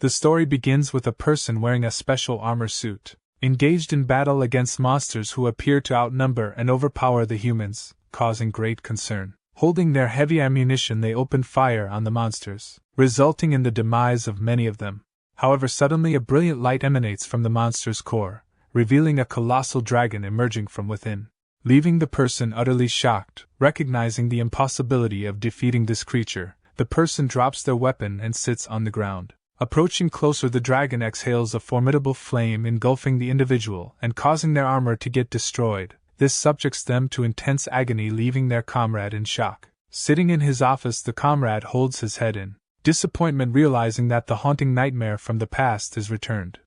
The story begins with a person wearing a special armor suit, engaged in battle against monsters who appear to outnumber and overpower the humans, causing great concern. Holding their heavy ammunition, they open fire on the monsters, resulting in the demise of many of them. However, suddenly a brilliant light emanates from the monster's core, revealing a colossal dragon emerging from within, leaving the person utterly shocked. Recognizing the impossibility of defeating this creature, the person drops their weapon and sits on the ground. Approaching closer, the dragon exhales a formidable flame, engulfing the individual and causing their armor to get destroyed. This subjects them to intense agony, leaving their comrade in shock. Sitting in his office, the comrade holds his head in disappointment, realizing that the haunting nightmare from the past is returned.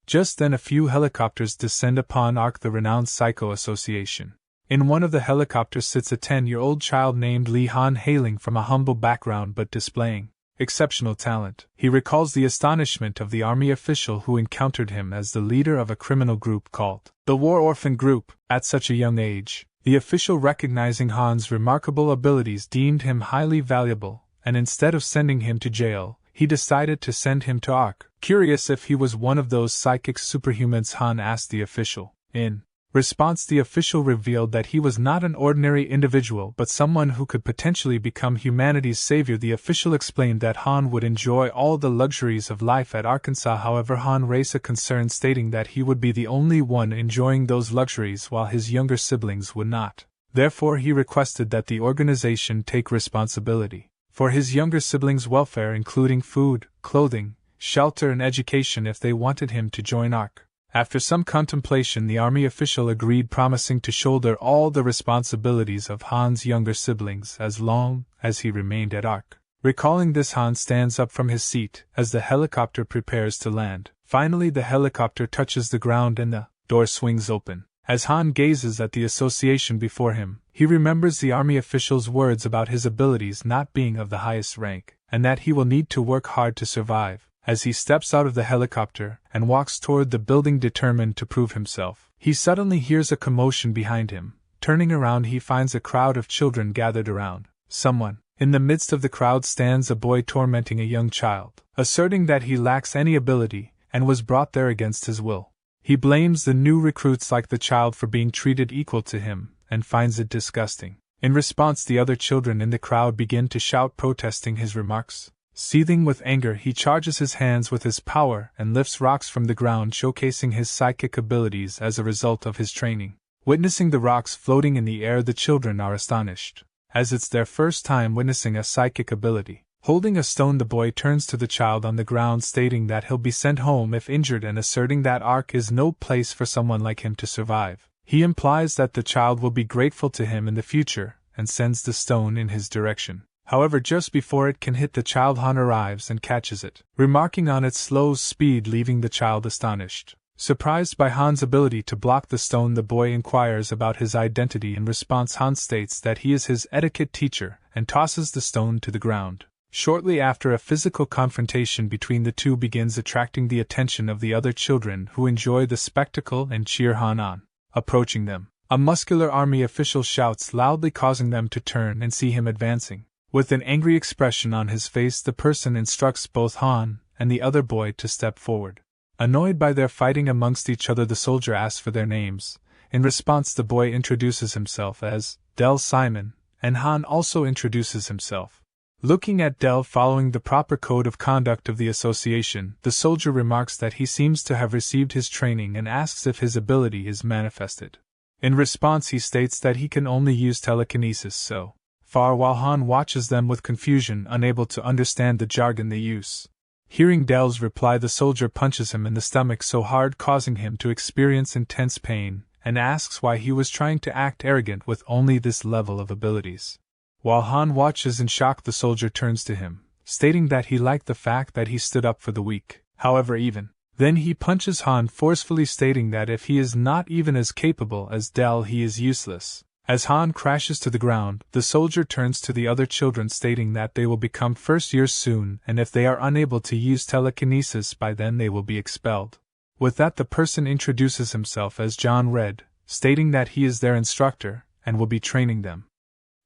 Just then a few helicopters descend upon ARC, the renowned Psycho Association. In one of the helicopters sits a 10-year-old child named Lee Han, hailing from a humble background but displaying exceptional talent. He recalls the astonishment of the army official who encountered him as the leader of a criminal group called the War Orphan Group. At such a young age, the official, recognizing Han's remarkable abilities, deemed him highly valuable, and instead of sending him to jail, he decided to send him to ARC. Curious if he was one of those psychic superhumans, Han asked the official. In response, the official revealed that he was not an ordinary individual but someone who could potentially become humanity's savior. The official explained that Han would enjoy all the luxuries of life at Arkansas. However, Han raised a concern, stating that he would be the only one enjoying those luxuries while his younger siblings would not. Therefore, he requested that the organization take responsibility for his younger siblings' welfare, including food, clothing, shelter, and education if they wanted him to join ARC. After some contemplation, the army official agreed, promising to shoulder all the responsibilities of Han's younger siblings as long as he remained at ARC. Recalling this, Han stands up from his seat as the helicopter prepares to land. Finally, the helicopter touches the ground and the door swings open. As Han gazes at the association before him, he remembers the army official's words about his abilities not being of the highest rank, and that he will need to work hard to survive. As he steps out of the helicopter and walks toward the building, determined to prove himself, he suddenly hears a commotion behind him. Turning around, he finds a crowd of children gathered around someone. In the midst of the crowd stands a boy tormenting a young child, asserting that he lacks any ability and was brought there against his will. He blames the new recruits like the child for being treated equal to him and finds it disgusting. In response, the other children in the crowd begin to shout, protesting his remarks. Seething with anger, he charges his hands with his power and lifts rocks from the ground, showcasing his psychic abilities as a result of his training. Witnessing the rocks floating in the air, the children are astonished, as it's their first time witnessing a psychic ability. Holding a stone, the boy turns to the child on the ground, stating that he'll be sent home if injured and asserting that ARC is no place for someone like him to survive. He implies that the child will be grateful to him in the future and sends the stone in his direction. However, just before it can hit the child, Han arrives and catches it, remarking on its slow speed, leaving the child astonished. Surprised by Han's ability to block the stone, the boy inquires about his identity. In response, Han states that he is his etiquette teacher and tosses the stone to the ground. Shortly after, a physical confrontation between the two begins, attracting the attention of the other children, who enjoy the spectacle and cheer Han on. Approaching them, a muscular army official shouts loudly, causing them to turn and see him advancing. With an angry expression on his face, the person instructs both Han and the other boy to step forward. Annoyed by their fighting amongst each other, the soldier asks for their names. In response, the boy introduces himself as Del Simon, and Han also introduces himself. Looking at Del following the proper code of conduct of the association, the soldier remarks that he seems to have received his training and asks if his ability is manifested. In response, he states that he can only use telekinesis so far, while Han watches them with confusion, unable to understand the jargon they use. Hearing Del's reply, the soldier punches him in the stomach so hard, causing him to experience intense pain, and asks why he was trying to act arrogant with only this level of abilities. While Han watches in shock, the soldier turns to him, stating that he liked the fact that he stood up for the weak. However, even then he punches Han forcefully, stating that if he is not even as capable as Del, he is useless. As Han crashes to the ground, the soldier turns to the other children, stating that they will become first years soon, and if they are unable to use telekinesis by then, they will be expelled. With that, the person introduces himself as John Red, stating that he is their instructor and will be training them.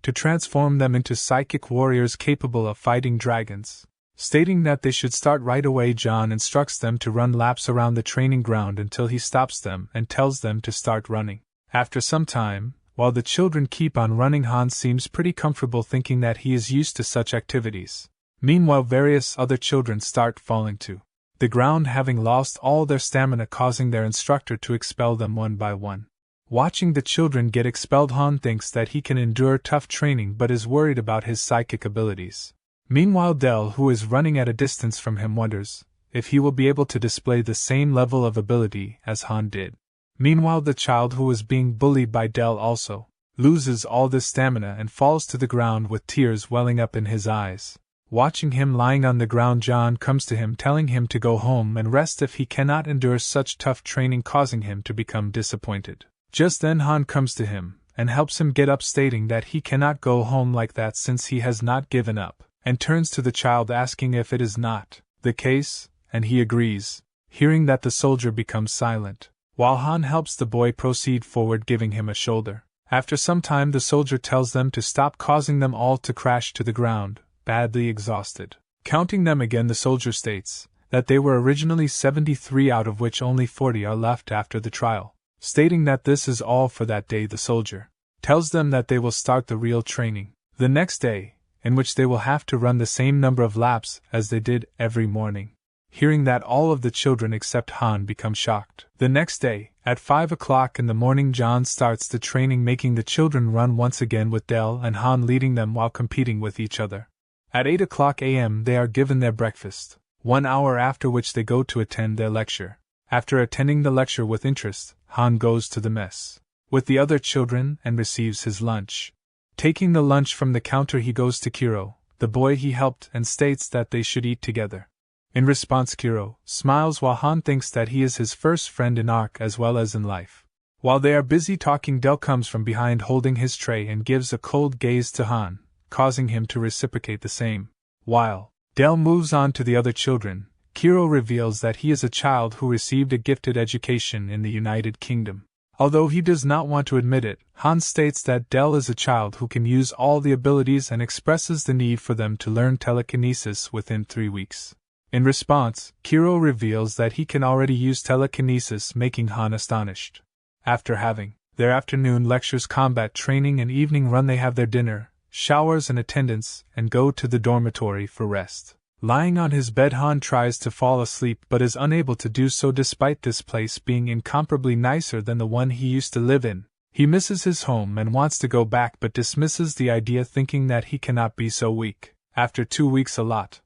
to transform them into psychic warriors capable of fighting dragons. Stating that they should start right away, John instructs them to run laps around the training ground until he stops them and tells them to start running. After some time, while the children keep on running, Han seems pretty comfortable, thinking that he is used to such activities. Meanwhile, various other children start falling to the ground, having lost all their stamina, causing their instructor to expel them one by one. Watching the children get expelled, Han thinks that he can endure tough training but is worried about his psychic abilities. Meanwhile, Del, who is running at a distance from him, wonders if he will be able to display the same level of ability as Han did. Meanwhile, the child who was being bullied by Del also loses all this stamina and falls to the ground with tears welling up in his eyes. Watching him lying on the ground, John comes to him, telling him to go home and rest if he cannot endure such tough training, causing him to become disappointed. Just then Han comes to him and helps him get up, stating that he cannot go home like that since he has not given up, and turns to the child asking if it is not the case, and he agrees. Hearing that, the soldier becomes silent, while Han helps the boy proceed forward, giving him a shoulder. After some time, the soldier tells them to stop, causing them all to crash to the ground, badly exhausted. Counting them again, the soldier states that they were originally 73, out of which only 40 are left after the trial. Stating that this is all for that day, the soldier tells them that they will start the real training the next day, in which they will have to run the same number of laps as they did every morning. Hearing that, all of the children except Han become shocked. The next day, at 5 o'clock in the morning, John starts the training, making the children run once again, with Del and Han leading them while competing with each other. At 8 o'clock a.m. they are given their breakfast, 1 hour after which they go to attend their lecture. After attending the lecture with interest, Han goes to the mess with the other children and receives his lunch. Taking the lunch from the counter, he goes to Kiro, the boy he helped, and states that they should eat together. In response, Kiro smiles, while Han thinks that he is his first friend in Ark as well as in life. While they are busy talking, Del comes from behind holding his tray and gives a cold gaze to Han, causing him to reciprocate the same. While Del moves on to the other children, Kiro reveals that he is a child who received a gifted education in the United Kingdom. Although he does not want to admit it, Han states that Del is a child who can use all the abilities and expresses the need for them to learn telekinesis within 3 weeks. In response, Kiro reveals that he can already use telekinesis, making Han astonished. After having their afternoon lectures, combat training, and evening run, they have their dinner, showers and attendance, and go to the dormitory for rest. Lying on his bed, Han tries to fall asleep but is unable to do so, despite this place being incomparably nicer than the one he used to live in. He misses his home and wants to go back but dismisses the idea, thinking that he cannot be so weak. After 2 weeks, a lot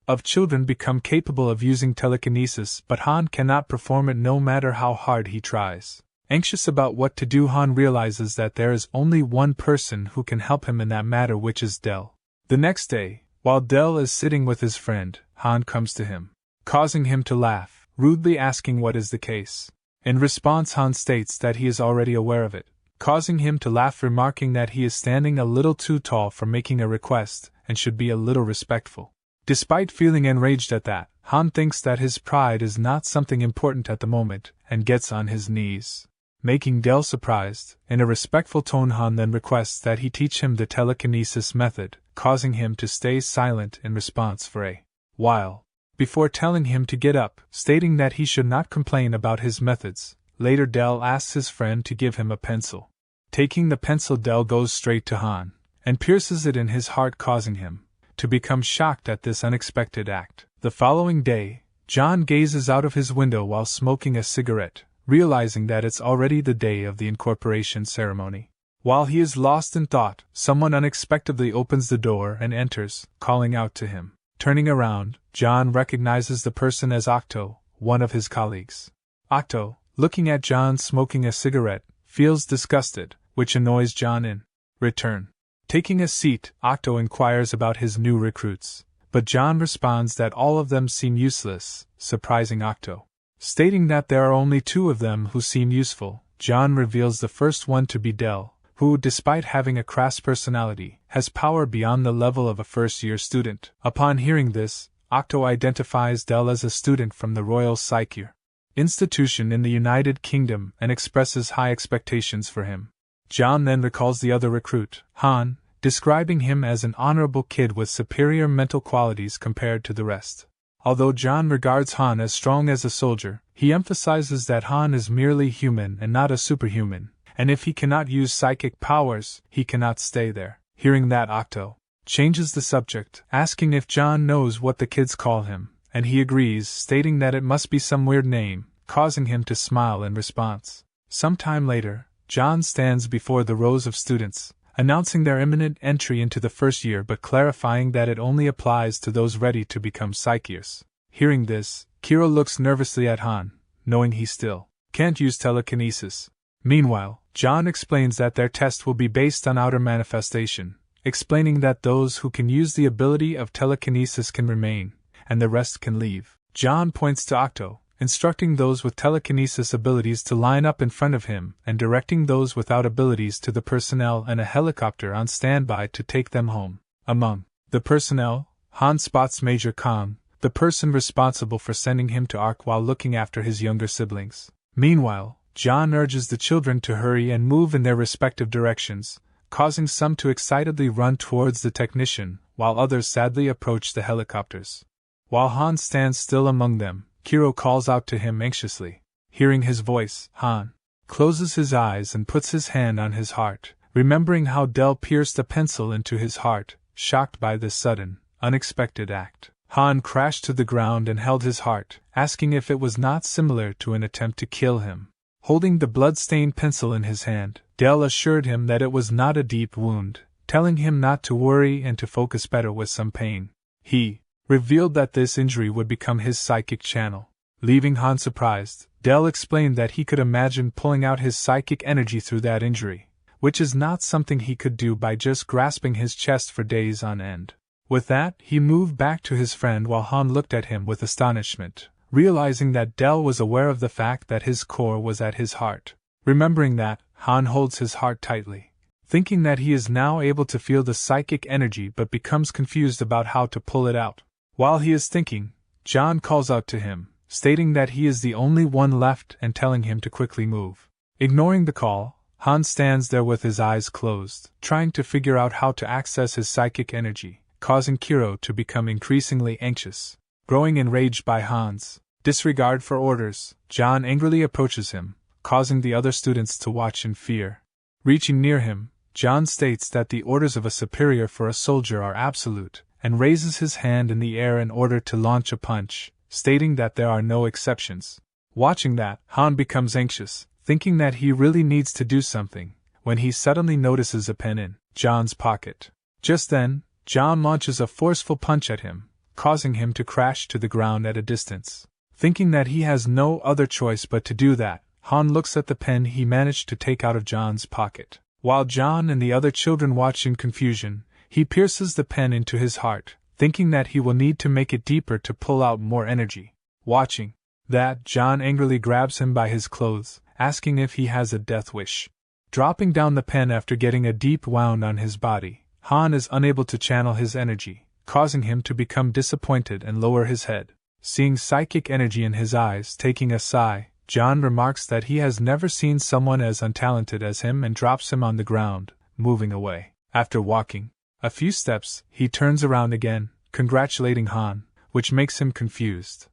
of children become capable of using telekinesis, but Han cannot perform it no matter how hard he tries. Anxious about what to do, Han realizes that there is only one person who can help him in that matter, which is Del. The next day, while Del is sitting with his friend, Han comes to him, causing him to laugh, rudely asking what is the case. In response, Han states that he is already aware of it, causing him to laugh, remarking that he is standing a little too tall for making a request and should be a little respectful. Despite feeling enraged at that, Han thinks that his pride is not something important at the moment and gets on his knees. Making Del surprised, in a respectful tone, Han then requests that he teach him the telekinesis method, causing him to stay silent in response for a while, before telling him to get up, stating that he should not complain about his methods. Later, Del asks his friend to give him a pencil. Taking the pencil, Del goes straight to Han and pierces it in his heart, causing him to become shocked at this unexpected act. The following day, John gazes out of his window while smoking a cigarette, realizing that it's already the day of the incorporation ceremony. While he is lost in thought, someone unexpectedly opens the door and enters, calling out to him. Turning around, John recognizes the person as Octo, one of his colleagues. Octo, looking at John smoking a cigarette, feels disgusted, which annoys John in return. Taking a seat, Octo inquires about his new recruits, but John responds that all of them seem useless, surprising Octo. Stating that there are only 2 of them who seem useful, John reveals the first one to be Del, who, despite having a crass personality, has power beyond the level of a first-year student. Upon hearing this, Octo identifies Del as a student from the Royal Psyker institution in the United Kingdom and expresses high expectations for him. John then recalls the other recruit, Han, describing him as an honorable kid with superior mental qualities compared to the rest. Although John regards Han as strong as a soldier, he emphasizes that Han is merely human and not a superhuman, and if he cannot use psychic powers, he cannot stay there. Hearing that, Octo changes the subject, asking if John knows what the kids call him, and he agrees, stating that it must be some weird name, causing him to smile in response. Sometime later, John stands before the rows of students, announcing their imminent entry into the first year but clarifying that it only applies to those ready to become psykers. Hearing this, Kiro looks nervously at Han, knowing he still can't use telekinesis. Meanwhile, John explains that their test will be based on outer manifestation, explaining that those who can use the ability of telekinesis can remain, and the rest can leave. John points to Octo, instructing those with telekinesis abilities to line up in front of him and directing those without abilities to the personnel and a helicopter on standby to take them home. Among the personnel, Han spots Major Kong, the person responsible for sending him to Ark while looking after his younger siblings. Meanwhile, John urges the children to hurry and move in their respective directions, causing some to excitedly run towards the technician, while others sadly approach the helicopters. While Han stands still among them, Kiro calls out to him anxiously. Hearing his voice, Han closes his eyes and puts his hand on his heart, remembering how Del pierced a pencil into his heart. Shocked by this sudden, unexpected act, Han crashed to the ground and held his heart, asking if it was not similar to an attempt to kill him. Holding the blood-stained pencil in his hand, Del assured him that it was not a deep wound, telling him not to worry and to focus better with some pain. He revealed that this injury would become his psychic channel. Leaving Han surprised, Del explained that he could imagine pulling out his psychic energy through that injury, which is not something he could do by just grasping his chest for days on end. With that, he moved back to his friend while Han looked at him with astonishment, realizing that Del was aware of the fact that his core was at his heart. Remembering that, Han holds his heart tightly, thinking that he is now able to feel the psychic energy but becomes confused about how to pull it out. While he is thinking, John calls out to him, stating that he is the only one left and telling him to quickly move. Ignoring the call, Han stands there with his eyes closed, trying to figure out how to access his psychic energy, causing Kiro to become increasingly anxious. Growing enraged by Han's disregard for orders, John angrily approaches him, causing the other students to watch in fear. Reaching near him, John states that the orders of a superior for a soldier are absolute, and raises his hand in the air in order to launch a punch, stating that there are no exceptions. Watching that, Han becomes anxious, thinking that he really needs to do something, when he suddenly notices a pen in John's pocket. Just then, John launches a forceful punch at him, causing him to crash to the ground at a distance. Thinking that he has no other choice but to do that, Han looks at the pen he managed to take out of John's pocket. While John and the other children watch in confusion, he pierces the pen into his heart, thinking that he will need to make it deeper to pull out more energy. Watching that, John angrily grabs him by his clothes, asking if he has a death wish. Dropping down the pen after getting a deep wound on his body, Han is unable to channel his energy, causing him to become disappointed and lower his head. Seeing psychic energy in his eyes, taking a sigh, John remarks that he has never seen someone as untalented as him and drops him on the ground, moving away. After walking a few steps, he turns around again, congratulating Han, which makes him confused.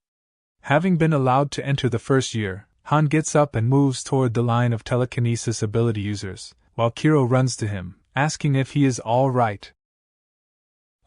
Having been allowed to enter the first year, Han gets up and moves toward the line of telekinesis ability users, while Kiro runs to him, asking if he is all right.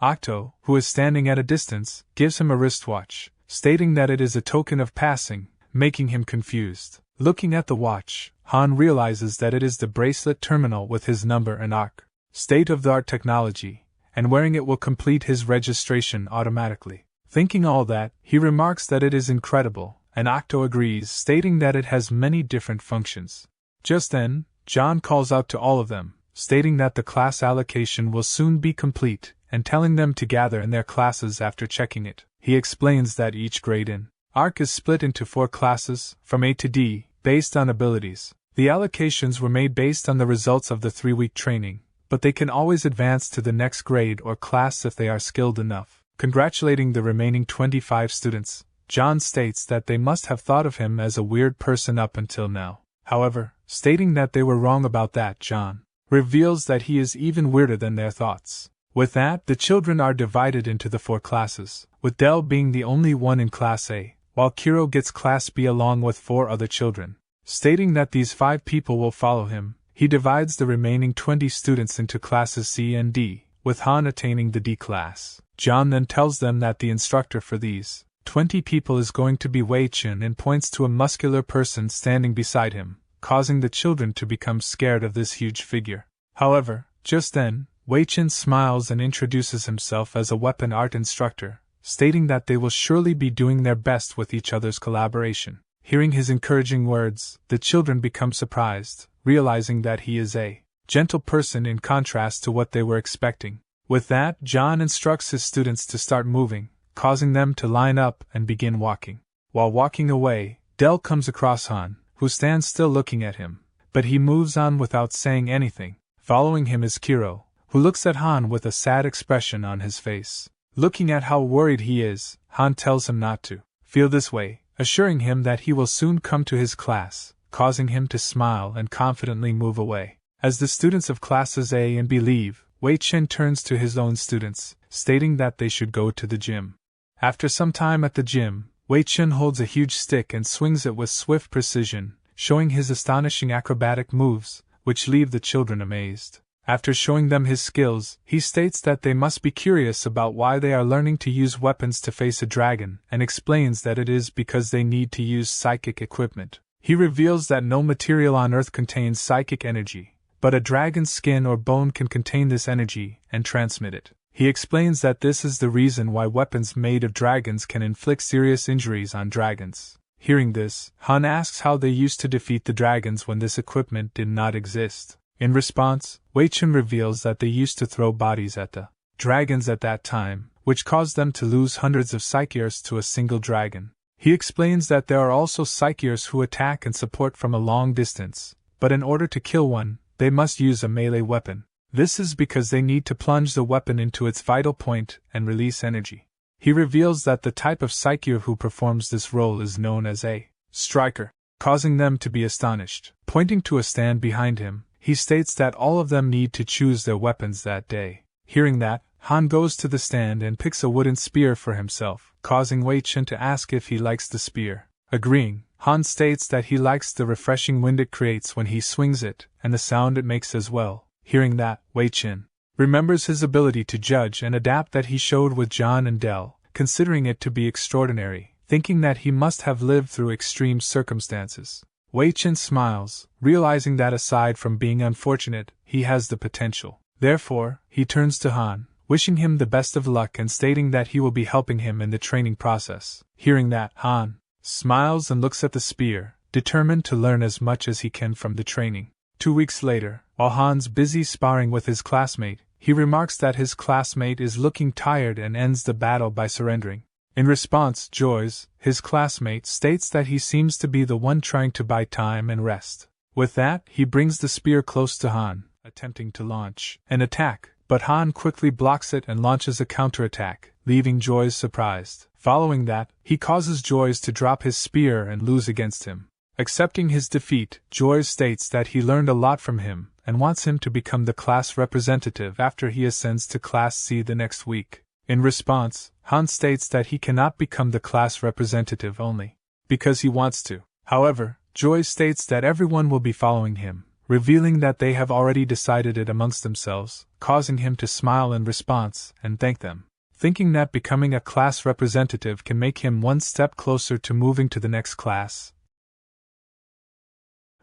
Octo, who is standing at a distance, gives him a wristwatch, stating that it is a token of passing, making him confused. Looking at the watch, Han realizes that it is the bracelet terminal with his number and arc, state-of-the-art technology, and wearing it will complete his registration automatically. Thinking all that, he remarks that it is incredible, and Octo agrees, stating that it has many different functions. Just then, John calls out to all of them, stating that the class allocation will soon be complete, and telling them to gather in their classes after checking it. He explains that each grade in Arc is split into 4 classes, from A to D, based on abilities. The allocations were made based on the results of the 3-week training, but they can always advance to the next grade or class if they are skilled enough. Congratulating the remaining 25 students, John states that they must have thought of him as a weird person up until now. However, stating that they were wrong about that, John reveals that he is even weirder than their thoughts. With that, the children are divided into the 4 classes, with Del being the only one in Class A, while Kiro gets Class B along with 4 other children. Stating that these 5 people will follow him, he divides the remaining 20 students into Classes C and D, with Han attaining the D class. John then tells them that the instructor for these 20 people is going to be Wei Chun and points to a muscular person standing beside him, causing the children to become scared of this huge figure. However, just then, Wei Chun smiles and introduces himself as a weapon art instructor, stating that they will surely be doing their best with each other's collaboration. Hearing his encouraging words, the children become surprised, realizing that he is a gentle person in contrast to what they were expecting. With that, John instructs his students to start moving, causing them to line up and begin walking. While walking away, Del comes across Han, who stands still looking at him, but he moves on without saying anything. Following him is Kiro, who looks at Han with a sad expression on his face. Looking at how worried he is, Han tells him not to feel this way, assuring him that he will soon come to his class, causing him to smile and confidently move away. As the students of Classes A and B leave, Wei Chun turns to his own students, stating that they should go to the gym. After some time at the gym, Wei Chun holds a huge stick and swings it with swift precision, showing his astonishing acrobatic moves, which leave the children amazed. After showing them his skills, he states that they must be curious about why they are learning to use weapons to face a dragon, and explains that it is because they need to use psychic equipment. He reveals that no material on Earth contains psychic energy, but a dragon's skin or bone can contain this energy and transmit it. He explains that this is the reason why weapons made of dragons can inflict serious injuries on dragons. Hearing this, Han asks how they used to defeat the dragons when this equipment did not exist. In response, Wei Chun reveals that they used to throw bodies at the dragons at that time, which caused them to lose hundreds of psykers to a single dragon. He explains that there are also psykers who attack and support from a long distance, but in order to kill one, they must use a melee weapon. This is because they need to plunge the weapon into its vital point and release energy. He reveals that the type of psyker who performs this role is known as a striker, causing them to be astonished. Pointing to a stand behind him, he states that all of them need to choose their weapons that day. Hearing that, Han goes to the stand and picks a wooden spear for himself, causing Wei Chun to ask if he likes the spear. Agreeing, Han states that he likes the refreshing wind it creates when he swings it, and the sound it makes as well. Hearing that, Wei Chun remembers his ability to judge and adapt that he showed with John and Del, considering it to be extraordinary, thinking that he must have lived through extreme circumstances. Wei Chun smiles, realizing that aside from being unfortunate, he has the potential. Therefore, he turns to Han, wishing him the best of luck and stating that he will be helping him in the training process. Hearing that, Han smiles and looks at the spear, determined to learn as much as he can from the training. 2 weeks later, while Han's busy sparring with his classmate, he remarks that his classmate is looking tired and ends the battle by surrendering. In response, Joyce, his classmate, states that he seems to be the one trying to buy time and rest. With that, he brings the spear close to Han, attempting to launch an attack, but Han quickly blocks it and launches a counterattack, leaving Joyce surprised. Following that, he causes Joyce to drop his spear and lose against him. Accepting his defeat, Joyce states that he learned a lot from him and wants him to become the class representative after he ascends to Class C the next week. In response, Han states that he cannot become the class representative only because he wants to. However, Joy states that everyone will be following him, revealing that they have already decided it amongst themselves, causing him to smile in response and thank them. Thinking that becoming a class representative can make him one step closer to moving to the next class,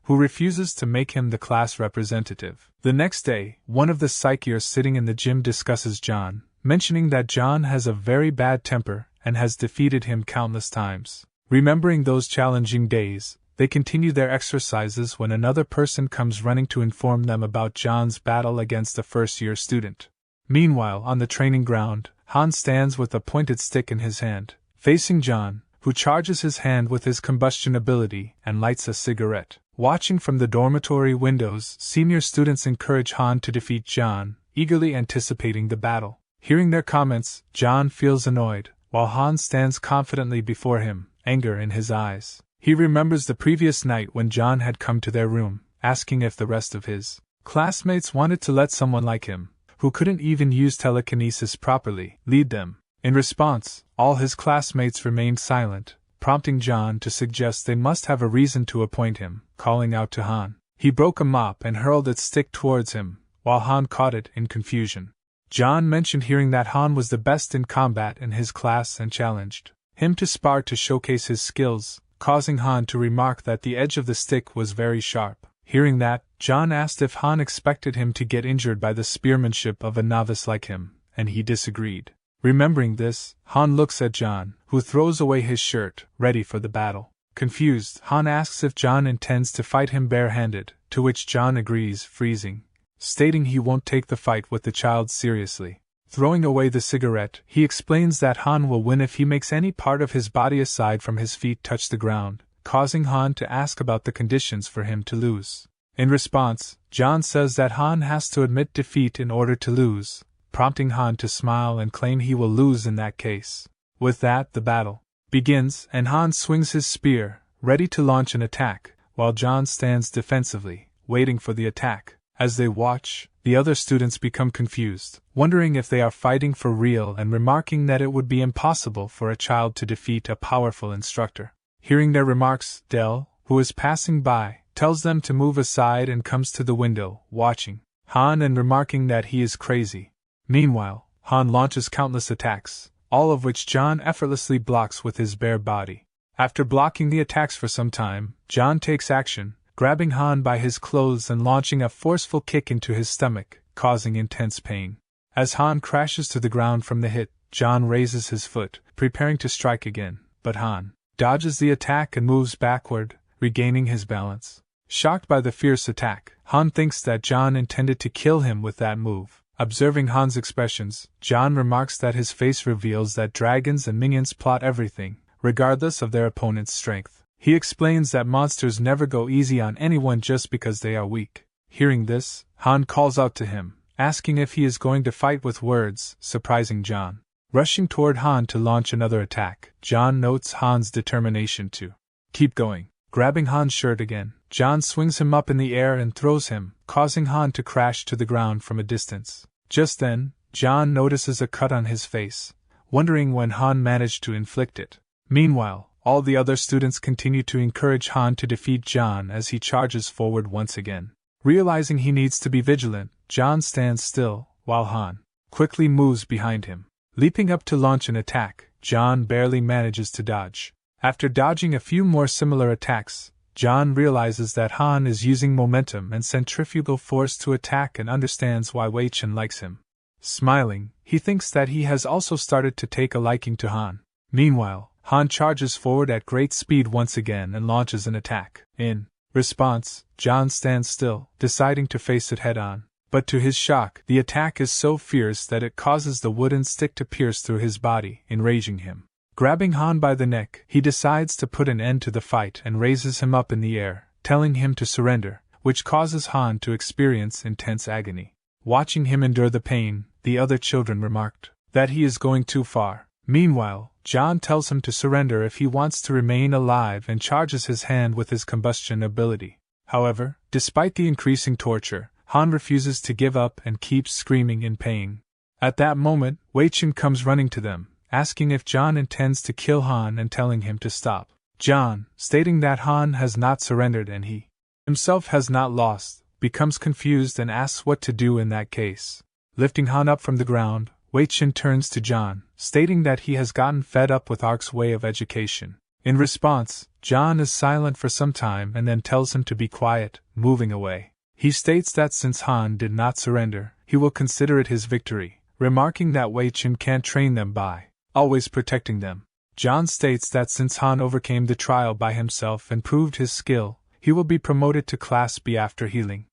who refuses to make him the class representative. The next day, one of the psykers sitting in the gym discusses John, mentioning that John has a very bad temper and has defeated him countless times. Remembering those challenging days, they continue their exercises when another person comes running to inform them about John's battle against a first-year student. Meanwhile, on the training ground, Han stands with a pointed stick in his hand, facing John, who charges his hand with his combustion ability and lights a cigarette. Watching from the dormitory windows, senior students encourage Han to defeat John, eagerly anticipating the battle. Hearing their comments, John feels annoyed, while Han stands confidently before him, anger in his eyes. He remembers the previous night when John had come to their room, asking if the rest of his Classmates wanted to let someone like him, who couldn't even use telekinesis properly, lead them. In response, all his classmates remained silent, prompting John to suggest they must have a reason to appoint him. Calling out to Han, he broke a mop and hurled its stick towards him, while Han caught it in confusion. John mentioned hearing that Han was the best in combat in his class and challenged him to spar to showcase his skills, causing Han to remark that the edge of the stick was very sharp. Hearing that, John asked if Han expected him to get injured by the spearmanship of a novice like him, and he disagreed. Remembering this, Han looks at John, who throws away his shirt, ready for the battle. Confused, Han asks if John intends to fight him barehanded, to which John agrees, freezing, stating he won't take the fight with the child seriously. Throwing away the cigarette, he explains that Han will win if he makes any part of his body aside from his feet touch the ground, causing Han to ask about the conditions for him to lose. In response, John says that Han has to admit defeat in order to lose, prompting Han to smile and claim he will lose in that case. With that, the battle begins, and Han swings his spear, ready to launch an attack, while John stands defensively, waiting for the attack. As they watch, the other students become confused, wondering if they are fighting for real and remarking that it would be impossible for a child to defeat a powerful instructor. Hearing their remarks, Dell, who is passing by, tells them to move aside and comes to the window, watching Han and remarking that he is crazy. Meanwhile, Han launches countless attacks, all of which John effortlessly blocks with his bare body. After blocking the attacks for some time, John takes action, grabbing Han by his clothes and launching a forceful kick into his stomach, causing intense pain. As Han crashes to the ground from the hit, John raises his foot, preparing to strike again, but Han dodges the attack and moves backward, regaining his balance. Shocked by the fierce attack, Han thinks that John intended to kill him with that move. Observing Han's expressions, John remarks that his face reveals that dragons and minions plot everything, regardless of their opponent's strength. He explains that monsters never go easy on anyone just because they are weak. Hearing this, Han calls out to him, asking if he is going to fight with words, surprising John. Rushing toward Han to launch another attack, John notes Han's determination to keep going. Grabbing Han's shirt again, John swings him up in the air and throws him, causing Han to crash to the ground from a distance. Just then, John notices a cut on his face, wondering when Han managed to inflict it. Meanwhile, all the other students continue to encourage Han to defeat John as he charges forward once again. Realizing he needs to be vigilant, John stands still, while Han quickly moves behind him. Leaping up to launch an attack, John barely manages to dodge. After dodging a few more similar attacks, John realizes that Han is using momentum and centrifugal force to attack and understands why Wei Chen likes him. Smiling, he thinks that he has also started to take a liking to Han. Meanwhile, Han charges forward at great speed once again and launches an attack. In response, John stands still, deciding to face it head-on. But to his shock, the attack is so fierce that it causes the wooden stick to pierce through his body, enraging him. Grabbing Han by the neck, he decides to put an end to the fight and raises him up in the air, telling him to surrender, which causes Han to experience intense agony. Watching him endure the pain, the other children remarked that he is going too far. Meanwhile, John tells him to surrender if he wants to remain alive and charges his hand with his combustion ability. However, despite the increasing torture, Han refuses to give up and keeps screaming in pain. At that moment, Wei Chen comes running to them, asking if John intends to kill Han and telling him to stop. John, stating that Han has not surrendered and he himself has not lost, becomes confused and asks what to do in that case. Lifting Han up from the ground, Wei Chen turns to John, stating that he has gotten fed up with Ark's way of education. In response, John is silent for some time and then tells him to be quiet, moving away. He states that since Han did not surrender, he will consider it his victory, remarking that Wei Chen can't train them by always protecting them. John states that since Han overcame the trial by himself and proved his skill, he will be promoted to Class B after healing.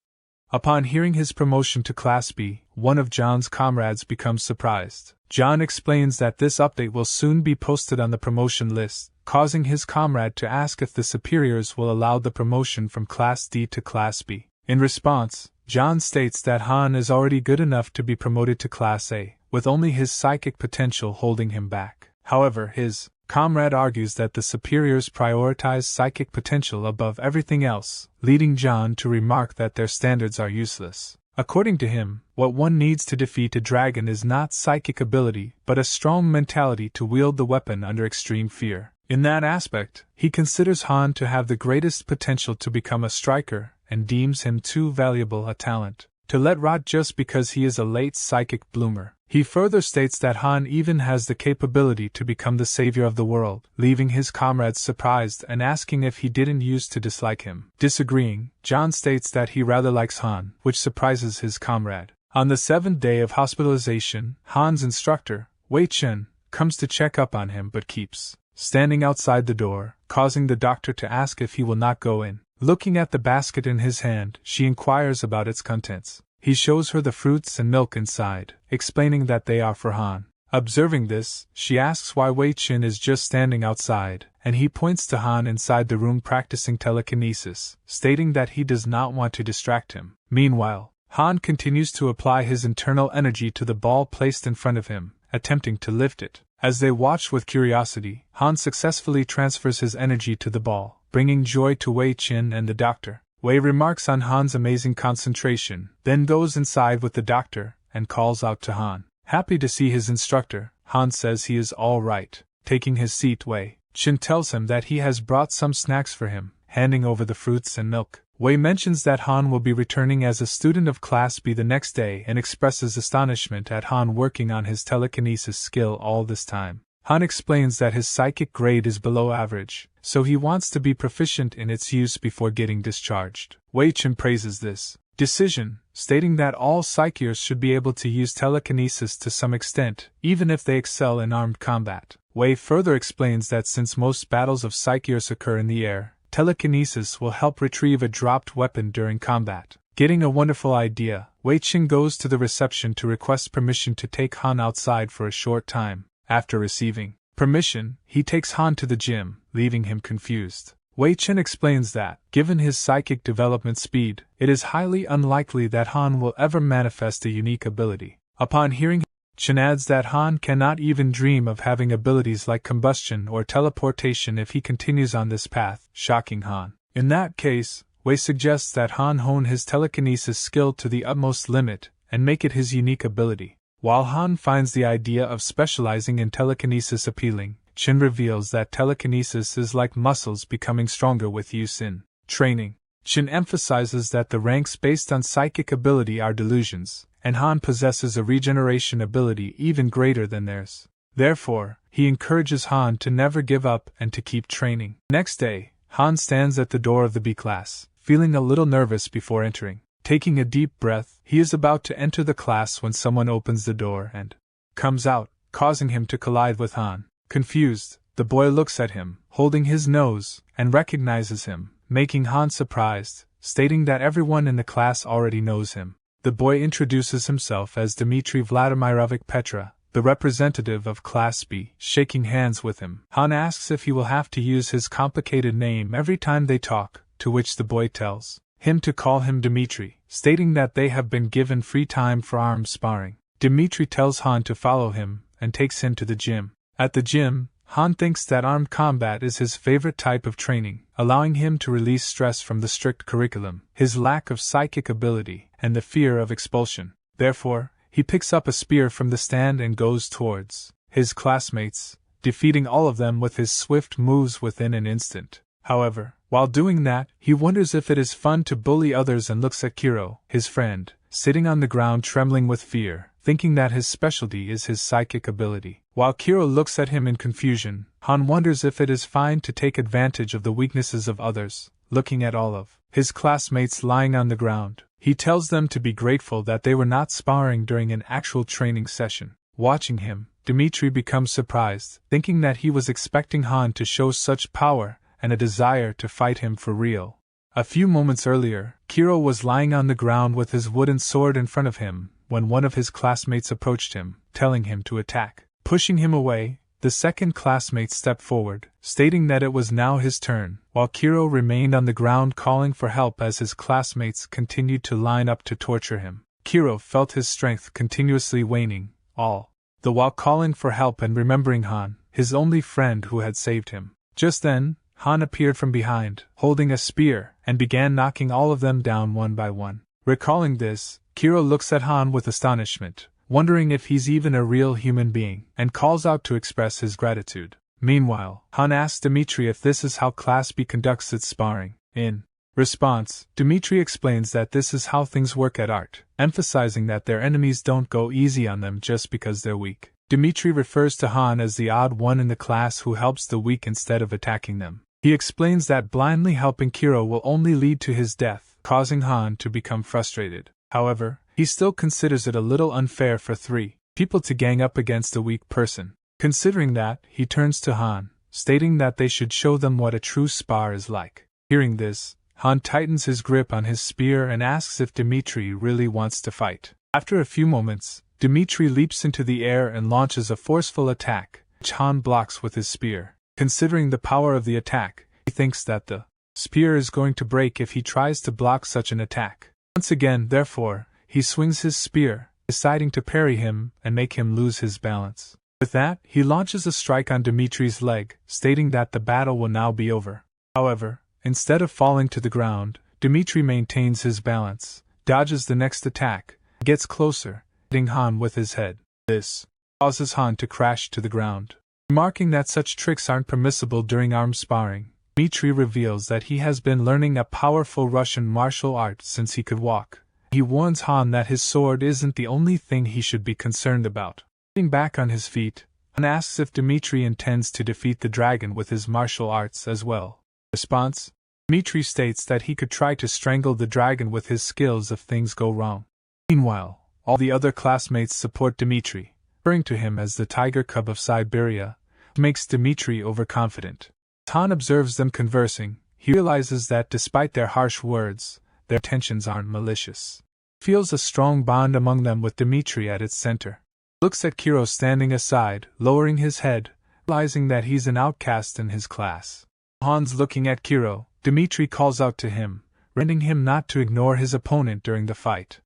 Upon hearing his promotion to Class B, one of John's comrades becomes surprised. John explains that this update will soon be posted on the promotion list, causing his comrade to ask if the superiors will allow the promotion from Class D to Class B. In response, John states that Han is already good enough to be promoted to Class A, with only his psychic potential holding him back. However, his Comrade argues that the superiors prioritize psychic potential above everything else, leading John to remark that their standards are useless. According to him, what one needs to defeat a dragon is not psychic ability, but a strong mentality to wield the weapon under extreme fear. In that aspect, he considers Han to have the greatest potential to become a striker, and deems him too valuable a talent to let rot just because he is a late psychic bloomer. He further states that Han even has the capability to become the savior of the world, leaving his comrades surprised and asking if he didn't used to dislike him. Disagreeing, John states that he rather likes Han, which surprises his comrade. On the 7th day of hospitalization, Han's instructor, Wei Chen, comes to check up on him but keeps standing outside the door, causing the doctor to ask if he will not go in. Looking at the basket in his hand, she inquires about its contents. He shows her the fruits and milk inside, explaining that they are for Han. Observing this, she asks why Wei Chen is just standing outside, and he points to Han inside the room practicing telekinesis, stating that he does not want to distract him. Meanwhile, Han continues to apply his internal energy to the ball placed in front of him, attempting to lift it. As they watch with curiosity, Han successfully transfers his energy to the ball, bringing joy to Wei Chen and the doctor. Wei remarks on Han's amazing concentration, then goes inside with the doctor and calls out to Han. Happy to see his instructor, Han says he is all right. Taking his seat, Wei Chen tells him that he has brought some snacks for him, handing over the fruits and milk. Wei mentions that Han will be returning as a student of Class B the next day and expresses astonishment at Han working on his telekinesis skill all this time. Han explains that his psychic grade is below average, so he wants to be proficient in its use before getting discharged. Wei Chen praises this decision, stating that all psykers should be able to use telekinesis to some extent, even if they excel in armed combat. Wei further explains that since most battles of psykers occur in the air, telekinesis will help retrieve a dropped weapon during combat. Getting a wonderful idea, Wei Chen goes to the reception to request permission to take Han outside for a short time. After receiving permission, he takes Han to the gym, leaving him confused. Wei Chen explains that, given his psychic development speed, it is highly unlikely that Han will ever manifest a unique ability. Upon hearing, Chen adds that Han cannot even dream of having abilities like combustion or teleportation if he continues on this path, shocking Han. In that case, Wei suggests that Han hone his telekinesis skill to the utmost limit and make it his unique ability. While Han finds the idea of specializing in telekinesis appealing, Chen reveals that telekinesis is like muscles becoming stronger with use in training. Chen emphasizes that the ranks based on psychic ability are delusions, and Han possesses a regeneration ability even greater than theirs. Therefore, he encourages Han to never give up and to keep training. Next day, Han stands at the door of the B class, feeling a little nervous before entering. Taking a deep breath, he is about to enter the class when someone opens the door and comes out, causing him to collide with Han. Confused, the boy looks at him, holding his nose, and recognizes him, making Han surprised, stating that everyone in the class already knows him. The boy introduces himself as Dmitry Vladimirovich Petra, the representative of Class B, shaking hands with him. Han asks if he will have to use his complicated name every time they talk, to which the boy tells him to call him Dmitry, stating that they have been given free time for arms sparring. Dmitry tells Han to follow him, and takes him to the gym. At the gym, Han thinks that armed combat is his favorite type of training, allowing him to release stress from the strict curriculum, his lack of psychic ability, and the fear of expulsion. Therefore, he picks up a spear from the stand and goes towards his classmates, defeating all of them with his swift moves within an instant. However, while doing that, he wonders if it is fun to bully others and looks at Kiro, his friend, sitting on the ground trembling with fear, thinking that his specialty is his psychic ability. While Kiro looks at him in confusion, Han wonders if it is fine to take advantage of the weaknesses of others. Looking at all of his classmates lying on the ground, he tells them to be grateful that they were not sparring during an actual training session. Watching him, Dmitry becomes surprised, thinking that he was expecting Han to show such power and a desire to fight him for real. A few moments earlier, Kiro was lying on the ground with his wooden sword in front of him, when one of his classmates approached him, telling him to attack. Pushing him away, the second classmate stepped forward, stating that it was now his turn, while Kiro remained on the ground calling for help as his classmates continued to line up to torture him. Kiro felt his strength continuously waning, all the while calling for help and remembering Han, his only friend who had saved him. Just then, Han appeared from behind, holding a spear, and began knocking all of them down one by one. Recalling this, Kiro looks at Han with astonishment, wondering if he's even a real human being, and calls out to express his gratitude. Meanwhile, Han asks Dmitri if this is how Class B conducts its sparring. In response, Dmitri explains that this is how things work at art, emphasizing that their enemies don't go easy on them just because they're weak. Dmitri refers to Han as the odd one in the class who helps the weak instead of attacking them. He explains that blindly helping Kiro will only lead to his death, causing Han to become frustrated. However, he still considers it a little unfair for three people to gang up against a weak person. Considering that, he turns to Han, stating that they should show them what a true spar is like. Hearing this, Han tightens his grip on his spear and asks if Dmitri really wants to fight. After a few moments, Dmitri leaps into the air and launches a forceful attack, which Han blocks with his spear. Considering the power of the attack, he thinks that the spear is going to break if he tries to block such an attack. Once again, therefore, he swings his spear, deciding to parry him and make him lose his balance. With that, he launches a strike on Dmitri's leg, stating that the battle will now be over. However, instead of falling to the ground, Dmitri maintains his balance, dodges the next attack, and gets closer, hitting Han with his head. This causes Han to crash to the ground. Remarking that such tricks aren't permissible during arm sparring, Dmitri reveals that he has been learning a powerful Russian martial art since he could walk. He warns Han that his sword isn't the only thing he should be concerned about. Getting back on his feet, Han asks if Dmitri intends to defeat the dragon with his martial arts as well. In response, Dmitri states that he could try to strangle the dragon with his skills if things go wrong. Meanwhile, all the other classmates support Dmitri, referring to him as the tiger cub of Siberia, which makes Dmitri overconfident. As Han observes them conversing, he realizes that despite their harsh words, their intentions aren't malicious. He feels a strong bond among them with Dmitri at its center. He looks at Kiro standing aside, lowering his head, realizing that he's an outcast in his class. While Han's looking at Kiro, Dmitri calls out to him, reminding him not to ignore his opponent during the fight.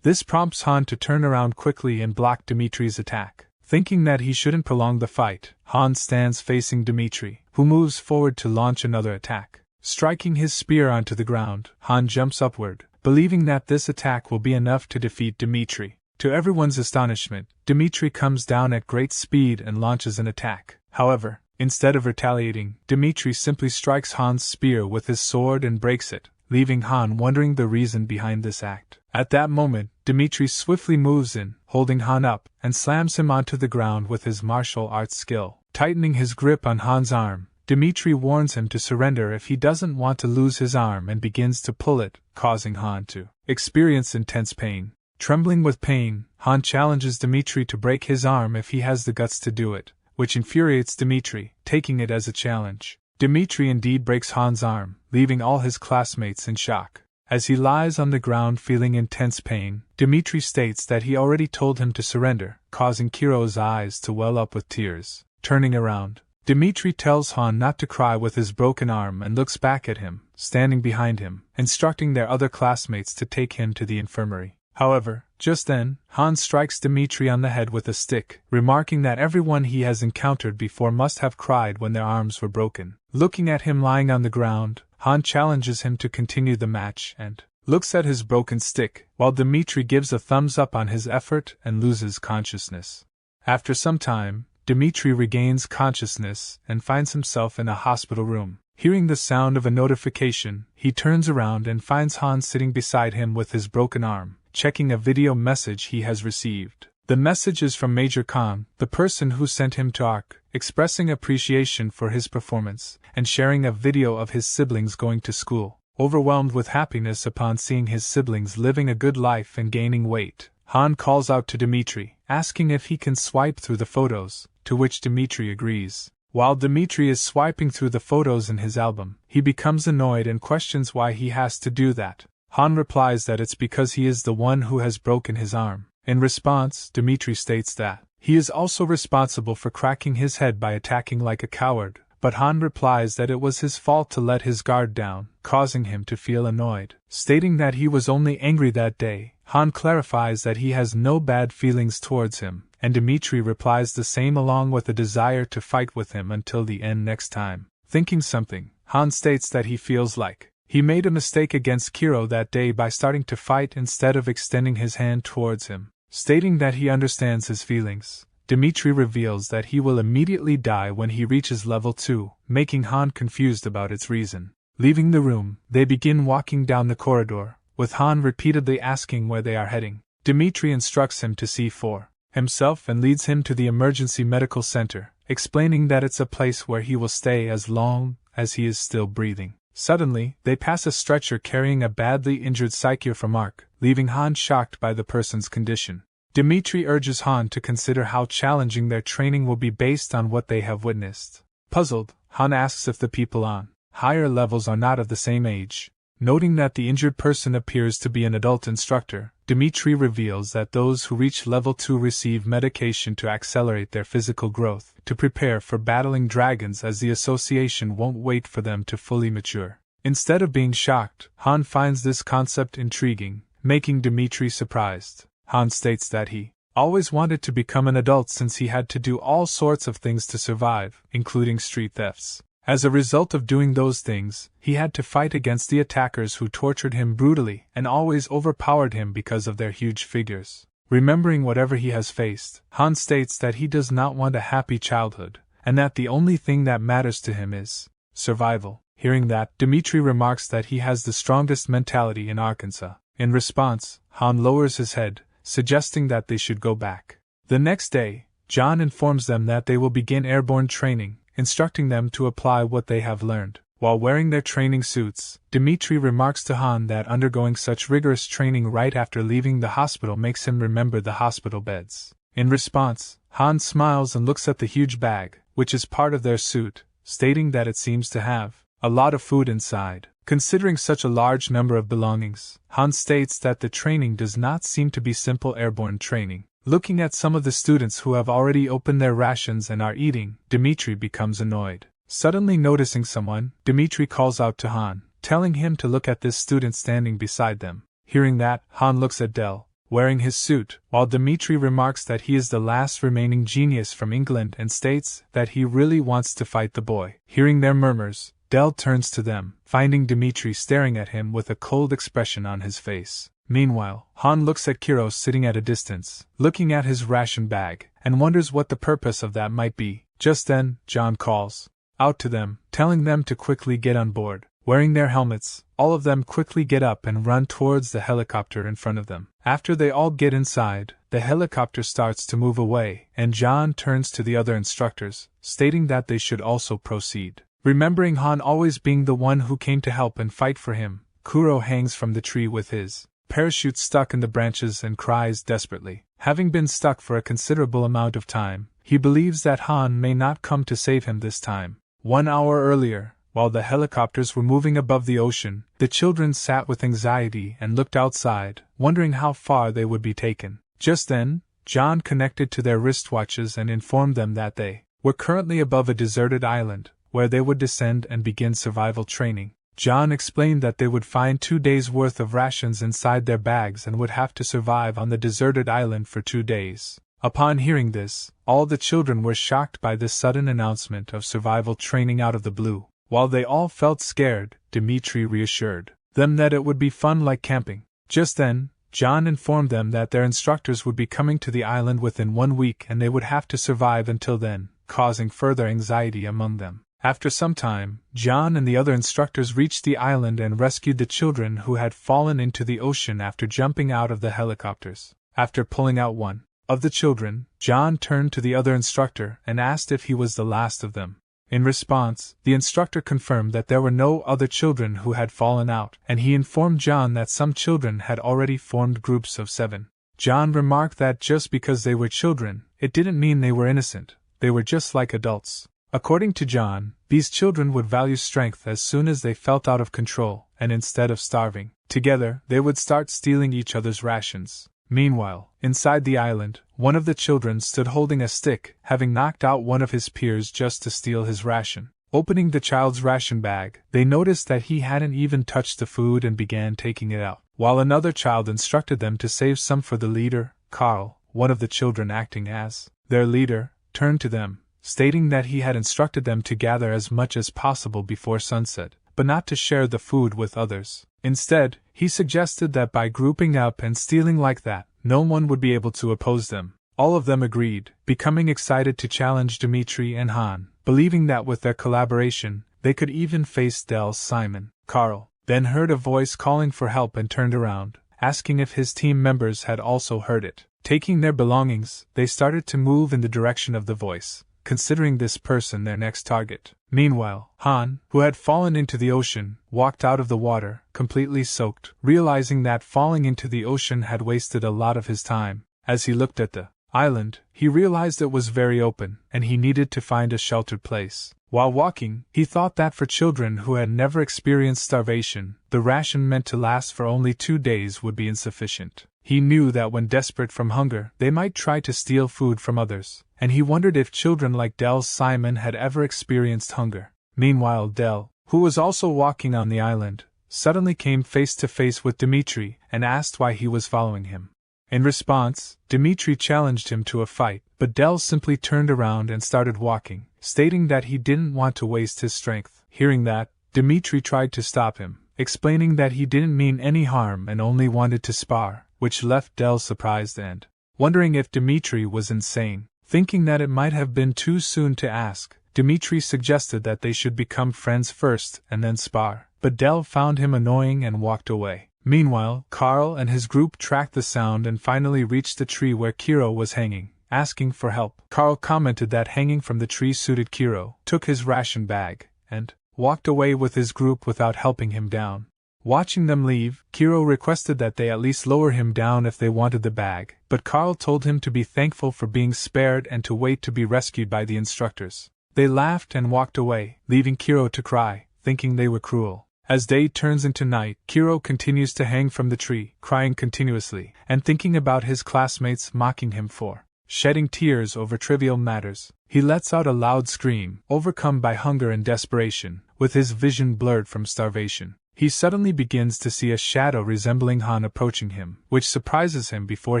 This prompts Han to turn around quickly and block Dmitri's attack. Thinking that he shouldn't prolong the fight, Han stands facing Dmitri, who moves forward to launch another attack. Striking his spear onto the ground, Han jumps upward, believing that this attack will be enough to defeat Dmitri. To everyone's astonishment, Dmitri comes down at great speed and launches an attack. However, instead of retaliating, Dmitri simply strikes Han's spear with his sword and breaks it, leaving Han wondering the reason behind this act. At that moment, Dmitri swiftly moves in, holding Han up, and slams him onto the ground with his martial arts skill. Tightening his grip on Han's arm, Dmitri warns him to surrender if he doesn't want to lose his arm and begins to pull it, causing Han to experience intense pain. Trembling with pain, Han challenges Dmitri to break his arm if he has the guts to do it, which infuriates Dmitri, taking it as a challenge. Dmitri indeed breaks Han's arm, leaving all his classmates in shock. As he lies on the ground feeling intense pain, Dmitri states that he already told him to surrender, causing Kiro's eyes to well up with tears. Turning around, Dmitri tells Han not to cry with his broken arm and looks back at him, standing behind him, instructing their other classmates to take him to the infirmary. However, just then, Han strikes Dmitri on the head with a stick, remarking that everyone he has encountered before must have cried when their arms were broken. Looking at him lying on the ground, Han challenges him to continue the match and looks at his broken stick, while Dmitri gives a thumbs up on his effort and loses consciousness. After some time, Dmitri regains consciousness and finds himself in a hospital room. Hearing the sound of a notification, he turns around and finds Han sitting beside him with his broken arm, checking a video message he has received. The message is from Major Khan, the person who sent him to Ark, expressing appreciation for his performance, and sharing a video of his siblings going to school. Overwhelmed with happiness upon seeing his siblings living a good life and gaining weight, Han calls out to Dmitri, asking if he can swipe through the photos, to which Dmitri agrees. While Dmitri is swiping through the photos in his album, he becomes annoyed and questions why he has to do that. Han replies that it's because he is the one who has broken his arm. In response, Dmitri states that he is also responsible for cracking his head by attacking like a coward, but Han replies that it was his fault to let his guard down, causing him to feel annoyed. Stating that he was only angry that day, Han clarifies that he has no bad feelings towards him, and Dmitri replies the same along with a desire to fight with him until the end next time. Thinking something, Han states that he feels like he made a mistake against Kiro that day by starting to fight instead of extending his hand towards him. Stating that he understands his feelings, Dmitri reveals that he will immediately die when he reaches level 2, making Han confused about its reason. Leaving the room, they begin walking down the corridor, with Han repeatedly asking where they are heading. Dmitri instructs him to see for himself and leads him to the emergency medical center, explaining that it's a place where he will stay as long as he is still breathing. Suddenly, they pass a stretcher carrying a badly injured psyker from Ark, leaving Han shocked by the person's condition. Dmitri urges Han to consider how challenging their training will be based on what they have witnessed. Puzzled, Han asks if the people on higher levels are not of the same age. Noting that the injured person appears to be an adult instructor, Dmitri reveals that those who reach level 2 receive medication to accelerate their physical growth, to prepare for battling dragons, as the association won't wait for them to fully mature. Instead of being shocked, Han finds this concept intriguing, making Dmitri surprised. Han states that he always wanted to become an adult since he had to do all sorts of things to survive, including street thefts. As a result of doing those things, he had to fight against the attackers who tortured him brutally and always overpowered him because of their huge figures. Remembering whatever he has faced, Han states that he does not want a happy childhood, and that the only thing that matters to him is survival. Hearing that, Dmitri remarks that he has the strongest mentality in Arkansas. In response, Han lowers his head, suggesting that they should go back. The next day, John informs them that they will begin airborne training, instructing them to apply what they have learned. While wearing their training suits, Dmitri remarks to Han that undergoing such rigorous training right after leaving the hospital makes him remember the hospital beds. In response, Han smiles and looks at the huge bag, which is part of their suit, stating that it seems to have a lot of food inside. Considering such a large number of belongings, Han states that the training does not seem to be simple airborne training. Looking at some of the students who have already opened their rations and are eating, Dmitri becomes annoyed. Suddenly noticing someone, Dmitri calls out to Han, telling him to look at this student standing beside them. Hearing that, Han looks at Del, wearing his suit, while Dmitri remarks that he is the last remaining genius from England and states that he really wants to fight the boy. Hearing their murmurs, Del turns to them, finding Dmitri staring at him with a cold expression on his face. Meanwhile, Han looks at Kiro sitting at a distance, looking at his ration bag, and wonders what the purpose of that might be. Just then, John calls out to them, telling them to quickly get on board. Wearing their helmets, all of them quickly get up and run towards the helicopter in front of them. After they all get inside, the helicopter starts to move away, and John turns to the other instructors, stating that they should also proceed. Remembering Han always being the one who came to help and fight for him, Kuro hangs from the tree with his parachute stuck in the branches and cries desperately. Having been stuck for a considerable amount of time, he believes that Han may not come to save him this time. 1 hour earlier, while the helicopters were moving above the ocean, the children sat with anxiety and looked outside, wondering how far they would be taken. Just then, John connected to their wristwatches and informed them that they were currently above a deserted island, where they would descend and begin survival training. John explained that they would find 2 days' worth of rations inside their bags and would have to survive on the deserted island for 2 days. Upon hearing this, all the children were shocked by this sudden announcement of survival training out of the blue. While they all felt scared, Dmitri reassured them that it would be fun like camping. Just then, John informed them that their instructors would be coming to the island within 1 week and they would have to survive until then, causing further anxiety among them. After some time, John and the other instructors reached the island and rescued the children who had fallen into the ocean after jumping out of the helicopters. After pulling out one of the children, John turned to the other instructor and asked if he was the last of them. In response, the instructor confirmed that there were no other children who had fallen out, and he informed John that some children had already formed groups of 7. John remarked that just because they were children, it didn't mean they were innocent, they were just like adults. According to John, these children would value strength as soon as they felt out of control, and instead of starving together, they would start stealing each other's rations. Meanwhile, inside the island, one of the children stood holding a stick, having knocked out one of his peers just to steal his ration. Opening the child's ration bag, they noticed that he hadn't even touched the food and began taking it out. while another child instructed them to save some for the leader. Carl, one of the children acting as their leader, turned to them, stating that he had instructed them to gather as much as possible before sunset, but not to share the food with others. Instead, he suggested that by grouping up and stealing like that, no one would be able to oppose them. All of them agreed, becoming excited to challenge Dmitri and Han, believing that with their collaboration, they could even face Dell's Simon. Carl then heard a voice calling for help and turned around, asking if his team members had also heard it. Taking their belongings, they started to move in the direction of the voice, considering this person their next target. Meanwhile, Han, who had fallen into the ocean, walked out of the water, completely soaked, realizing that falling into the ocean had wasted a lot of his time. As he looked at the island, he realized it was very open, and he needed to find a sheltered place. While walking, he thought that for children who had never experienced starvation, the ration meant to last for only 2 days would be insufficient. He knew that when desperate from hunger, they might try to steal food from others, and he wondered if children like Dell's Simon had ever experienced hunger. Meanwhile, Dell, who was also walking on the island, suddenly came face to face with Dmitri and asked why he was following him. In response, Dmitri challenged him to a fight, but Dell simply turned around and started walking, stating that he didn't want to waste his strength. Hearing that, Dmitri tried to stop him, explaining that he didn't mean any harm and only wanted to spar, which left Dell surprised and wondering if Dmitri was insane. Thinking that it might have been too soon to ask, Dmitri suggested that they should become friends first and then spar, but Dell found him annoying and walked away. Meanwhile, Carl and his group tracked the sound and finally reached the tree where Kiro was hanging, asking for help. Carl commented that hanging from the tree suited Kiro, took his ration bag, and walked away with his group without helping him down. Watching them leave, Kiro requested that they at least lower him down if they wanted the bag, but Carl told him to be thankful for being spared and to wait to be rescued by the instructors. They laughed and walked away, leaving Kiro to cry, thinking they were cruel. As day turns into night, Kiro continues to hang from the tree, crying continuously, and thinking about his classmates mocking him for shedding tears over trivial matters. He lets out a loud scream, overcome by hunger and desperation, with his vision blurred from starvation. He suddenly begins to see a shadow resembling Han approaching him, which surprises him before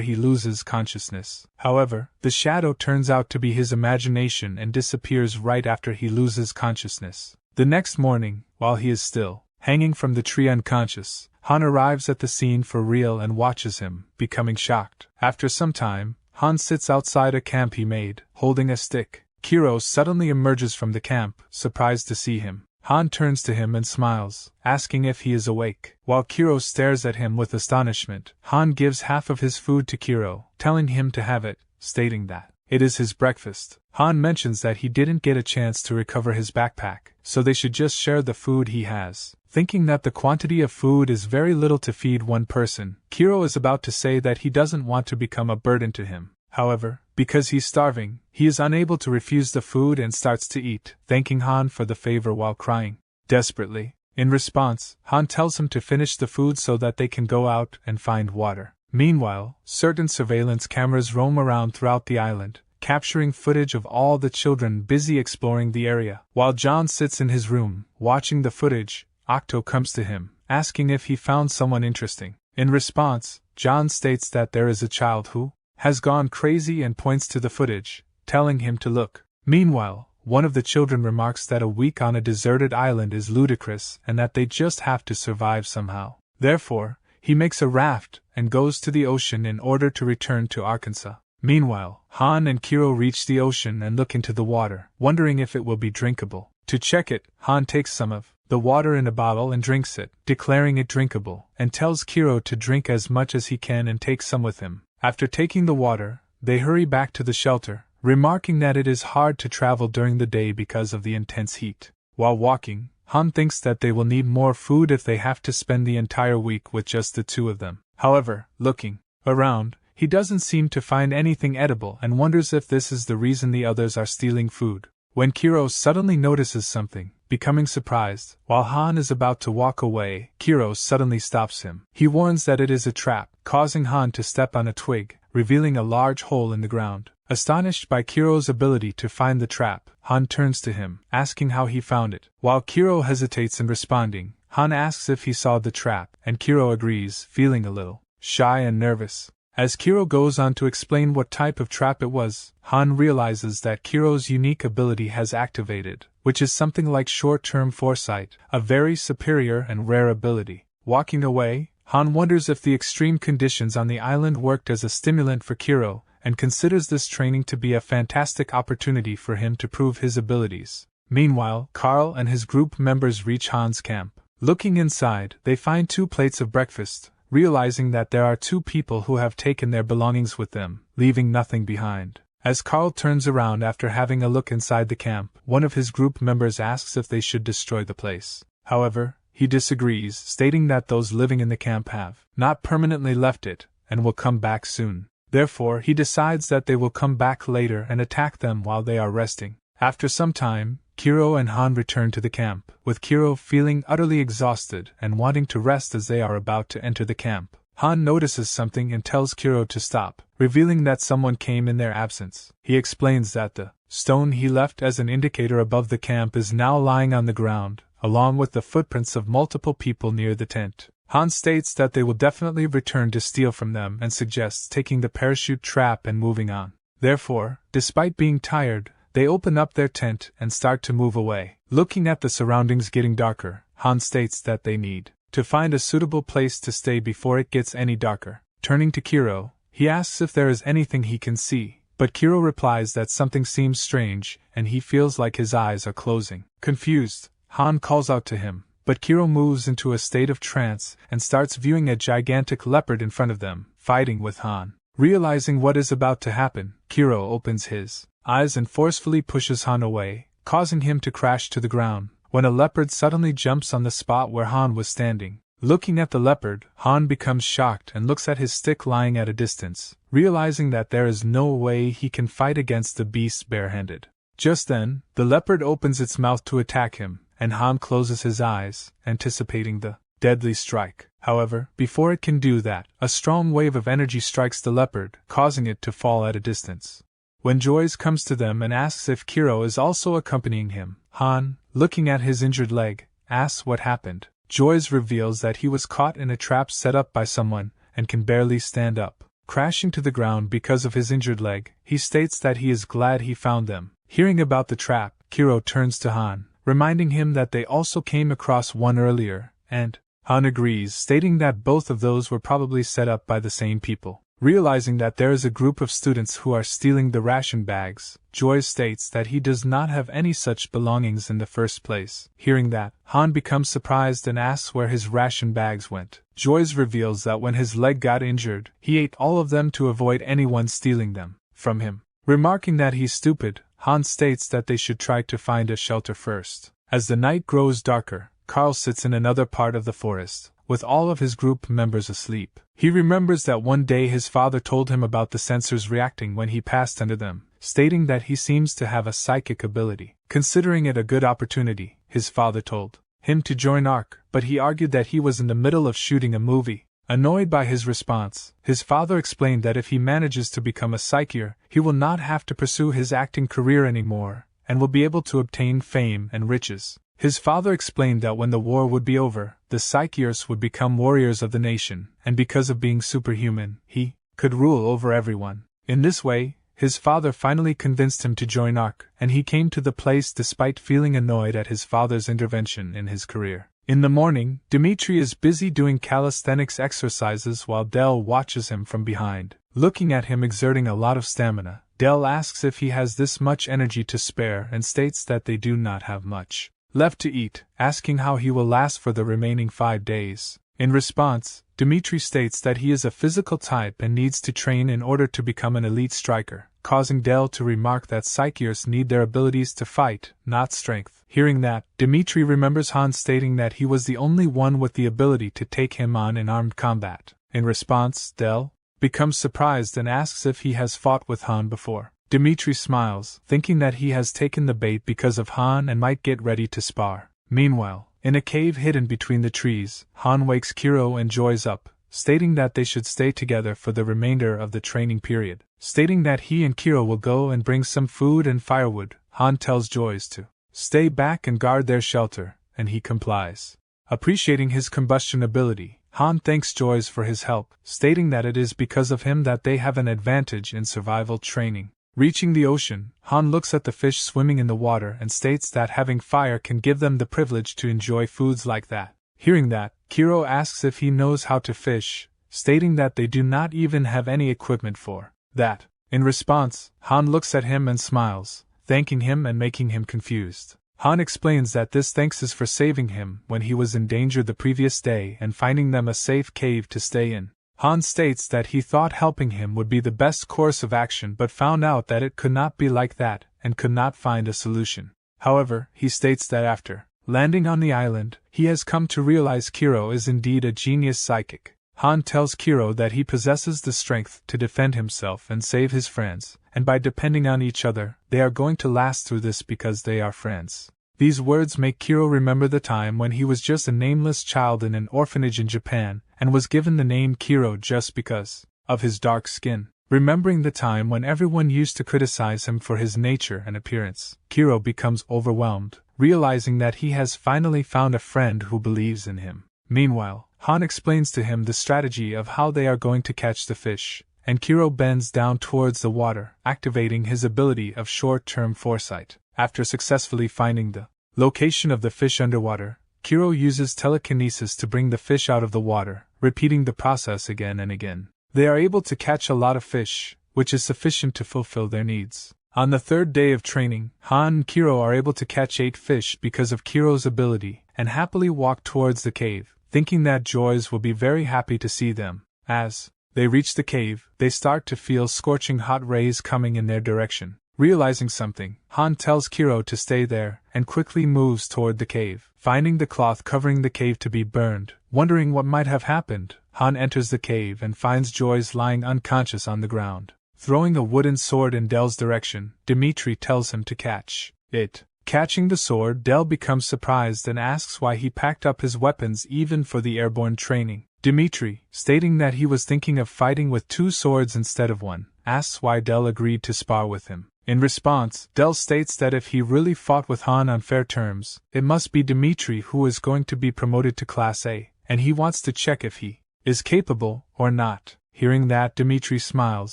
he loses consciousness. However, the shadow turns out to be his imagination and disappears right after he loses consciousness. The next morning, while he is still hanging from the tree unconscious, Han arrives at the scene for real and watches him, becoming shocked. After some time, Han sits outside a camp he made, holding a stick. Kiro suddenly emerges from the camp, surprised to see him. Han turns to him and smiles, asking if he is awake. While Kiro stares at him with astonishment, Han gives half of his food to Kiro, telling him to have it, stating that it is his breakfast. Han mentions that he didn't get a chance to recover his backpack, so they should just share the food he has. Thinking that the quantity of food is very little to feed one person, Kiro is about to say that he doesn't want to become a burden to him. However, because he's starving, he is unable to refuse the food and starts to eat, thanking Han for the favor while crying desperately. In response, Han tells him to finish the food so that they can go out and find water. Meanwhile, certain surveillance cameras roam around throughout the island, capturing footage of all the children busy exploring the area. While John sits in his room, watching the footage, Octo comes to him, asking if he found someone interesting. In response, John states that there is a child who has gone crazy and points to the footage, telling him to look. Meanwhile, one of the children remarks that a week on a deserted island is ludicrous and that they just have to survive somehow. Therefore, he makes a raft and goes to the ocean in order to return to Arkansas. Meanwhile, Han and Kiro reach the ocean and look into the water, wondering if it will be drinkable. To check it, Han takes some of the water in a bottle and drinks it, declaring it drinkable, and tells Kiro to drink as much as he can and take some with him. After taking the water, they hurry back to the shelter, remarking that it is hard to travel during the day because of the intense heat. While walking, Han thinks that they will need more food if they have to spend the entire week with just the two of them. However, looking around, he doesn't seem to find anything edible and wonders if this is the reason the others are stealing food. When Kiro suddenly notices something, becoming surprised, while Han is about to walk away, Kiro suddenly stops him. He warns that it is a trap, causing Han to step on a twig, revealing a large hole in the ground. Astonished by Kiro's ability to find the trap, Han turns to him, asking how he found it. While Kiro hesitates in responding, Han asks if he saw the trap, and Kiro agrees, feeling a little shy and nervous. As Kiro goes on to explain what type of trap it was, Han realizes that Kiro's unique ability has activated, which is something like short-term foresight, a very superior and rare ability. Walking away, Han wonders if the extreme conditions on the island worked as a stimulant for Kiro, and considers this training to be a fantastic opportunity for him to prove his abilities. Meanwhile, Carl and his group members reach Han's camp. Looking inside, they find 2 plates of breakfast, realizing that there are 2 people who have taken their belongings with them, leaving nothing behind. As Carl turns around after having a look inside the camp, one of his group members asks if they should destroy the place. However, he disagrees, stating that those living in the camp have not permanently left it, and will come back soon. Therefore, he decides that they will come back later and attack them while they are resting. After some time, Kiro and Han return to the camp, with Kiro feeling utterly exhausted and wanting to rest as they are about to enter the camp. Han notices something and tells Kiro to stop, revealing that someone came in their absence. He explains that the stone he left as an indicator above the camp is now lying on the ground, along with the footprints of multiple people near the tent. Han states that they will definitely return to steal from them and suggests taking the parachute trap and moving on. Therefore, despite being tired, they open up their tent and start to move away. Looking at the surroundings getting darker, Han states that they need to find a suitable place to stay before it gets any darker. Turning to Kiro, he asks if there is anything he can see, but Kiro replies that something seems strange and he feels like his eyes are closing. Confused, Han calls out to him, but Kiro moves into a state of trance and starts viewing a gigantic leopard in front of them, fighting with Han. Realizing what is about to happen, Kiro opens his eyes and forcefully pushes Han away, causing him to crash to the ground, when a leopard suddenly jumps on the spot where Han was standing. Looking at the leopard, Han becomes shocked and looks at his stick lying at a distance, realizing that there is no way he can fight against the beast barehanded. Just then, the leopard opens its mouth to attack him, and Han closes his eyes, anticipating the deadly strike. However, before it can do that, a strong wave of energy strikes the leopard, causing it to fall at a distance. When Joyce comes to them and asks if Kiro is also accompanying him, Han, looking at his injured leg, asks what happened. Joyce reveals that he was caught in a trap set up by someone, and can barely stand up. Crashing to the ground because of his injured leg, he states that he is glad he found them. Hearing about the trap, Kiro turns to Han, reminding him that they also came across one earlier, and Han agrees, stating that both of those were probably set up by the same people. Realizing that there is a group of students who are stealing the ration bags, Joyce states that he does not have any such belongings in the first place. Hearing that, Han becomes surprised and asks where his ration bags went. Joyce reveals that when his leg got injured, he ate all of them to avoid anyone stealing them from him. Remarking that he's stupid, Han states that they should try to find a shelter first. As the night grows darker, Carl sits in another part of the forest, with all of his group members asleep. He remembers that one day his father told him about the sensors reacting when he passed under them, stating that he seems to have a psychic ability. Considering it a good opportunity, his father told him to join ARC, but he argued that he was in the middle of shooting a movie. Annoyed by his response, his father explained that if he manages to become a psyker, he will not have to pursue his acting career anymore, and will be able to obtain fame and riches. His father explained that when the war would be over, the psykers would become warriors of the nation, and because of being superhuman, he could rule over everyone. In this way, his father finally convinced him to join ARC, and he came to the place despite feeling annoyed at his father's intervention in his career. In the morning, Dmitri is busy doing calisthenics exercises while Del watches him from behind. Looking at him exerting a lot of stamina, Del asks if he has this much energy to spare and states that they do not have much left to eat, asking how he will last for the remaining 5 days. In response, Dmitri states that he is a physical type and needs to train in order to become an elite striker, causing Del to remark that psykers need their abilities to fight, not strength. Hearing that, Dmitri remembers Han stating that he was the only one with the ability to take him on in armed combat. In response, Del becomes surprised and asks if he has fought with Han before. Dmitri smiles, thinking that he has taken the bait because of Han and might get ready to spar. Meanwhile, in a cave hidden between the trees, Han wakes Kiro and Joyce up, stating that they should stay together for the remainder of the training period. Stating that he and Kiro will go and bring some food and firewood, Han tells Joyce to stay back and guard their shelter, and he complies. Appreciating his combustion ability, Han thanks Joyce for his help, stating that it is because of him that they have an advantage in survival training. Reaching the ocean, Han looks at the fish swimming in the water and states that having fire can give them the privilege to enjoy foods like that. Hearing that, Kiro asks if he knows how to fish, stating that they do not even have any equipment for that. In response, Han looks at him and smiles, thanking him and making him confused. Han explains that this thanks is for saving him when he was in danger the previous day and finding them a safe cave to stay in. Han states that he thought helping him would be the best course of action but found out that it could not be like that and could not find a solution. However, he states that after landing on the island, he has come to realize Kiro is indeed a genius psychic. Han tells Kiro that he possesses the strength to defend himself and save his friends, and by depending on each other, they are going to last through this because they are friends. These words make Kiro remember the time when he was just a nameless child in an orphanage in Japan, and was given the name Kiro just because of his dark skin. Remembering the time when everyone used to criticize him for his nature and appearance, Kiro becomes overwhelmed, realizing that he has finally found a friend who believes in him. Meanwhile, Han explains to him the strategy of how they are going to catch the fish, and Kiro bends down towards the water, activating his ability of short-term foresight. After successfully finding the location of the fish underwater, Kiro uses telekinesis to bring the fish out of the water, repeating the process again and again. They are able to catch a lot of fish, which is sufficient to fulfill their needs. On the third day of training, Han and Kiro are able to catch 8 fish because of Kiro's ability, and happily walk towards the cave, thinking that Joyce will be very happy to see them. As they reach the cave, they start to feel scorching hot rays coming in their direction. Realizing something, Han tells Kiro to stay there, and quickly moves toward the cave. Finding the cloth covering the cave to be burned, wondering what might have happened, Han enters the cave and finds Joyce lying unconscious on the ground. Throwing a wooden sword in Dell's direction, Dimitri tells him to catch it. Catching the sword, Dell becomes surprised and asks why he packed up his weapons even for the airborne training. Dimitri, stating that he was thinking of fighting with 2 swords instead of 1, asks why Dell agreed to spar with him. In response, Dell states that if he really fought with Han on fair terms, it must be Dimitri who is going to be promoted to Class A, and he wants to check if he is capable or not. Hearing that, Dimitri smiles,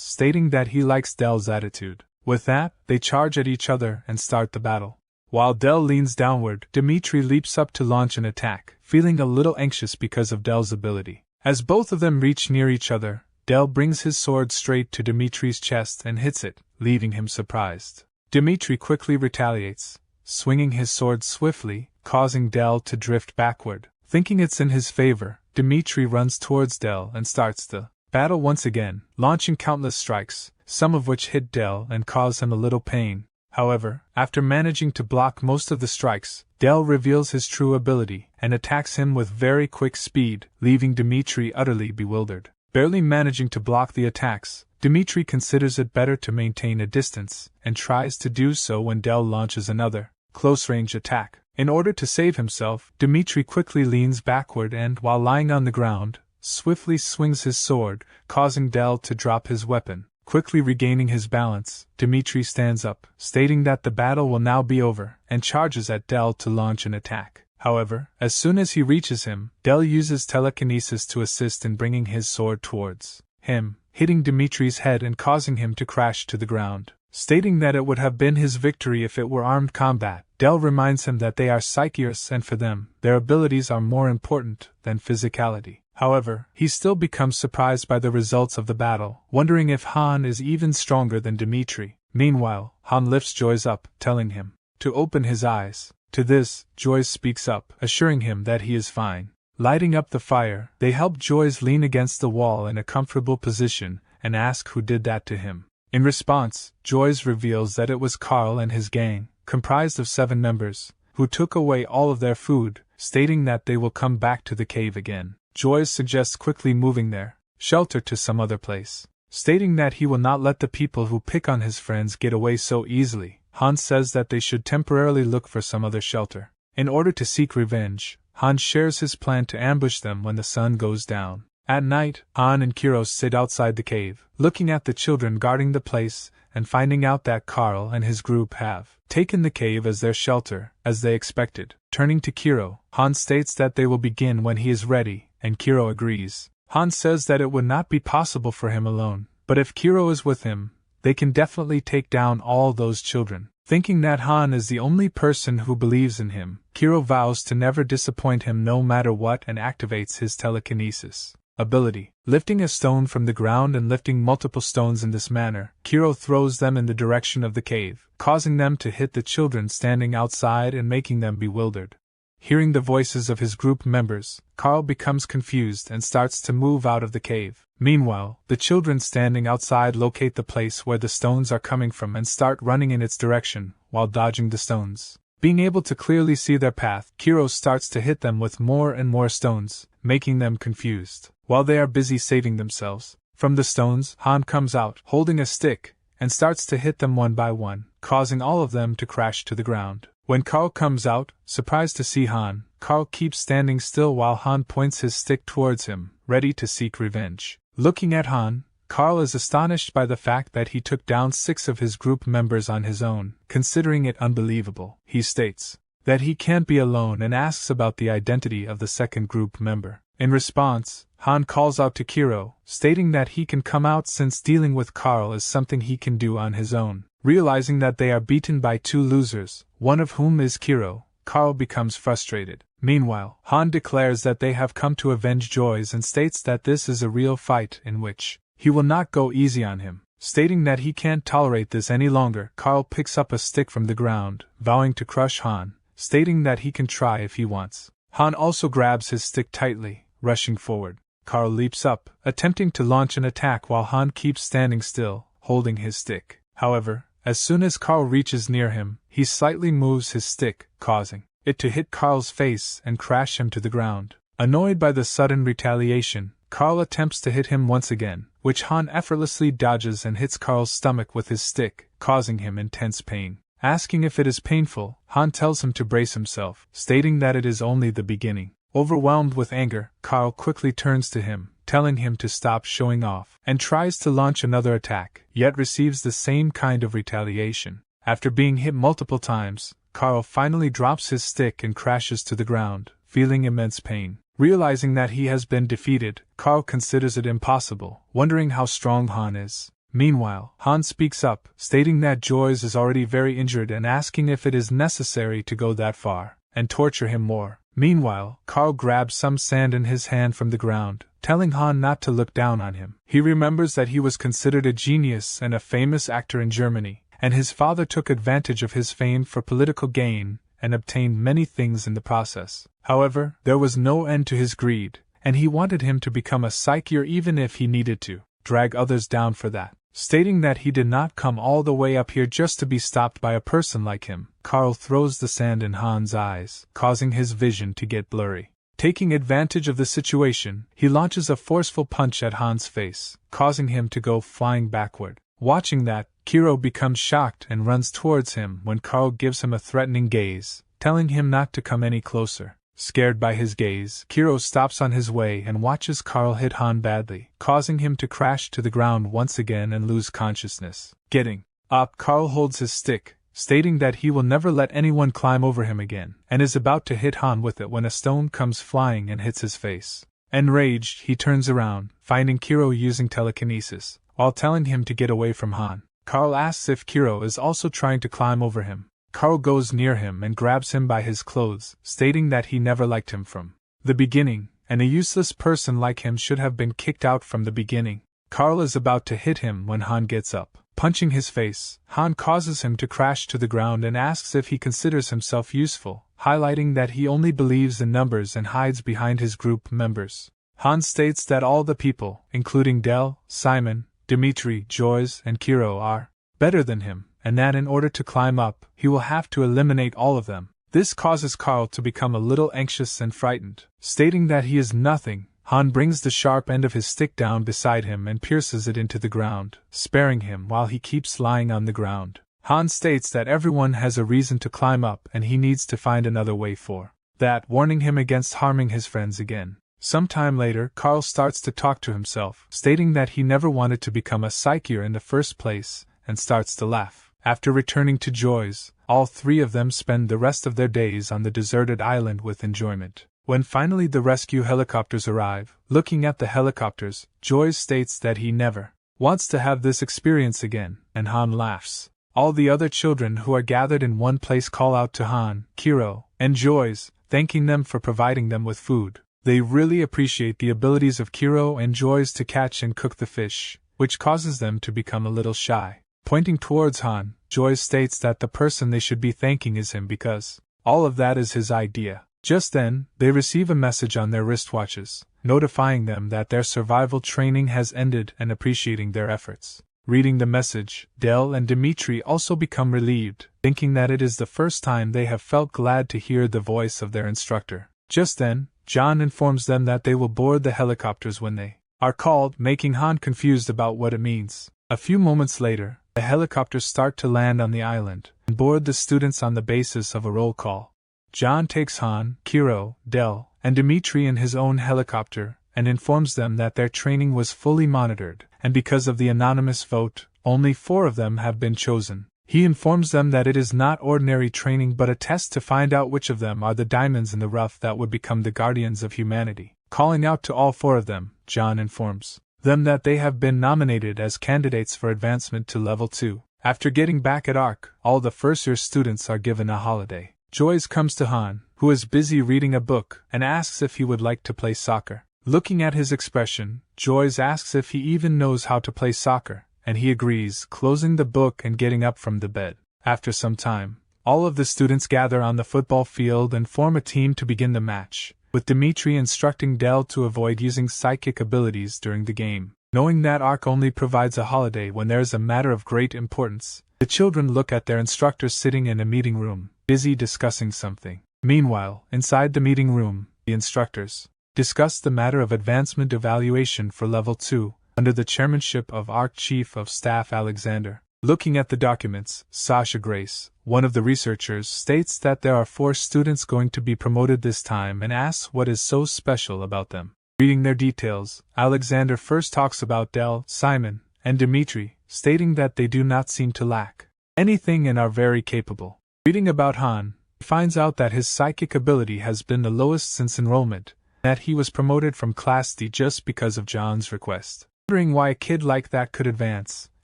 stating that he likes Dell's attitude. With that, they charge at each other and start the battle. While Dell leans downward, Dimitri leaps up to launch an attack, feeling a little anxious because of Dell's ability. As both of them reach near each other, Dell brings his sword straight to Dimitri's chest and hits it, leaving him surprised. Dimitri quickly retaliates, swinging his sword swiftly, causing Dell to drift backward. Thinking it's in his favor, Dimitri runs towards Dell and starts the battle once again, launching countless strikes, some of which hit Dell and cause him a little pain. However, after managing to block most of the strikes, Dell reveals his true ability and attacks him with very quick speed, leaving Dimitri utterly bewildered. Barely managing to block the attacks, Dimitri considers it better to maintain a distance, and tries to do so when Dell launches another close-range attack. In order to save himself, Dimitri quickly leans backward and, while lying on the ground, swiftly swings his sword, causing Dell to drop his weapon. Quickly regaining his balance, Dimitri stands up, stating that the battle will now be over, and charges at Dell to launch an attack. However, as soon as he reaches him, Dell uses telekinesis to assist in bringing his sword towards him, hitting Dimitri's head and causing him to crash to the ground. Stating that it would have been his victory if it were armed combat, Dell reminds him that they are psykers and for them, their abilities are more important than physicality. However, he still becomes surprised by the results of the battle, wondering if Han is even stronger than Dimitri. Meanwhile, Han lifts Joyce up, telling him to open his eyes. To this, Joyce speaks up, assuring him that he is fine. Lighting up the fire, they help Joyce lean against the wall in a comfortable position and ask who did that to him. In response, Joyce reveals that it was Carl and his gang, comprised of 7 members, who took away all of their food, stating that they will come back to the cave again. Joyce suggests quickly moving their shelter to some other place. Stating that he will not let the people who pick on his friends get away so easily, Han says that they should temporarily look for some other shelter. In order to seek revenge, Han shares his plan to ambush them when the sun goes down. At night, Han and Kiro sit outside the cave, looking at the children guarding the place and finding out that Carl and his group have taken the cave as their shelter, as they expected. Turning to Kiro, Han states that they will begin when he is ready, and Kiro agrees. Han says that it would not be possible for him alone, but if Kiro is with him, they can definitely take down all those children. Thinking that Han is the only person who believes in him, Kiro vows to never disappoint him no matter what and activates his telekinesis ability. Lifting a stone from the ground and lifting multiple stones in this manner, Kiro throws them in the direction of the cave, causing them to hit the children standing outside and making them bewildered. Hearing the voices of his group members, Carl becomes confused and starts to move out of the cave. Meanwhile, the children standing outside locate the place where the stones are coming from and start running in its direction, while dodging the stones. Being able to clearly see their path, Kiro starts to hit them with more and more stones, making them confused. While they are busy saving themselves from the stones, Han comes out, holding a stick, and starts to hit them one by one, causing all of them to crash to the ground. When Carl comes out, surprised to see Han, Carl keeps standing still while Han points his stick towards him, ready to seek revenge. Looking at Han, Carl is astonished by the fact that he took down 6 of his group members on his own, considering it unbelievable. He states that he can't be alone and asks about the identity of the second group member. In response, Han calls out to Kiro, stating that he can come out since dealing with Carl is something he can do on his own. Realizing that they are beaten by 2 losers, one of whom is Kiro, Carl becomes frustrated. Meanwhile, Han declares that they have come to avenge Joyce and states that this is a real fight in which he will not go easy on him. Stating that he can't tolerate this any longer, Carl picks up a stick from the ground, vowing to crush Han, stating that he can try if he wants. Han also grabs his stick tightly, rushing forward. Carl leaps up, attempting to launch an attack while Han keeps standing still, holding his stick. However, as soon as Carl reaches near him, he slightly moves his stick, causing it to hit Carl's face and crash him to the ground. Annoyed by the sudden retaliation, Carl attempts to hit him once again, which Han effortlessly dodges and hits Carl's stomach with his stick, causing him intense pain. Asking if it is painful, Han tells him to brace himself, stating that it is only the beginning. Overwhelmed with anger, Carl quickly turns to him, telling him to stop showing off, and tries to launch another attack, yet receives the same kind of retaliation. After being hit multiple times, Carl finally drops his stick and crashes to the ground, feeling immense pain. Realizing that he has been defeated, Carl considers it impossible, wondering how strong Han is. Meanwhile, Han speaks up, stating that Joyce is already very injured and asking if it is necessary to go that far and torture him more. Meanwhile, Carl grabs some sand in his hand from the ground, telling Han not to look down on him. He remembers that he was considered a genius and a famous actor in Germany, and his father took advantage of his fame for political gain and obtained many things in the process. However, there was no end to his greed, and he wanted him to become a psyker even if he needed to drag others down for that. Stating that he did not come all the way up here just to be stopped by a person like him, Carl throws the sand in Han's eyes, causing his vision to get blurry. Taking advantage of the situation, he launches a forceful punch at Han's face, causing him to go flying backward. Watching that, Kiro becomes shocked and runs towards him when Carl gives him a threatening gaze, telling him not to come any closer. Scared by his gaze, Kiro stops on his way and watches Carl hit Han badly, causing him to crash to the ground once again and lose consciousness. Getting up, Carl holds his stick, stating that he will never let anyone climb over him again, and is about to hit Han with it when a stone comes flying and hits his face. Enraged, he turns around, finding Kiro using telekinesis, while telling him to get away from Han. Carl asks if Kiro is also trying to climb over him. Carl goes near him and grabs him by his clothes, stating that he never liked him from the beginning, and a useless person like him should have been kicked out from the beginning. Carl is about to hit him when Han gets up. Punching his face, Han causes him to crash to the ground and asks if he considers himself useful, highlighting that he only believes in numbers and hides behind his group members. Han states that all the people, including Del, Simon, Dmitri, Joyce, and Kiro are better than him, and that in order to climb up, he will have to eliminate all of them. This causes Carl to become a little anxious and frightened. Stating that he is nothing, Han brings the sharp end of his stick down beside him and pierces it into the ground, sparing him while he keeps lying on the ground. Han states that everyone has a reason to climb up and he needs to find another way for that, warning him against harming his friends again. Sometime later, Carl starts to talk to himself, stating that he never wanted to become a psyker in the first place, and starts to laugh. After returning to Joy's, all three of them spend the rest of their days on the deserted island with enjoyment. When finally the rescue helicopters arrive, looking at the helicopters, Joy states that he never wants to have this experience again, and Han laughs. All the other children who are gathered in one place call out to Han, Kiro, and Joy's, thanking them for providing them with food. They really appreciate the abilities of Kiro and Joy's to catch and cook the fish, which causes them to become a little shy. Pointing towards Han, Joy's states that the person they should be thanking is him because all of that is his idea. Just then, they receive a message on their wristwatches, notifying them that their survival training has ended and appreciating their efforts. Reading the message, Del and Dimitri also become relieved, thinking that it is the first time they have felt glad to hear the voice of their instructor. Just then, John informs them that they will board the helicopters when they are called, making Han confused about what it means. A few moments later, the helicopters start to land on the island and board the students on the basis of a roll call. John takes Han, Kiro, Del, and Dimitri in his own helicopter and informs them that their training was fully monitored, and because of the anonymous vote, only 4 of them have been chosen. He informs them that it is not ordinary training but a test to find out which of them are the diamonds in the rough that would become the guardians of humanity. Calling out to all 4 of them, John informs them that they have been nominated as candidates for advancement to level 2. After getting back at ARC, all the first-year students are given a holiday. Joyce comes to Han, who is busy reading a book, and asks if he would like to play soccer. Looking at his expression, Joyce asks if he even knows how to play soccer, and he agrees, closing the book and getting up from the bed. After some time, all of the students gather on the football field and form a team to begin the match, with Dimitri instructing Del to avoid using psychic abilities during the game. Knowing that ARC only provides a holiday when there is a matter of great importance, the children look at their instructor sitting in a meeting room, busy discussing something. Meanwhile, inside the meeting room, the instructors discuss the matter of advancement evaluation for Level 2, under the chairmanship of ARC Chief of Staff Alexander. Looking at the documents, Sasha Grace, one of the researchers, states that there are 4 students going to be promoted this time and asks what is so special about them. Reading their details, Alexander first talks about Del, Simon, and Dimitri, stating that they do not seem to lack anything and are very capable. Reading about Han, he finds out that his psychic ability has been the lowest since enrollment, and that he was promoted from Class D just because of John's request. Wondering why a kid like that could advance,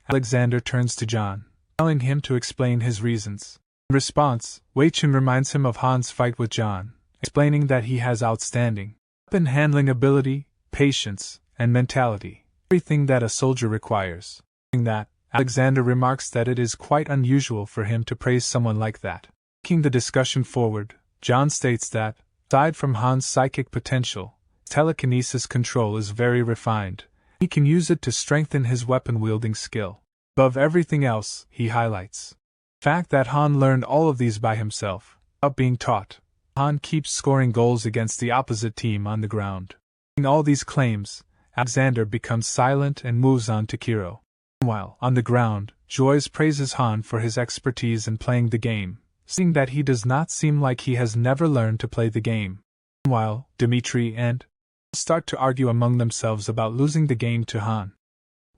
Alexander turns to John, telling him to explain his reasons. In response, Wei-Chun reminds him of Han's fight with John, explaining that he has outstanding weapon handling ability, patience, and mentality, everything that a soldier requires. Saying that, Alexander remarks that it is quite unusual for him to praise someone like that. Taking the discussion forward, John states that, aside from Han's psychic potential, telekinesis control is very refined. He can use it to strengthen his weapon-wielding skill. Above everything else, he highlights the fact that Han learned all of these by himself, without being taught. Han keeps scoring goals against the opposite team on the ground. In all these claims, Alexander becomes silent and moves on to Kiro. Meanwhile, on the ground, Joyce praises Han for his expertise in playing the game, seeing that he does not seem like he has never learned to play the game. Meanwhile, Dimitri and start to argue among themselves about losing the game to Han.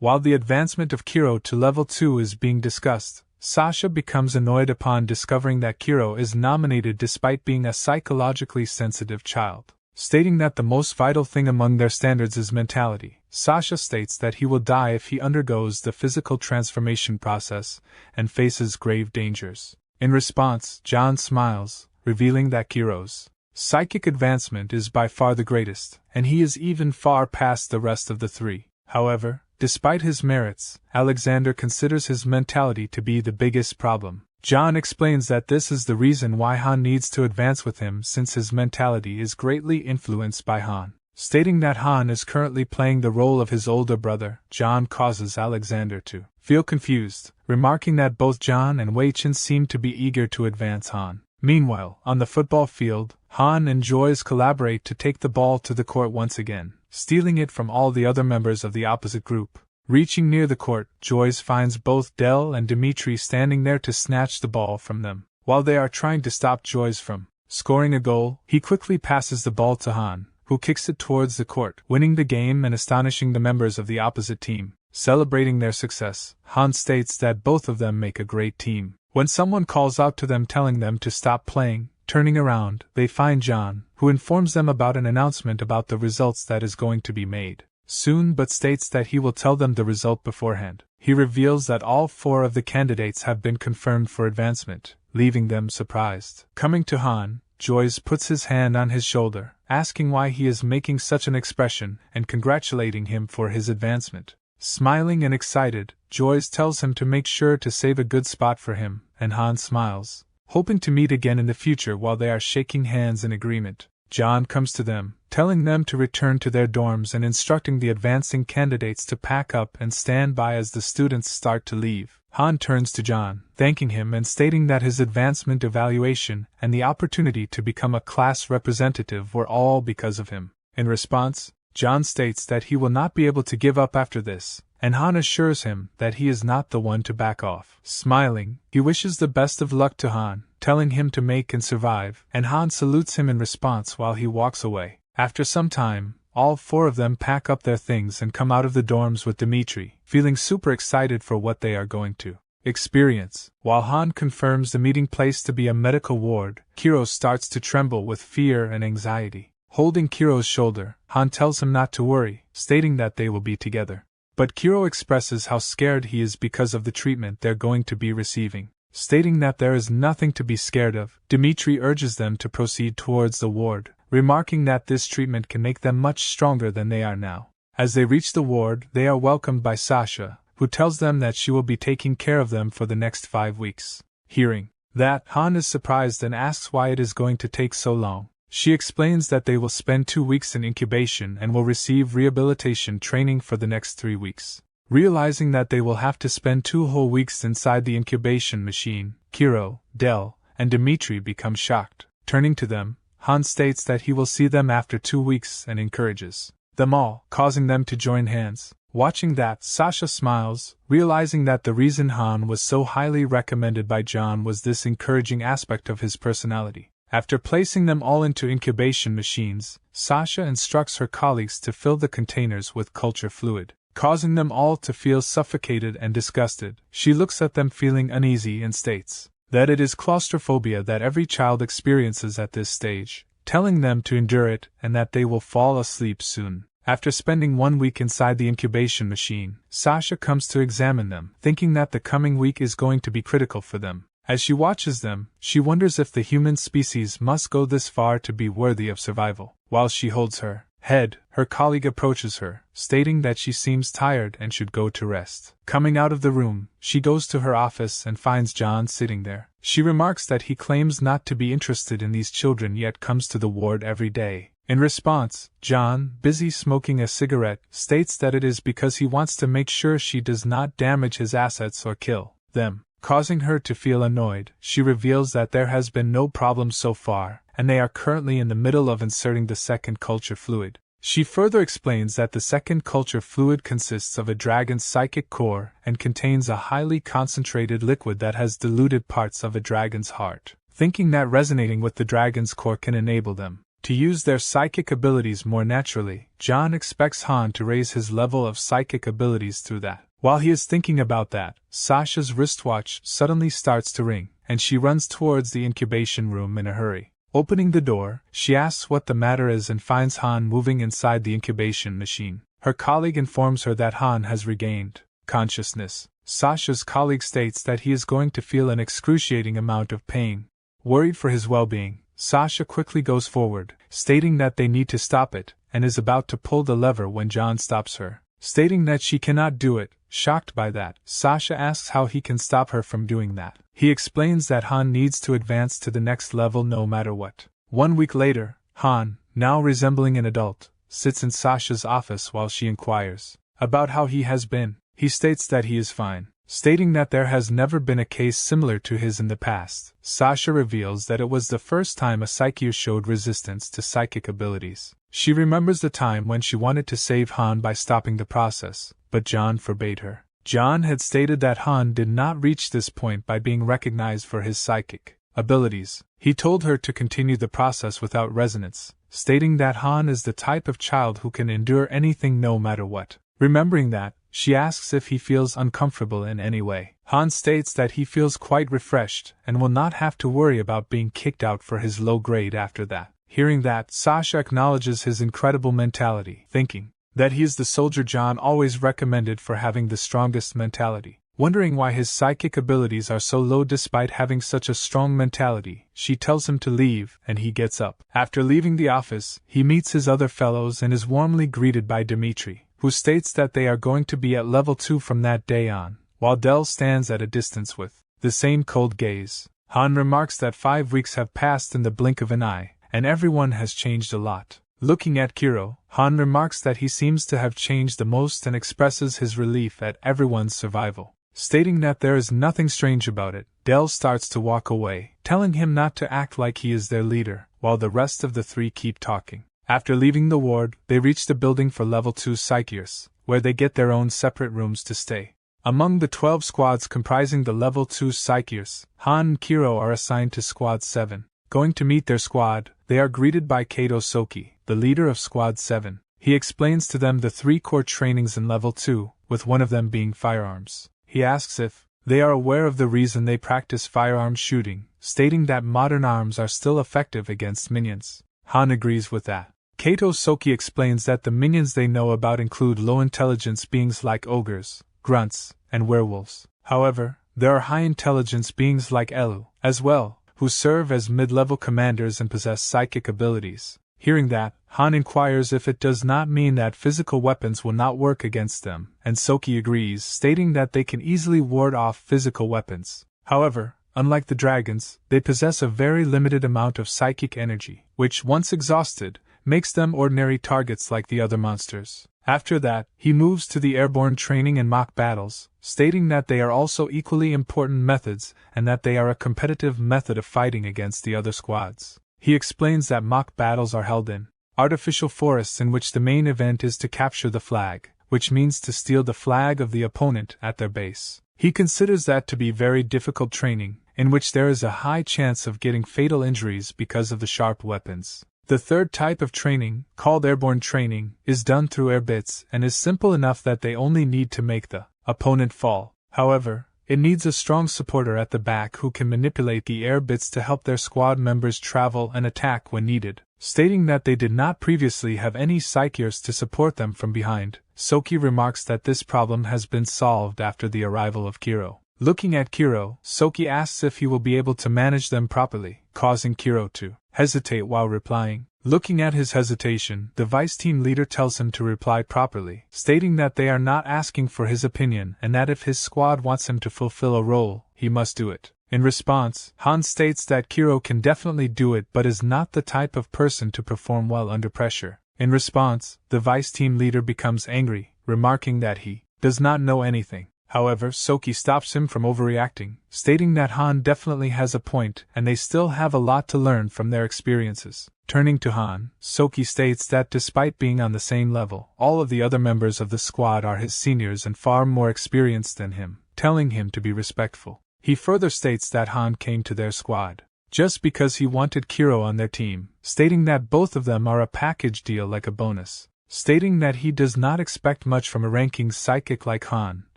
While the advancement of Kiro to level 2 is being discussed, Sasha becomes annoyed upon discovering that Kiro is nominated despite being a psychologically sensitive child. Stating that the most vital thing among their standards is mentality, Sasha states that he will die if he undergoes the physical transformation process and faces grave dangers. In response, John smiles, revealing that Kiro's psychic advancement is by far the greatest, and he is even far past the rest of the 3. However, despite his merits, Alexander considers his mentality to be the biggest problem. John explains that this is the reason why Han needs to advance with him since his mentality is greatly influenced by Han. Stating that Han is currently playing the role of his older brother, John causes Alexander to feel confused, remarking that both John and Wei-Chun seem to be eager to advance Han. Meanwhile, on the football field, Han and Joyce collaborate to take the ball to the court once again, stealing it from all the other members of the opposite group. Reaching near the court, Joyce finds both Del and Dimitri standing there to snatch the ball from them. While they are trying to stop Joyce from scoring a goal, he quickly passes the ball to Han, who kicks it towards the court, winning the game and astonishing the members of the opposite team. Celebrating their success, Han states that both of them make a great team. When someone calls out to them telling them to stop playing, turning around, they find John, who informs them about an announcement about the results that is going to be made soon, but states that he will tell them the result beforehand. He reveals that all 4 of the candidates have been confirmed for advancement, leaving them surprised. Coming to Han, Joyce puts his hand on his shoulder, asking why he is making such an expression and congratulating him for his advancement. Smiling and excited, Joyce tells him to make sure to save a good spot for him, and Han smiles, hoping to meet again in the future. While they are shaking hands in agreement, John comes to them, telling them to return to their dorms and instructing the advancing candidates to pack up and stand by as the students start to leave. Han turns to John, thanking him and stating that his advancement evaluation and the opportunity to become a class representative were all because of him. In response, John states that he will not be able to give up after this, and Han assures him that he is not the one to back off. Smiling, he wishes the best of luck to Han, telling him to make and survive, and Han salutes him in response while he walks away. After some time, all 4 of them pack up their things and come out of the dorms with Dmitri, feeling super excited for what they are going to experience. While Han confirms the meeting place to be a medical ward, Kiro starts to tremble with fear and anxiety. Holding Kiro's shoulder, Han tells him not to worry, stating that they will be together. But Kiro expresses how scared he is because of the treatment they're going to be receiving. Stating that there is nothing to be scared of, Dmitri urges them to proceed towards the ward, remarking that this treatment can make them much stronger than they are now. As they reach the ward, they are welcomed by Sasha, who tells them that she will be taking care of them for the next 5 weeks. Hearing that, Han is surprised and asks why it is going to take so long. She explains that they will spend 2 weeks in incubation and will receive rehabilitation training for the next 3 weeks. Realizing that they will have to spend 2 whole weeks inside the incubation machine, Kiro, Del, and Dmitri become shocked. Turning to them, Han states that he will see them after 2 weeks and encourages them all, causing them to join hands. Watching that, Sasha smiles, realizing that the reason Han was so highly recommended by John was this encouraging aspect of his personality. After placing them all into incubation machines, Sasha instructs her colleagues to fill the containers with culture fluid, causing them all to feel suffocated and disgusted. She looks at them feeling uneasy and states that it is claustrophobia that every child experiences at this stage, telling them to endure it and that they will fall asleep soon. After spending 1 week inside the incubation machine, Sasha comes to examine them, thinking that the coming week is going to be critical for them. As she watches them, she wonders if the human species must go this far to be worthy of survival. While she holds her head, her colleague approaches her, stating that she seems tired and should go to rest. Coming out of the room, she goes to her office and finds John sitting there. She remarks that he claims not to be interested in these children yet comes to the ward every day. In response, John, busy smoking a cigarette, states that it is because he wants to make sure she does not damage his assets or kill them. Causing her to feel annoyed, she reveals that there has been no problem so far, and they are currently in the middle of inserting the second culture fluid. She further explains that the second culture fluid consists of a dragon's psychic core and contains a highly concentrated liquid that has diluted parts of a dragon's heart. Thinking that resonating with the dragon's core can enable them to use their psychic abilities more naturally, John expects Han to raise his level of psychic abilities through that. While he is thinking about that, Sasha's wristwatch suddenly starts to ring, and she runs towards the incubation room in a hurry. Opening the door, she asks what the matter is and finds Han moving inside the incubation machine. Her colleague informs her that Han has regained consciousness. Sasha's colleague states that he is going to feel an excruciating amount of pain. Worried for his well-being, Sasha quickly goes forward, stating that they need to stop it, and is about to pull the lever when John stops her, stating that she cannot do it. Shocked by that, Sasha asks how he can stop her from doing that. He explains that Han needs to advance to the next level no matter what. 1 week later, Han, now resembling an adult, sits in Sasha's office while she inquires about how he has been. He states that he is fine, stating that there has never been a case similar to his in the past. Sasha reveals that it was the first time a psyker showed resistance to psychic abilities. She remembers the time when she wanted to save Han by stopping the process, but John forbade her. John had stated that Han did not reach this point by being recognized for his psychic abilities. He told her to continue the process without resonance, stating that Han is the type of child who can endure anything no matter what. Remembering that, She asks if he feels uncomfortable in any way. Han states that he feels quite refreshed and will not have to worry about being kicked out for his low grade after that. Hearing that, Sasha acknowledges his incredible mentality, thinking that he is the soldier John always recommended for having the strongest mentality. Wondering why his psychic abilities are so low despite having such a strong mentality, she tells him to leave, and he gets up. After leaving the office, he meets his other fellows and is warmly greeted by Dimitri, who states that they are going to be at level 2 from that day on, while Del stands at a distance with the same cold gaze. Han remarks that 5 weeks have passed in the blink of an eye, and everyone has changed a lot. Looking at Kiro, Han remarks that he seems to have changed the most and expresses his relief at everyone's survival. Stating that there is nothing strange about it, Del starts to walk away, telling him not to act like he is their leader, while the rest of the 3 keep talking. After leaving the ward, they reach the building for level 2 psykers, where they get their own separate rooms to stay. Among the 12 squads comprising the level 2 psykers, Han and Kiro are assigned to Squad 7. Going to meet their squad, they are greeted by Kato Soki, the leader of Squad 7. He explains to them the 3 core trainings in level 2, with one of them being firearms. He asks if they are aware of the reason they practice firearm shooting, stating that modern arms are still effective against minions. Han agrees with that. Kato Soki explains that the minions they know about include low-intelligence beings like ogres, grunts, and werewolves. However, there are high-intelligence beings like Elu, as well, who serve as mid-level commanders and possess psychic abilities. Hearing that, Han inquires if it does not mean that physical weapons will not work against them, and Soki agrees, stating that they can easily ward off physical weapons. However, unlike the dragons, they possess a very limited amount of psychic energy, which, once exhausted, makes them ordinary targets like the other monsters. After that, he moves to the airborne training and mock battles, stating that they are also equally important methods and that they are a competitive method of fighting against the other squads. He explains that mock battles are held in artificial forests in which the main event is to capture the flag, which means to steal the flag of the opponent at their base. He considers that to be very difficult training, in which there is a high chance of getting fatal injuries because of the sharp weapons. The third type of training, called airborne training, is done through air bits and is simple enough that they only need to make the opponent fall. However, it needs a strong supporter at the back who can manipulate the air bits to help their squad members travel and attack when needed. Stating that they did not previously have any psykers to support them from behind, Soki remarks that this problem has been solved after the arrival of Kiro. Looking at Kiro, Soki asks if he will be able to manage them properly, causing Kiro to hesitate while replying. Looking at his hesitation, the vice team leader tells him to reply properly, stating that they are not asking for his opinion and that if his squad wants him to fulfill a role, he must do it. In response, Han states that Kiro can definitely do it but is not the type of person to perform well under pressure. In response, the vice team leader becomes angry, remarking that he does not know anything. However, Soki stops him from overreacting, stating that Han definitely has a point and they still have a lot to learn from their experiences. Turning to Han, Soki states that despite being on the same level, all of the other members of the squad are his seniors and far more experienced than him, telling him to be respectful. He further states that Han came to their squad just because he wanted Kiro on their team, stating that both of them are a package deal like a bonus. Stating that he does not expect much from a ranking psychic like Han,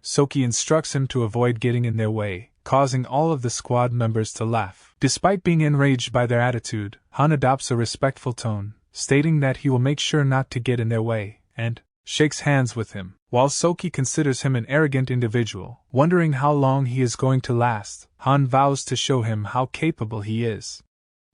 Soki instructs him to avoid getting in their way, causing all of the squad members to laugh. Despite being enraged by their attitude, Han adopts a respectful tone, stating that he will make sure not to get in their way, and shakes hands with him. While Soki considers him an arrogant individual, wondering how long he is going to last, Han vows to show him how capable he is.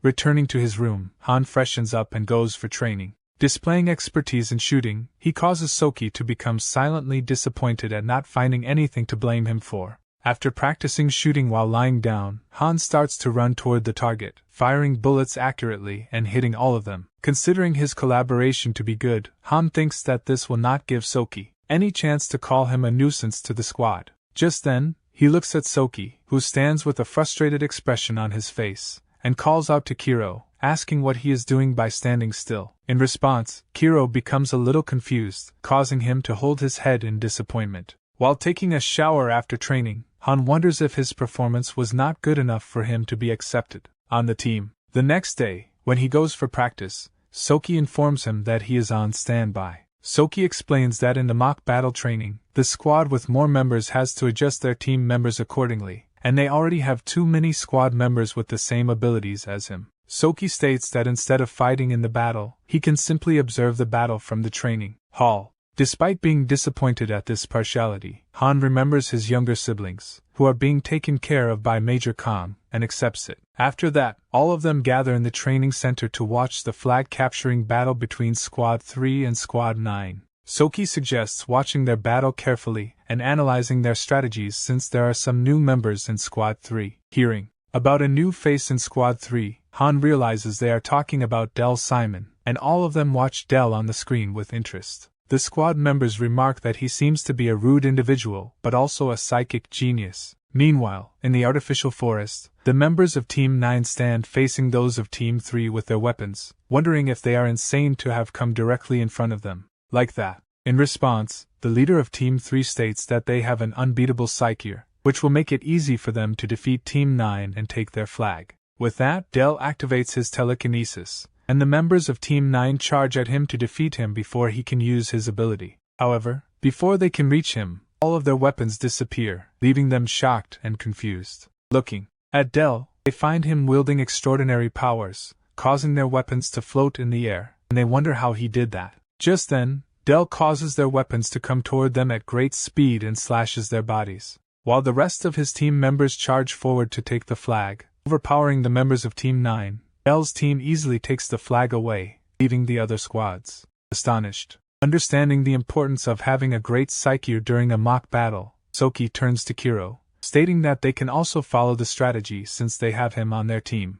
Returning to his room, Han freshens up and goes for training. Displaying expertise in shooting, he causes Soki to become silently disappointed at not finding anything to blame him for. After practicing shooting while lying down, Han starts to run toward the target, firing bullets accurately and hitting all of them. Considering his collaboration to be good, Han thinks that this will not give Soki any chance to call him a nuisance to the squad. Just then, he looks at Soki, who stands with a frustrated expression on his face, and calls out to Kiro, asking what he is doing by standing still. In response, Kiro becomes a little confused, causing him to hold his head in disappointment. While taking a shower after training, Han wonders if his performance was not good enough for him to be accepted on the team. The next day, when he goes for practice, Soki informs him that he is on standby. Soki explains that in the mock battle training, the squad with more members has to adjust their team members accordingly, and they already have too many squad members with the same abilities as him. Soki states that instead of fighting in the battle, he can simply observe the battle from the training hall. Despite being disappointed at this partiality, Han remembers his younger siblings, who are being taken care of by Major Kong, and accepts it. After that, all of them gather in the training center to watch the flag-capturing battle between Squad 3 and Squad 9. Soki suggests watching their battle carefully and analyzing their strategies since there are some new members in Squad 3. Hearing about a new face in Squad 3, Han realizes they are talking about Del Simon, and all of them watch Del on the screen with interest. The squad members remark that he seems to be a rude individual, but also a psychic genius. Meanwhile, in the artificial forest, the members of Team 9 stand facing those of Team 3 with their weapons, wondering if they are insane to have come directly in front of them. Like that. In response, the leader of Team 3 states that they have an unbeatable psyker, which will make it easy for them to defeat Team 9 and take their flag. With that, Del activates his telekinesis, and the members of Team 9 charge at him to defeat him before he can use his ability. However, before they can reach him, all of their weapons disappear, leaving them shocked and confused. Looking at Del, they find him wielding extraordinary powers, causing their weapons to float in the air, and they wonder how he did that. Just then, Del causes their weapons to come toward them at great speed and slashes their bodies. While the rest of his team members charge forward to take the flag, overpowering the members of Team 9, Del's team easily takes the flag away, leaving the other squads astonished. Understanding the importance of having a great psyker during a mock battle, Soki turns to Kiro, stating that they can also follow the strategy since they have him on their team.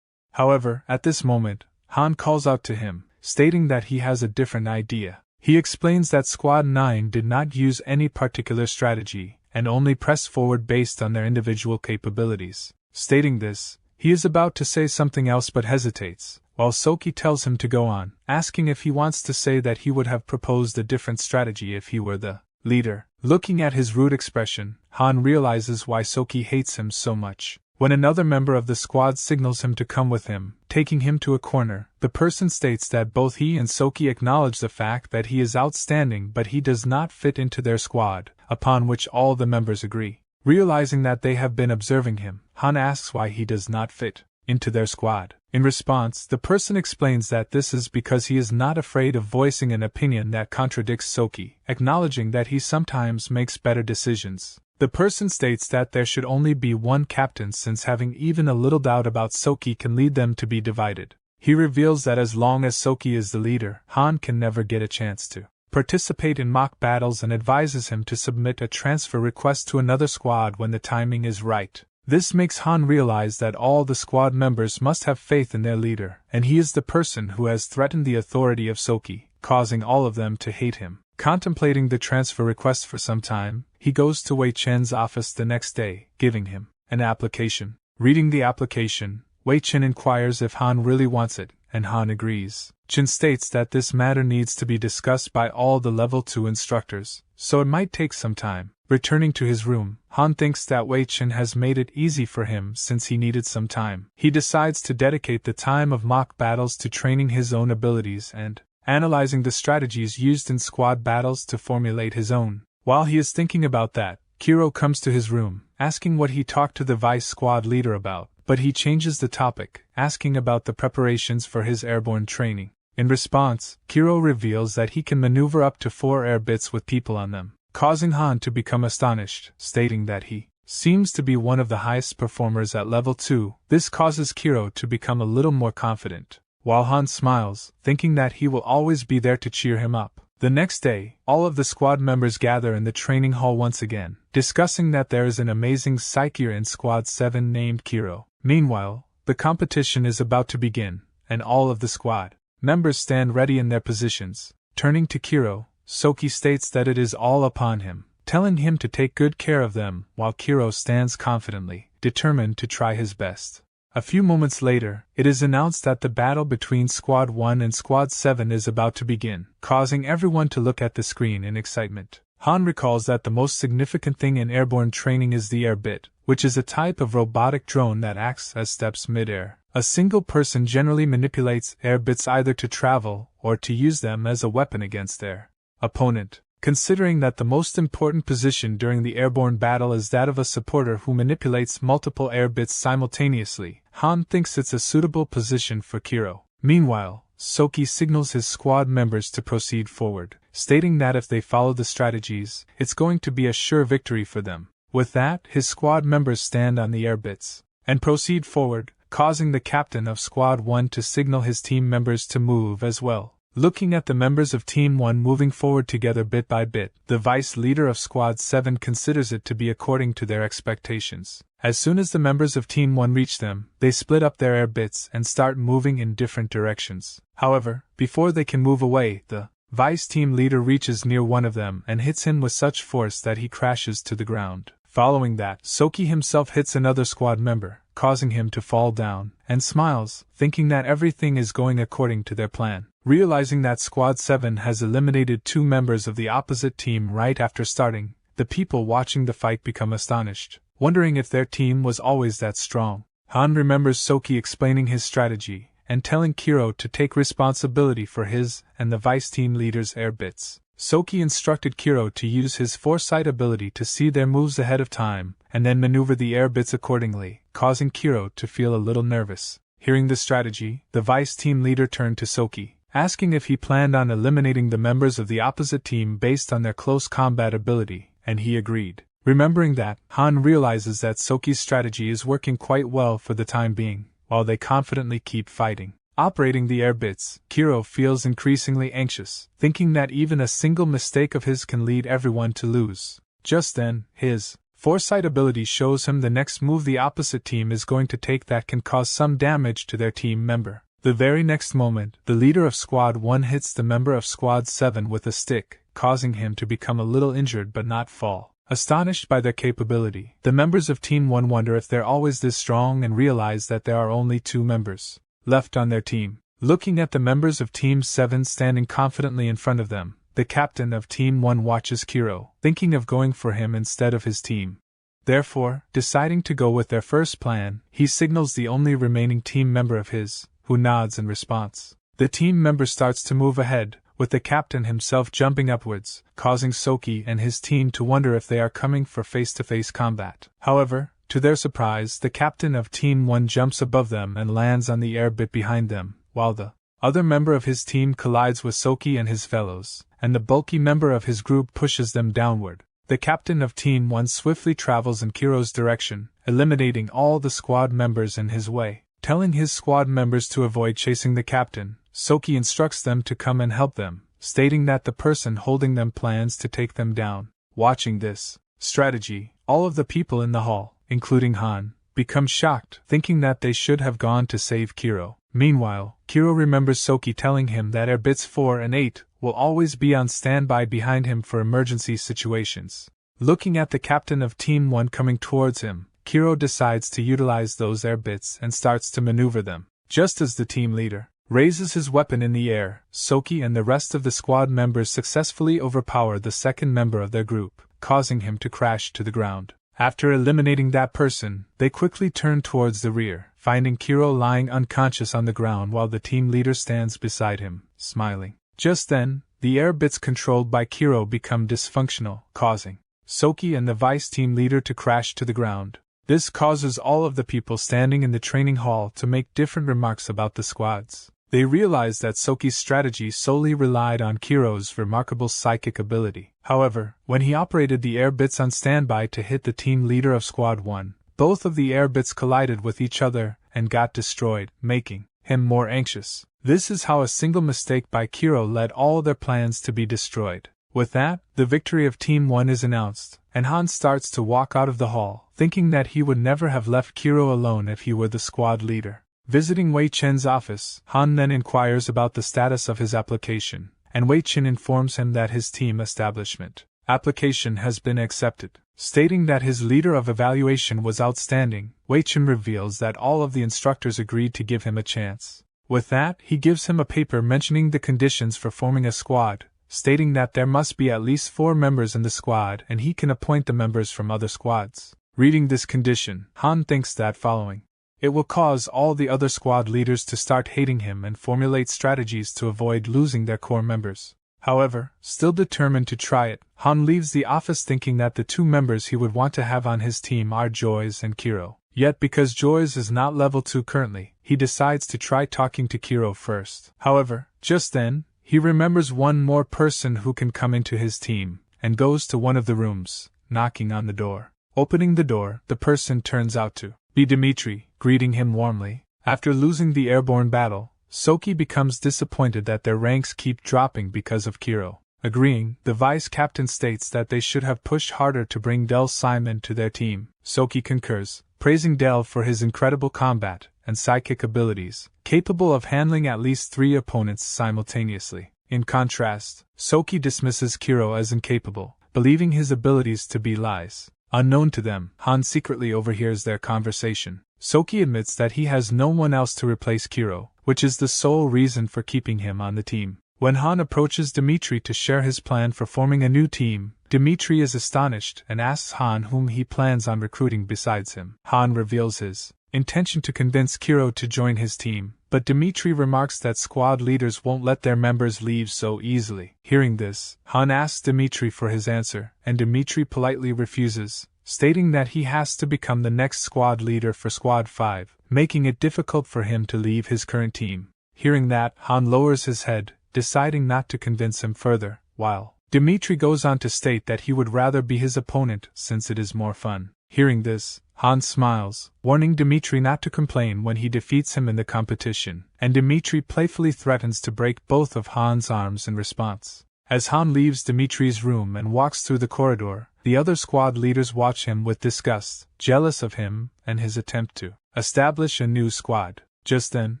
However, at this moment, Han calls out to him, stating that he has a different idea. He explains that Squad 9 did not use any particular strategy, and only press forward based on their individual capabilities. Stating this, he is about to say something else but hesitates, while Soki tells him to go on, asking if he wants to say that he would have proposed a different strategy if he were the leader. Looking at his rude expression, Han realizes why Soki hates him so much. When another member of the squad signals him to come with him, taking him to a corner, the person states that both he and Soki acknowledge the fact that he is outstanding but he does not fit into their squad, upon which all the members agree. Realizing that they have been observing him, Han asks why he does not fit into their squad. In response, the person explains that this is because he is not afraid of voicing an opinion that contradicts Soki, acknowledging that he sometimes makes better decisions. The person states that there should only be one captain since having even a little doubt about Soki can lead them to be divided. He reveals that as long as Soki is the leader, Han can never get a chance to participate in mock battles and advises him to submit a transfer request to another squad when the timing is right. This makes Han realize that all the squad members must have faith in their leader, and he is the person who has threatened the authority of Soki, causing all of them to hate him. Contemplating the transfer request for some time, he goes to Wei Chen's office the next day, giving him an application. Reading the application, Wei Chen inquires if Han really wants it, and Han agrees. Chen states that this matter needs to be discussed by all the Level 2 instructors, so it might take some time. Returning to his room, Han thinks that Wei Chen has made it easy for him since he needed some time. He decides to dedicate the time of mock battles to training his own abilities and analyzing the strategies used in squad battles to formulate his own. While he is thinking about that, Kiro comes to his room, asking what he talked to the vice squad leader about, but he changes the topic, asking about the preparations for his airborne training. In response, Kiro reveals that he can maneuver up to 4 air bits with people on them, causing Han to become astonished, stating that he seems to be one of the highest performers at level 2. This causes Kiro to become a little more confident, while Han smiles, thinking that he will always be there to cheer him up. The next day, all of the squad members gather in the training hall once again, discussing that there is an amazing psyker in Squad 7 named Kiro. Meanwhile, the competition is about to begin, and all of the squad members stand ready in their positions. Turning to Kiro, Soki states that it is all upon him, telling him to take good care of them, while Kiro stands confidently, determined to try his best. A few moments later, it is announced that the battle between Squad 1 and Squad 7 is about to begin, causing everyone to look at the screen in excitement. Han recalls that the most significant thing in airborne training is the air bit, which is a type of robotic drone that acts as steps mid-air. A single person generally manipulates air bits either to travel or to use them as a weapon against their opponent. Considering that the most important position during the airborne battle is that of a supporter who manipulates multiple air bits simultaneously, Han thinks it's a suitable position for Kiro. Meanwhile, Soki signals his squad members to proceed forward, stating that if they follow the strategies, it's going to be a sure victory for them. With that, his squad members stand on the air bits and proceed forward, causing the captain of Squad 1 to signal his team members to move as well. Looking at the members of Team 1 moving forward together bit by bit, the vice leader of Squad 7 considers it to be according to their expectations. As soon as the members of Team 1 reach them, they split up their air bits and start moving in different directions. However, before they can move away, the vice team leader reaches near one of them and hits him with such force that he crashes to the ground. Following that, Soki himself hits another squad member, causing him to fall down, and smiles, thinking that everything is going according to their plan. Realizing that Squad 7 has eliminated 2 members of the opposite team right after starting, the people watching the fight become astonished, wondering if their team was always that strong. Han remembers Soki explaining his strategy, and telling Kiro to take responsibility for his and the vice team leader's air bits. Soki instructed Kiro to use his foresight ability to see their moves ahead of time, and then maneuver the air bits accordingly, causing Kiro to feel a little nervous. Hearing the strategy, the vice team leader turned to Soki, asking if he planned on eliminating the members of the opposite team based on their close combat ability, and he agreed. Remembering that, Han realizes that Soki's strategy is working quite well for the time being, while they confidently keep fighting. Operating the air bits, Kiro feels increasingly anxious, thinking that even a single mistake of his can lead everyone to lose. Just then, his foresight ability shows him the next move the opposite team is going to take that can cause some damage to their team member. The very next moment, the leader of Squad 1 hits the member of Squad 7 with a stick, causing him to become a little injured but not fall. Astonished by their capability, the members of Team 1 wonder if they're always this strong and realize that there are only 2 members left on their team. Looking at the members of Team 7 standing confidently in front of them, the captain of Team 1 watches Kiro, thinking of going for him instead of his team. Therefore, deciding to go with their first plan, he signals the only remaining team member of his, who nods in response. The team member starts to move ahead, with the captain himself jumping upwards, causing Soki and his team to wonder if they are coming for face-to-face combat. However, to their surprise, the captain of Team 1 jumps above them and lands on the air bit behind them, while the other member of his team collides with Soki and his fellows, and the bulky member of his group pushes them downward. The captain of Team 1 swiftly travels in Kiro's direction, eliminating all the squad members in his way. Telling his squad members to avoid chasing the captain, Soki instructs them to come and help them, stating that the person holding them plans to take them down. Watching this strategy, all of the people in the hall, including Han, become shocked, thinking that they should have gone to save Kiro. Meanwhile, Kiro remembers Soki telling him that air bits 4 and 8 will always be on standby behind him for emergency situations. Looking at the captain of Team 1 coming towards him, Kiro decides to utilize those air bits and starts to maneuver them. Just as the team leader raises his weapon in the air, Soki and the rest of the squad members successfully overpower the second member of their group, causing him to crash to the ground. After eliminating that person, they quickly turn towards the rear, finding Kiro lying unconscious on the ground while the team leader stands beside him, smiling. Just then, the air bits controlled by Kiro become dysfunctional, causing Soki and the vice team leader to crash to the ground. This causes all of the people standing in the training hall to make different remarks about the squads. They realize that Soki's strategy solely relied on Kiro's remarkable psychic ability. However, when he operated the air bits on standby to hit the team leader of Squad 1, both of the air bits collided with each other and got destroyed, making him more anxious. This is how a single mistake by Kiro led all their plans to be destroyed. With that, the victory of Team 1 is announced, and Han starts to walk out of the hall, thinking that he would never have left Kiro alone if he were the squad leader. Visiting Wei Chen's office, Han then inquires about the status of his application, and Wei Chen informs him that his team establishment application has been accepted. Stating that his leader of evaluation was outstanding, Wei Chen reveals that all of the instructors agreed to give him a chance. With that, he gives him a paper mentioning the conditions for forming a squad, stating that there must be at least 4 members in the squad and he can appoint the members from other squads. Reading this condition, Han thinks that following it will cause all the other squad leaders to start hating him and formulate strategies to avoid losing their core members. However, still determined to try it, Han leaves the office thinking that the two members he would want to have on his team are Joyce and Kiro. Yet because Joyce is not level 2 currently, he decides to try talking to Kiro first. However, just then, he remembers one more person who can come into his team, and goes to one of the rooms, knocking on the door. Opening the door, the person turns out to be Dimitri, greeting him warmly. After losing the airborne battle, Soki becomes disappointed that their ranks keep dropping because of Kiro. Agreeing, the vice captain states that they should have pushed harder to bring Del Simon to their team. Soki concurs, praising Del for his incredible combat and psychic abilities, capable of handling at least 3 opponents simultaneously. In contrast, Soki dismisses Kiro as incapable, believing his abilities to be lies. Unknown to them, Han secretly overhears their conversation. Soki admits that he has no one else to replace Kiro, which is the sole reason for keeping him on the team. When Han approaches Dimitri to share his plan for forming a new team, Dimitri is astonished and asks Han whom he plans on recruiting besides him. Han reveals his intention to convince Kiro to join his team, but Dimitri remarks that squad leaders won't let their members leave so easily. Hearing this, Han asks Dimitri for his answer, and Dimitri politely refuses, stating that he has to become the next squad leader for Squad 5, making it difficult for him to leave his current team. Hearing that, Han lowers his head, deciding not to convince him further, while Dimitri goes on to state that he would rather be his opponent since it is more fun. Hearing this, Han smiles, warning Dimitri not to complain when he defeats him in the competition, and Dimitri playfully threatens to break both of Han's arms in response. As Han leaves Dimitri's room and walks through the corridor, the other squad leaders watch him with disgust, jealous of him and his attempt to establish a new squad. Just then,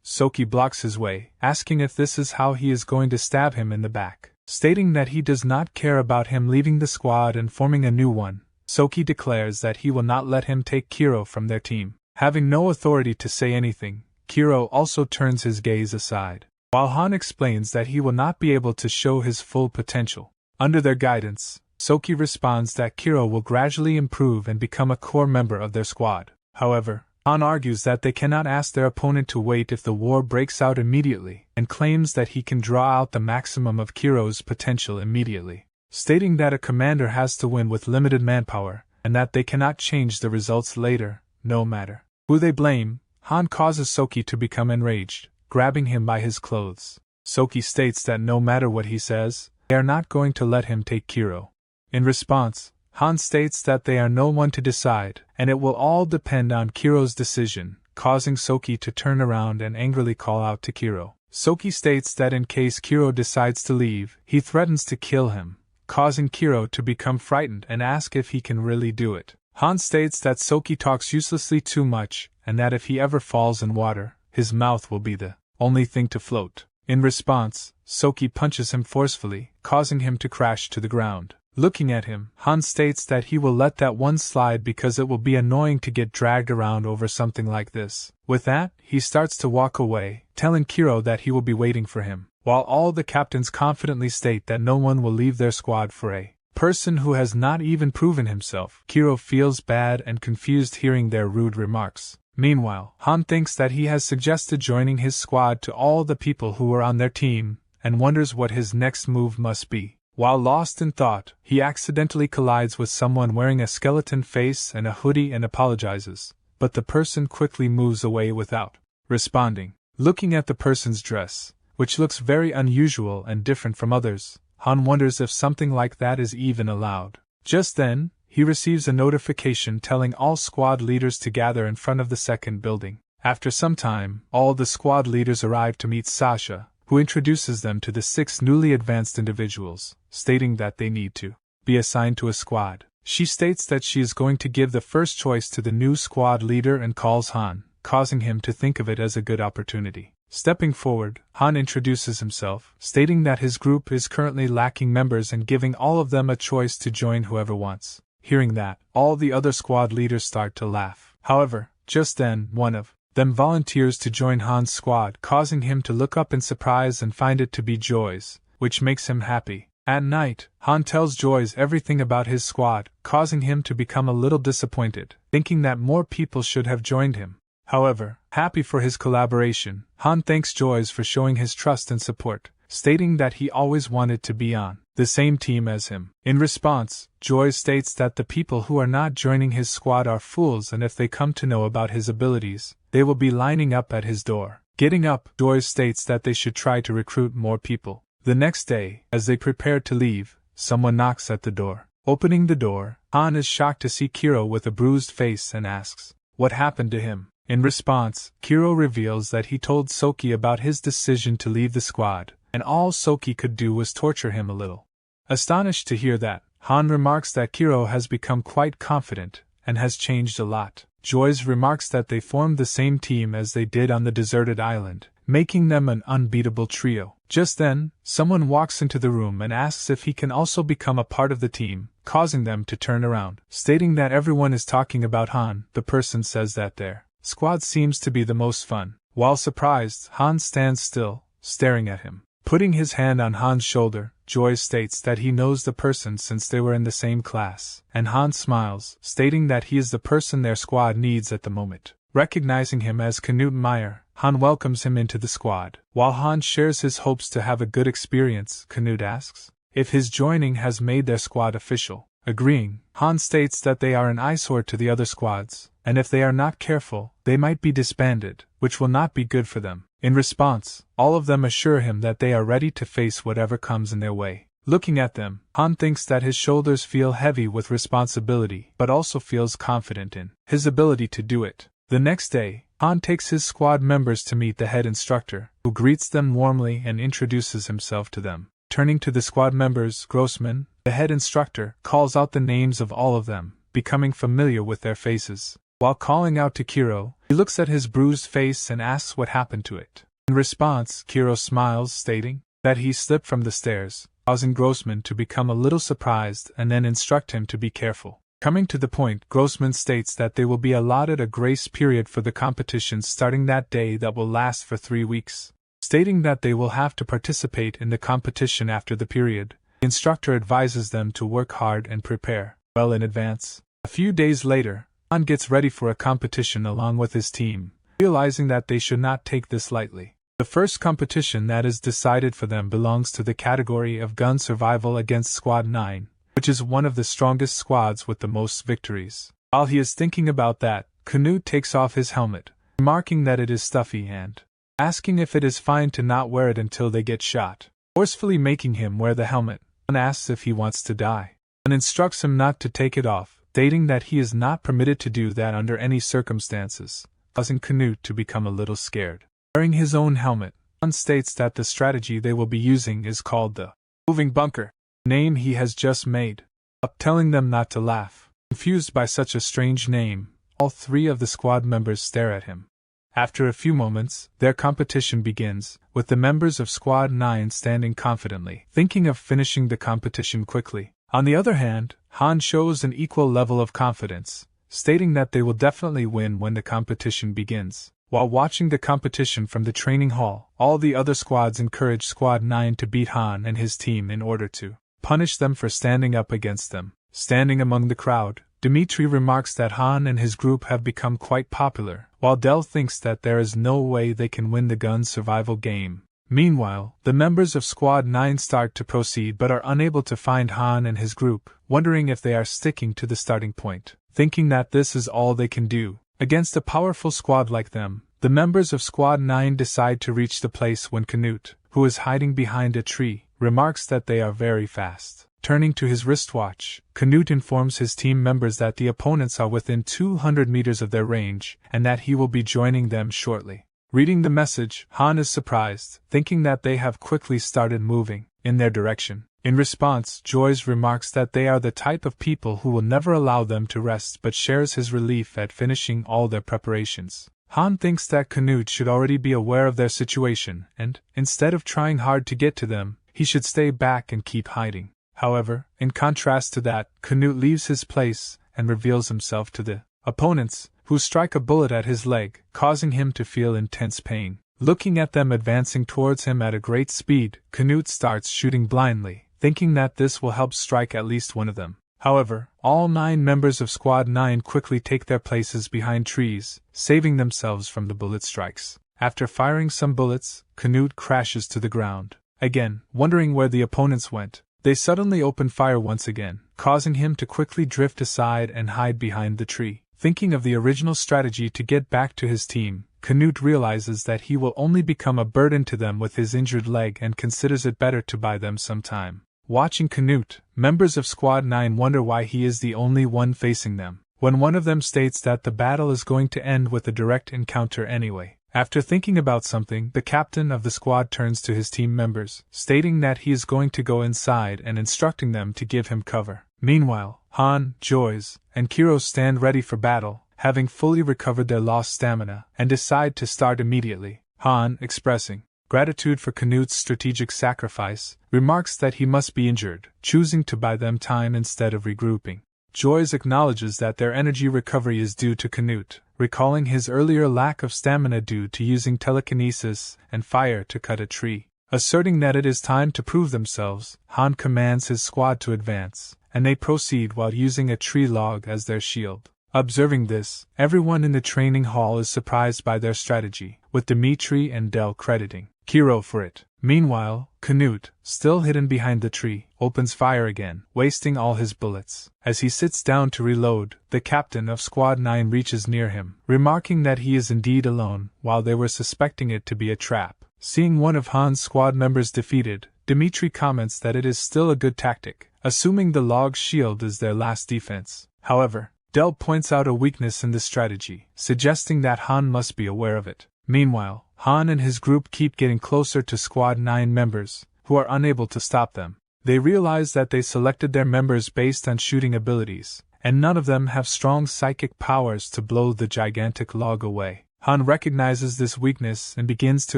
Soki blocks his way, asking if this is how he is going to stab him in the back. Stating that he does not care about him leaving the squad and forming a new one, Soki declares that he will not let him take Kiro from their team. Having no authority to say anything, Kiro also turns his gaze aside, while Han explains that he will not be able to show his full potential. Under their guidance, Soki responds that Kiro will gradually improve and become a core member of their squad. However, Han argues that they cannot ask their opponent to wait if the war breaks out immediately, and claims that he can draw out the maximum of Kiro's potential immediately, stating that a commander has to win with limited manpower, and that they cannot change the results later, no matter who they blame. Han causes Soki to become enraged, grabbing him by his clothes. Soki states that no matter what he says, they are not going to let him take Kiro. In response, Han states that they are no one to decide, and it will all depend on Kiro's decision, causing Soki to turn around and angrily call out to Kiro. Soki states that in case Kiro decides to leave, he threatens to kill him, causing Kiro to become frightened and ask if he can really do it. Han states that Soki talks uselessly too much, and that if he ever falls in water, his mouth will be the only thing to float. In response, Soki punches him forcefully, causing him to crash to the ground. Looking at him, Han states that he will let that one slide because it will be annoying to get dragged around over something like this. With that, he starts to walk away, telling Kiro that he will be waiting for him, while all the captains confidently state that no one will leave their squad for a person who has not even proven himself. Kiro feels bad and confused hearing their rude remarks. Meanwhile, Han thinks that he has suggested joining his squad to all the people who were on their team, and wonders what his next move must be. While lost in thought, he accidentally collides with someone wearing a skeleton face and a hoodie and apologizes, but the person quickly moves away without responding. Looking at the person's dress, which looks very unusual and different from others, Han wonders if something like that is even allowed. Just then, he receives a notification telling all squad leaders to gather in front of the second building. After some time, all the squad leaders arrive to meet Sasha, who introduces them to the 6 newly advanced individuals, stating that they need to be assigned to a squad. She states that she is going to give the first choice to the new squad leader and calls Han, causing him to think of it as a good opportunity. Stepping forward, Han introduces himself, stating that his group is currently lacking members and giving all of them a choice to join whoever wants. Hearing that, all the other squad leaders start to laugh. However, just then, one of them volunteers to join Han's squad, causing him to look up in surprise and find it to be Joyce, which makes him happy. At night, Han tells Joyce everything about his squad, causing him to become a little disappointed, thinking that more people should have joined him. However, happy for his collaboration, Han thanks Joyce for showing his trust and support, stating that he always wanted to be on the same team as him. In response, Joy states that the people who are not joining his squad are fools, and if they come to know about his abilities, they will be lining up at his door. Getting up, Joy states that they should try to recruit more people. The next day, as they prepare to leave, someone knocks at the door. Opening the door, Han is shocked to see Kiro with a bruised face and asks, "What happened to him?" In response, Kiro reveals that he told Soki about his decision to leave the squad, and all Soki could do was torture him a little. Astonished to hear that, Han remarks that Kiro has become quite confident, and has changed a lot. Joyce remarks that they formed the same team as they did on the deserted island, making them an unbeatable trio. Just then, someone walks into the room and asks if he can also become a part of the team, causing them to turn around. Stating that everyone is talking about Han, the person says that their squad seems to be the most fun. While surprised, Han stands still, staring at him. Putting his hand on Han's shoulder, Joy states that he knows the person since they were in the same class, and Han smiles, stating that he is the person their squad needs at the moment. Recognizing him as Knut Meyer, Han welcomes him into the squad. While Han shares his hopes to have a good experience, Knut asks if his joining has made their squad official. Agreeing, Han states that they are an eyesore to the other squads, and if they are not careful, they might be disbanded, which will not be good for them. In response, all of them assure him that they are ready to face whatever comes in their way. Looking at them, Han thinks that his shoulders feel heavy with responsibility, but also feels confident in his ability to do it. The next day, Han takes his squad members to meet the head instructor, who greets them warmly and introduces himself to them. Turning to the squad members, Grossman, the head instructor, calls out the names of all of them, becoming familiar with their faces. While calling out to Kiro, he looks at his bruised face and asks what happened to it. In response, Kiro smiles, stating that he slipped from the stairs, causing Grossman to become a little surprised and then instruct him to be careful. Coming to the point, Grossman states that they will be allotted a grace period for the competition starting that day that will last for 3 weeks. Stating that they will have to participate in the competition after the period, the instructor advises them to work hard and prepare well in advance. A few days later, Han gets ready for a competition along with his team, realizing that they should not take this lightly. The first competition that is decided for them belongs to the category of gun survival against Squad 9, which is one of the strongest squads with the most victories. While he is thinking about that, Knut takes off his helmet, remarking that it is stuffy and asking if it is fine to not wear it until they get shot. Forcefully making him wear the helmet, Han asks if he wants to die, and instructs him not to take it off, stating that he is not permitted to do that under any circumstances, causing Knut to become a little scared. Wearing his own helmet, Han states that the strategy they will be using is called the moving bunker, name he has just made up, telling them not to laugh. Confused by such a strange name, all 3 of the squad members stare at him. After a few moments, their competition begins, with the members of Squad 9 standing confidently, thinking of finishing the competition quickly. On the other hand, Han shows an equal level of confidence, stating that they will definitely win when the competition begins. While watching the competition from the training hall, all the other squads encourage Squad 9 to beat Han and his team in order to punish them for standing up against them. Standing among the crowd, Dmitri remarks that Han and his group have become quite popular, while Del thinks that there is no way they can win the gun survival game. Meanwhile, the members of Squad 9 start to proceed but are unable to find Han and his group, wondering if they are sticking to the starting point. Thinking that this is all they can do against a powerful squad like them, the members of Squad 9 decide to reach the place when Knut, who is hiding behind a tree, remarks that they are very fast. Turning to his wristwatch, Knut informs his team members that the opponents are within 200 meters of their range, and that he will be joining them shortly. Reading the message, Han is surprised, thinking that they have quickly started moving in their direction. In response, Joyce remarks that they are the type of people who will never allow them to rest, but shares his relief at finishing all their preparations. Han thinks that Knut should already be aware of their situation, and, instead of trying hard to get to them, he should stay back and keep hiding. However, in contrast to that, Knut leaves his place and reveals himself to the opponents, who strike a bullet at his leg, causing him to feel intense pain. Looking at them advancing towards him at a great speed, Knut starts shooting blindly, thinking that this will help strike at least one of them. However, all 9 members of Squad 9 quickly take their places behind trees, saving themselves from the bullet strikes. After firing some bullets, Knut crashes to the ground. Again, wondering where the opponents went, they suddenly open fire once again, causing him to quickly drift aside and hide behind the tree. Thinking of the original strategy to get back to his team, Canute realizes that he will only become a burden to them with his injured leg and considers it better to buy them some time. Watching Canute, members of Squad 9 wonder why he is the only one facing them, when one of them states that the battle is going to end with a direct encounter anyway. After thinking about something, the captain of the squad turns to his team members, stating that he is going to go inside and instructing them to give him cover. Meanwhile, Han, Joyce, and Kiro stand ready for battle, having fully recovered their lost stamina, and decide to start immediately. Han, expressing gratitude for Canute's strategic sacrifice, remarks that he must be injured, choosing to buy them time instead of regrouping. Joyce acknowledges that their energy recovery is due to Canute, recalling his earlier lack of stamina due to using telekinesis and fire to cut a tree. Asserting that it is time to prove themselves, Han commands his squad to advance, and they proceed while using a tree log as their shield. Observing this, everyone in the training hall is surprised by their strategy, with Dimitri and Del crediting Kiro for it. Meanwhile, Canute, still hidden behind the tree, opens fire again, wasting all his bullets. As he sits down to reload, the captain of Squad 9 reaches near him, remarking that he is indeed alone, while they were suspecting it to be a trap. Seeing one of Han's squad members defeated, Dimitri comments that it is still a good tactic, assuming the log's shield is their last defense. However, Del points out a weakness in the strategy, suggesting that Han must be aware of it. Meanwhile, Han and his group keep getting closer to Squad 9 members, who are unable to stop them. They realize that they selected their members based on shooting abilities, and none of them have strong psychic powers to blow the gigantic log away. Han recognizes this weakness and begins to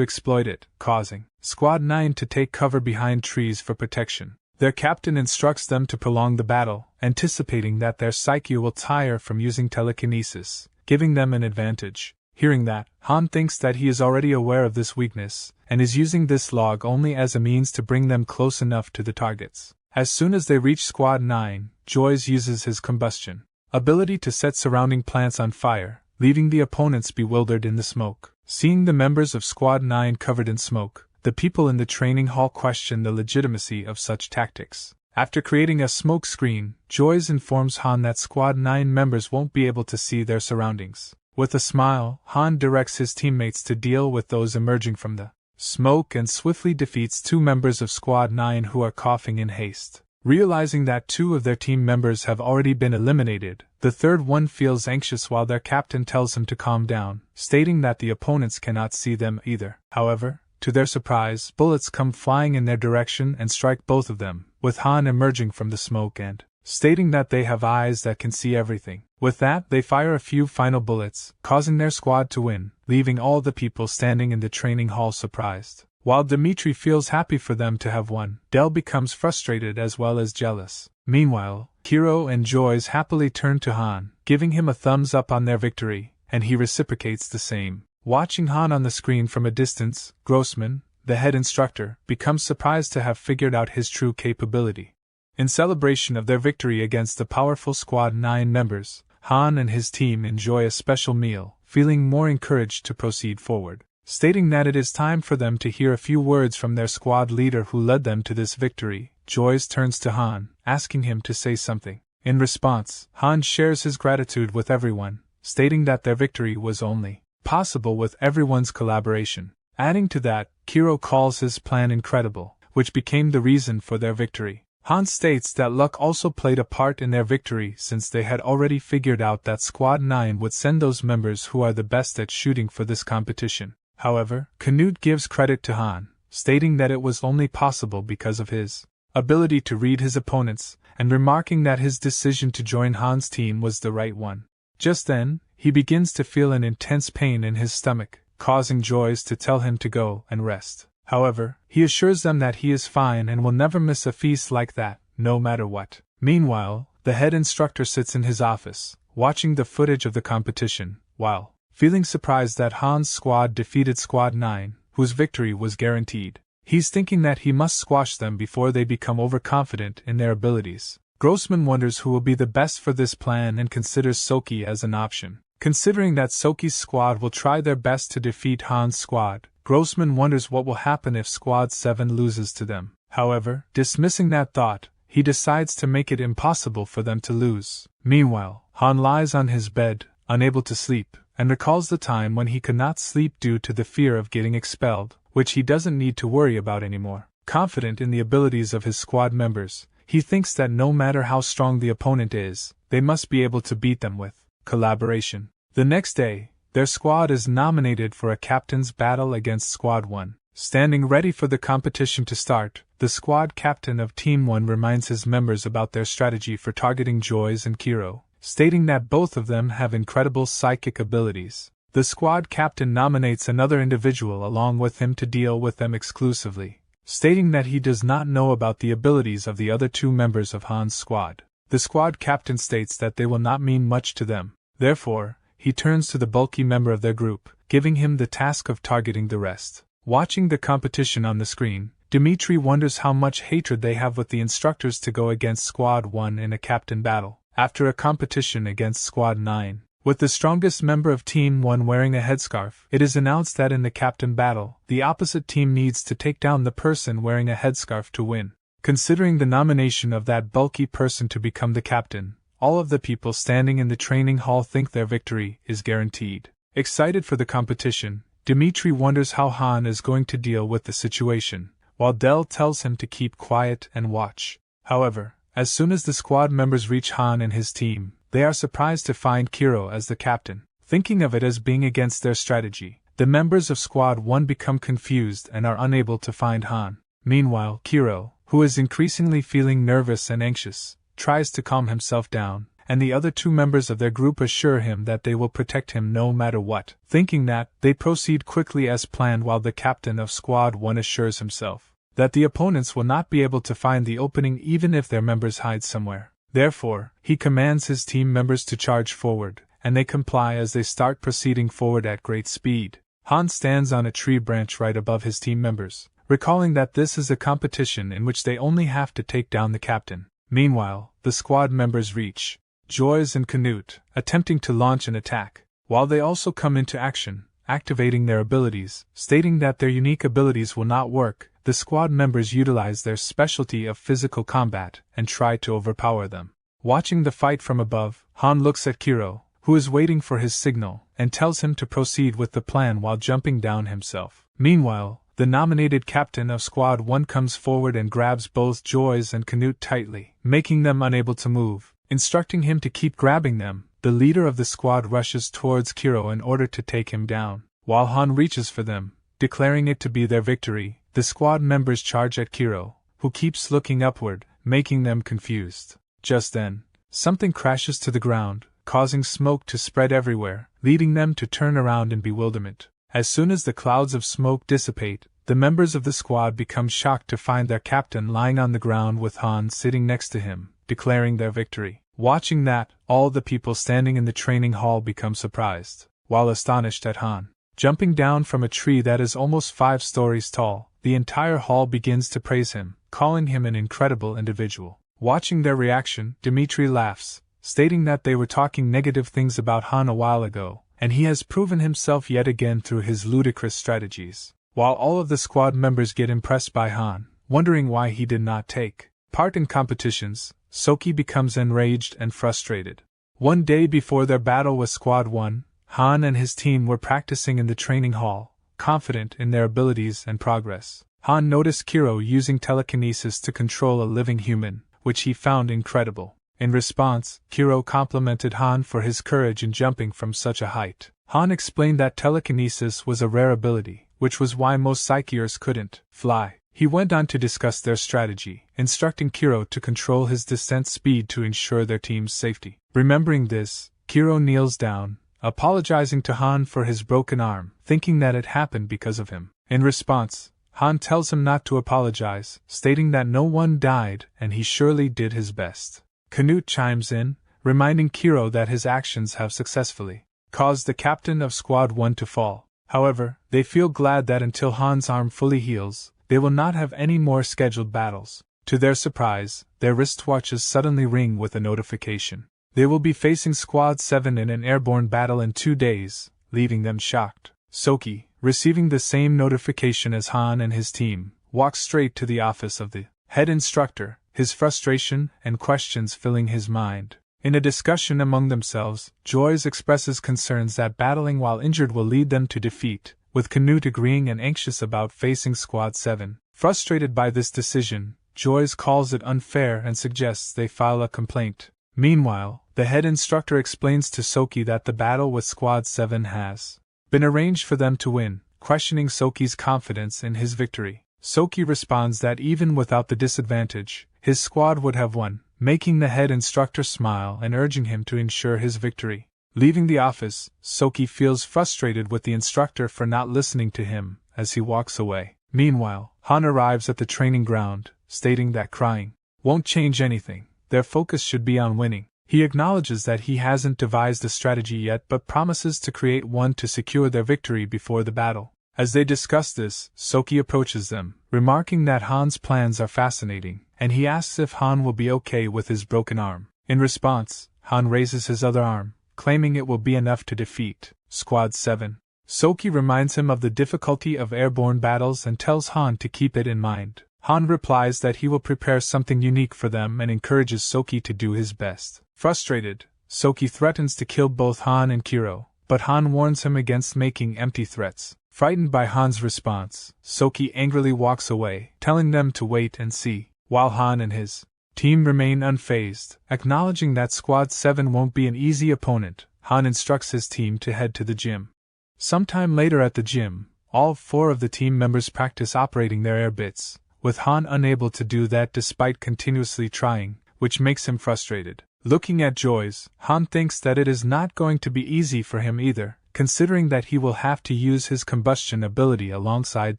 exploit it, causing Squad 9 to take cover behind trees for protection. Their captain instructs them to prolong the battle, anticipating that their psyche will tire from using telekinesis, giving them an advantage. Hearing that, Han thinks that he is already aware of this weakness, and is using this log only as a means to bring them close enough to the targets. As soon as they reach Squad 9, Joyce uses his combustion ability to set surrounding plants on fire, leaving the opponents bewildered in the smoke. Seeing the members of Squad 9 covered in smoke, the people in the training hall question the legitimacy of such tactics. After creating a smoke screen, Joyce informs Han that Squad 9 members won't be able to see their surroundings. With a smile, Han directs his teammates to deal with those emerging from the smoke and swiftly defeats 2 members of Squad 9 who are coughing in haste. Realizing that 2 of their team members have already been eliminated, the third one feels anxious while their captain tells him to calm down, stating that the opponents cannot see them either. However, to their surprise, bullets come flying in their direction and strike both of them, with Han emerging from the smoke and stating that they have eyes that can see everything. With that, they fire a few final bullets, causing their squad to win, leaving all the people standing in the training hall surprised. While Dimitri feels happy for them to have won, Del becomes frustrated as well as jealous. Meanwhile, Kiro and Joyce happily turn to Han, giving him a thumbs up on their victory, and he reciprocates the same. Watching Han on the screen from a distance, Grossman, the head instructor, becomes surprised to have figured out his true capability. In celebration of their victory against the powerful Squad 9 members, Han and his team enjoy a special meal, feeling more encouraged to proceed forward. Stating that it is time for them to hear a few words from their squad leader who led them to this victory, Joyce turns to Han, asking him to say something. In response, Han shares his gratitude with everyone, stating that their victory was only possible with everyone's collaboration. Adding to that, Kiro calls his plan incredible, which became the reason for their victory. Han states that luck also played a part in their victory since they had already figured out that Squad 9 would send those members who are the best at shooting for this competition. However, Canute gives credit to Han, stating that it was only possible because of his ability to read his opponents, and remarking that his decision to join Han's team was the right one. Just then, he begins to feel an intense pain in his stomach, causing Joyce to tell him to go and rest. However, he assures them that he is fine and will never miss a feast like that, no matter what. Meanwhile, the head instructor sits in his office, watching the footage of the competition, while feeling surprised that Han's squad defeated Squad 9, whose victory was guaranteed. He's thinking that he must squash them before they become overconfident in their abilities. Grossman wonders who will be the best for this plan and considers Soki as an option. Considering that Soki's squad will try their best to defeat Han's squad, Grossman wonders what will happen if Squad 7 loses to them. However, dismissing that thought, he decides to make it impossible for them to lose. Meanwhile, Han lies on his bed, unable to sleep, and recalls the time when he could not sleep due to the fear of getting expelled, which he doesn't need to worry about anymore. Confident in the abilities of his squad members, he thinks that no matter how strong the opponent is, they must be able to beat them with collaboration. The next day, their squad is nominated for a captain's battle against Squad 1. Standing ready for the competition to start, the squad captain of Team 1 reminds his members about their strategy for targeting Joyce and Kiro, stating that both of them have incredible psychic abilities. The squad captain nominates another individual along with him to deal with them exclusively, stating that he does not know about the abilities of the other two members of Han's squad. The squad captain states that they will not mean much to them. Therefore, he turns to the bulky member of their group, giving him the task of targeting the rest. Watching the competition on the screen, Dmitri wonders how much hatred they have with the instructors to go against Squad 1 in a captain battle. After a competition against Squad 9, with the strongest member of Team 1 wearing a headscarf, it is announced that in the captain battle, the opposite team needs to take down the person wearing a headscarf to win. Considering the nomination of that bulky person to become the captain, all of the people standing in the training hall think their victory is guaranteed. Excited for the competition, Dmitri wonders how Han is going to deal with the situation, while Del tells him to keep quiet and watch. However, as soon as the squad members reach Han and his team, they are surprised to find Kiro as the captain. Thinking of it as being against their strategy, the members of Squad 1 become confused and are unable to find Han. Meanwhile, Kiro, who is increasingly feeling nervous and anxious, tries to calm himself down, and the other two members of their group assure him that they will protect him no matter what. Thinking that, they proceed quickly as planned while the captain of Squad 1 assures himself that the opponents will not be able to find the opening even if their members hide somewhere. Therefore, he commands his team members to charge forward, and they comply as they start proceeding forward at great speed. Han stands on a tree branch right above his team members, recalling that this is a competition in which they only have to take down the captain. Meanwhile, the squad members reach Joyce and Canute, attempting to launch an attack, while they also come into action, activating their abilities, stating that their unique abilities will not work. The squad members utilize their specialty of physical combat and try to overpower them. Watching the fight from above, Han looks at Kiro, who is waiting for his signal, and tells him to proceed with the plan while jumping down himself. Meanwhile, the nominated captain of Squad 1 comes forward and grabs both Joyce and Canute tightly, making them unable to move. Instructing him to keep grabbing them, the leader of the squad rushes towards Kiro in order to take him down. While Han reaches for them, declaring it to be their victory, the squad members charge at Kiro, who keeps looking upward, making them confused. Just then, something crashes to the ground, causing smoke to spread everywhere, leading them to turn around in bewilderment. As soon as the clouds of smoke dissipate, the members of the squad become shocked to find their captain lying on the ground with Han sitting next to him, declaring their victory. Watching that, all the people standing in the training hall become surprised, while astonished at Han jumping down from a tree that is almost 5 stories tall. The entire hall begins to praise him, calling him an incredible individual. Watching their reaction, Dmitri laughs, stating that they were talking negative things about Han a while ago, and he has proven himself yet again through his ludicrous strategies. While all of the squad members get impressed by Han, wondering why he did not take part in competitions, Soki becomes enraged and frustrated. One day before their battle with Squad 1, Han and his team were practicing in the training hall, confident in their abilities and progress. Han noticed Kiro using telekinesis to control a living human, which he found incredible. In response, Kiro complimented Han for his courage in jumping from such a height. Han explained that telekinesis was a rare ability, which was why most psykers couldn't fly. He went on to discuss their strategy, instructing Kiro to control his descent speed to ensure their team's safety. Remembering this, Kiro kneels down, apologizing to Han for his broken arm, thinking that it happened because of him. In response, Han tells him not to apologize, stating that no one died and he surely did his best. Canute chimes in, reminding Kiro that his actions have successfully caused the captain of Squad 1 to fall. However, they feel glad that until Han's arm fully heals, they will not have any more scheduled battles. To their surprise, their wristwatches suddenly ring with a notification. They will be facing Squad 7 in an airborne battle in 2 days, leaving them shocked. Soki, receiving the same notification as Han and his team, walks straight to the office of the head instructor, his frustration and questions filling his mind. In a discussion among themselves, Joyce expresses concerns that battling while injured will lead them to defeat, with Canute agreeing and anxious about facing Squad 7. Frustrated by this decision, Joyce calls it unfair and suggests they file a complaint. Meanwhile, the head instructor explains to Soki that the battle with Squad 7 has been arranged for them to win, questioning Soki's confidence in his victory. Soki responds that even without the disadvantage, his squad would have won, making the head instructor smile and urging him to ensure his victory. Leaving the office, Soki feels frustrated with the instructor for not listening to him as he walks away. Meanwhile, Han arrives at the training ground, stating that crying won't change anything. Their focus should be on winning. He acknowledges that he hasn't devised a strategy yet but promises to create one to secure their victory before the battle. As they discuss this, Soki approaches them, remarking that Han's plans are fascinating, and he asks if Han will be okay with his broken arm. In response, Han raises his other arm, claiming it will be enough to defeat Squad 7. Soki reminds him of the difficulty of airborne battles and tells Han to keep it in mind. Han replies that he will prepare something unique for them and encourages Soki to do his best. Frustrated, Soki threatens to kill both Han and Kiro, but Han warns him against making empty threats. Frightened by Han's response, Soki angrily walks away, telling them to wait and see, while Han and his team remain unfazed. Acknowledging that Squad 7 won't be an easy opponent, Han instructs his team to head to the gym. Sometime later at the gym, all 4 of the team members practice operating their air bits, with Han unable to do that despite continuously trying, which makes him frustrated. Looking at Joyce, Han thinks that it is not going to be easy for him either, considering that he will have to use his combustion ability alongside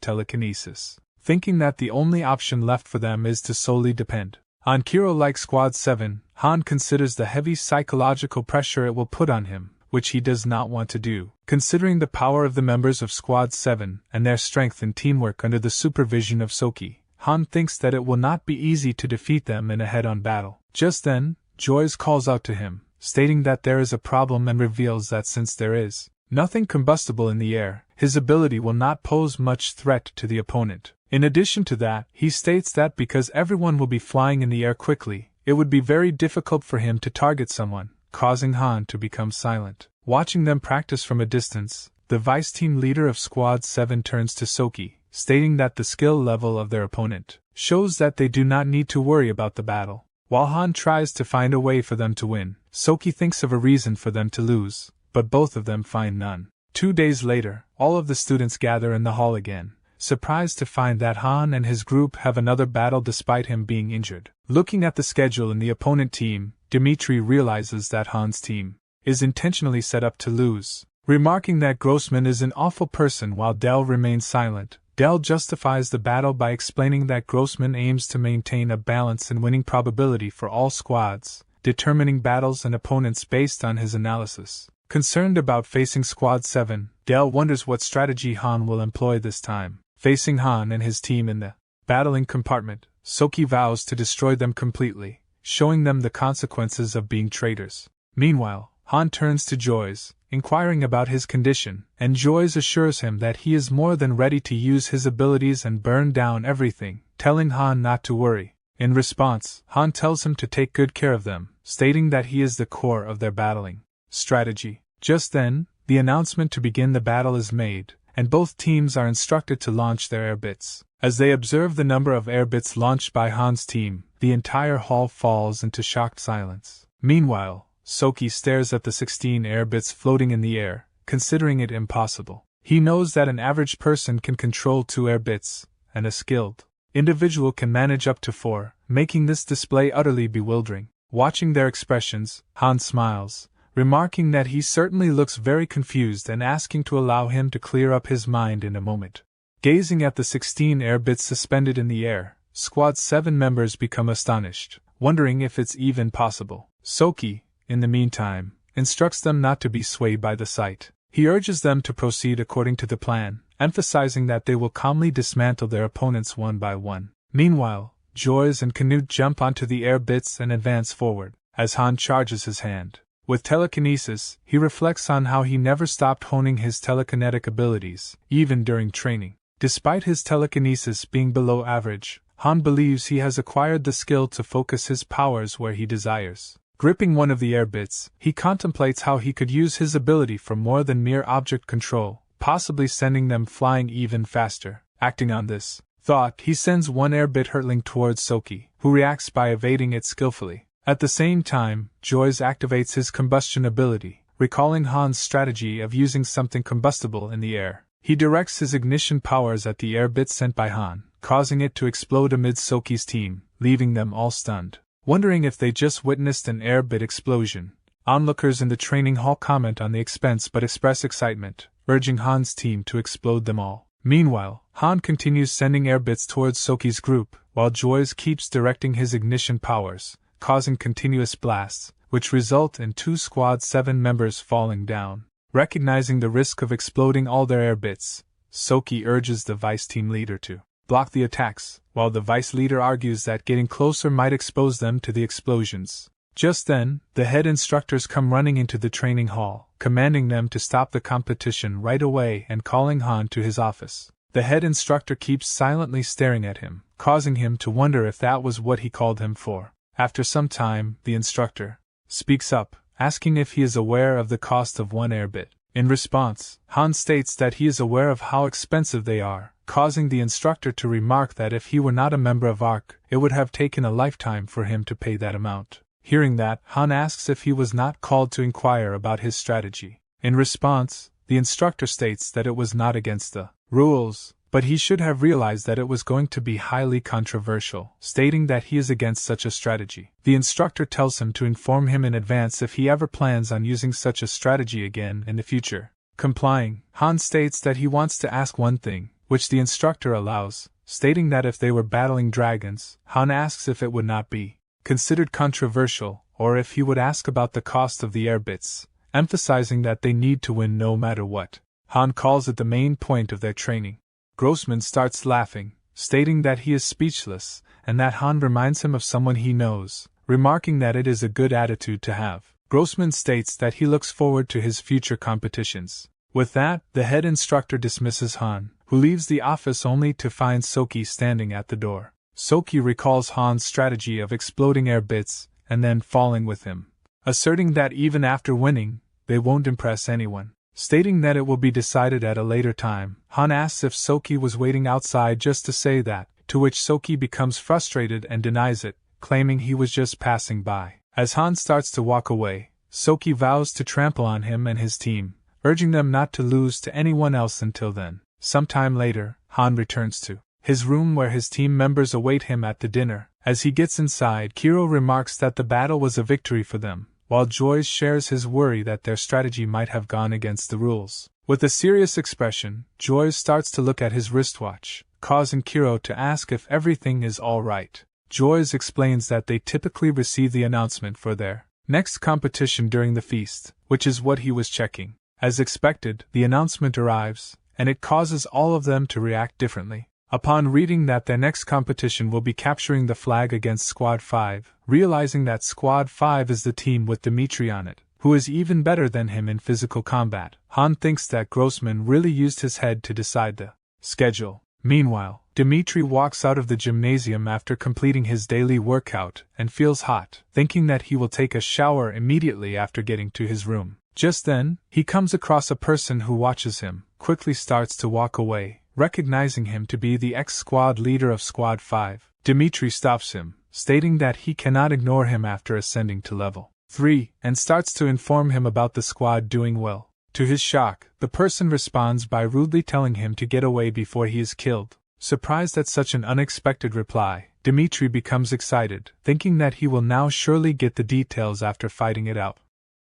telekinesis. Thinking that the only option left for them is to solely depend on Kiro like Squad 7, Han considers the heavy psychological pressure it will put on him, which he does not want to do. Considering the power of the members of Squad 7 and their strength and teamwork under the supervision of Soki, Han thinks that it will not be easy to defeat them in a head-on battle. Just then, Joyce calls out to him, stating that there is a problem and reveals that since there is nothing combustible in the air, his ability will not pose much threat to the opponent. In addition to that, he states that because everyone will be flying in the air quickly, it would be very difficult for him to target someone, causing Han to become silent. Watching them practice from a distance, the vice team leader of Squad 7 turns to Soki, stating that the skill level of their opponent shows that they do not need to worry about the battle. While Han tries to find a way for them to win, Soki thinks of a reason for them to lose, but both of them find none. 2 days later, all of the students gather in the hall again, surprised to find that Han and his group have another battle despite him being injured. Looking at the schedule in the opponent team, Dmitri realizes that Han's team is intentionally set up to lose. Remarking that Grossman is an awful person while Dell remains silent, Dell justifies the battle by explaining that Grossman aims to maintain a balance in winning probability for all squads, determining battles and opponents based on his analysis. Concerned about facing Squad 7, Dell wonders what strategy Han will employ this time. Facing Han and his team in the battling compartment, Soki vows to destroy them completely, showing them the consequences of being traitors. Meanwhile, Han turns to Joyce, inquiring about his condition, and Joyce assures him that he is more than ready to use his abilities and burn down everything, telling Han not to worry. In response, Han tells him to take good care of them, stating that he is the core of their battling strategy. Just then, the announcement to begin the battle is made, and both teams are instructed to launch their air bits. As they observe the number of air bits launched by Han's team, the entire hall falls into shocked silence. Meanwhile, Soki stares at the 16 air bits floating in the air, considering it impossible. He knows that an average person can control 2 air bits, and a skilled individual can manage up to 4, making this display utterly bewildering. Watching their expressions, Han smiles, remarking that he certainly looks very confused and asking to allow him to clear up his mind in a moment. Gazing at the 16 air bits suspended in the air, Squad 7 members become astonished, wondering if it's even possible. Soki, in the meantime, instructs them not to be swayed by the sight. He urges them to proceed according to the plan, emphasizing that they will calmly dismantle their opponents one by one. Meanwhile, Joyce and Canute jump onto the air bits and advance forward. As Han charges his hand, With telekinesis, he reflects on how he never stopped honing his telekinetic abilities, even during training. Despite his telekinesis being below average, Han believes he has acquired the skill to focus his powers where he desires. Gripping one of the air bits, he contemplates how he could use his ability for more than mere object control, possibly sending them flying even faster. Acting on this thought, he sends one air bit hurtling towards Soki, who reacts by evading it skillfully. At the same time, Joyce activates his combustion ability, recalling Han's strategy of using something combustible in the air. He directs his ignition powers at the air bit sent by Han, causing it to explode amid Soki's team, leaving them all stunned. Wondering if they just witnessed an air bit explosion, onlookers in the training hall comment on the expense but express excitement, urging Han's team to explode them all. Meanwhile, Han continues sending air bits towards Soki's group, while Joyce keeps directing his ignition powers, causing continuous blasts, which result in 2 Squad 7 members falling down. Recognizing the risk of exploding all their air bits, Soki urges the Vice Team leader to block the attacks, while the Vice leader argues that getting closer might expose them to the explosions. Just then, the head instructors come running into the training hall, commanding them to stop the competition right away and calling Han to his office. The head instructor keeps silently staring at him, causing him to wonder if that was what he called him for. After some time, the instructor speaks up, asking if he is aware of the cost of one air bit. In response, Han states that he is aware of how expensive they are, causing the instructor to remark that if he were not a member of ARC, it would have taken a lifetime for him to pay that amount. Hearing that, Han asks if he was not called to inquire about his strategy. In response, the instructor states that it was not against the rules, but he should have realized that it was going to be highly controversial, stating that he is against such a strategy. The instructor tells him to inform him in advance if he ever plans on using such a strategy again in the future. Complying, Han states that he wants to ask one thing, which the instructor allows, stating that if they were battling dragons, Han asks if it would not be considered controversial, or if he would ask about the cost of the air bits, emphasizing that they need to win no matter what. Han calls it the main point of their training. Grossman starts laughing, stating that he is speechless, and that Han reminds him of someone he knows, remarking that it is a good attitude to have. Grossman states that he looks forward to his future competitions. With that, the head instructor dismisses Han, who leaves the office only to find Soki standing at the door. Soki recalls Han's strategy of exploding air bits, and then falling with him, asserting that even after winning, they won't impress anyone. Stating that it will be decided at a later time, Han asks if Soki was waiting outside just to say that, to which Soki becomes frustrated and denies it, claiming he was just passing by. As Han starts to walk away, Soki vows to trample on him and his team, urging them not to lose to anyone else until then. Sometime later, Han returns to his room where his team members await him at the dinner. As he gets inside, Kiro remarks that the battle was a victory for them, while Joyce shares his worry that their strategy might have gone against the rules. With a serious expression, Joyce starts to look at his wristwatch, causing Kiro to ask if everything is all right. Joyce explains that they typically receive the announcement for their next competition during the feast, which is what he was checking. As expected, the announcement arrives, and it causes all of them to react differently. Upon reading that their next competition will be capturing the flag against Squad 5, realizing that Squad 5 is the team with Dimitri on it, who is even better than him in physical combat, Han thinks that Grossman really used his head to decide the schedule. Meanwhile, Dimitri walks out of the gymnasium after completing his daily workout and feels hot, thinking that he will take a shower immediately after getting to his room. Just then, he comes across a person who watches him, quickly starts to walk away. Recognizing him to be the ex-squad leader of Squad 5, Dimitri stops him, stating that he cannot ignore him after ascending to level 3, and starts to inform him about the squad doing well. To his shock, the person responds by rudely telling him to get away before he is killed. Surprised at such an unexpected reply, Dimitri becomes excited, thinking that he will now surely get the details after fighting it out.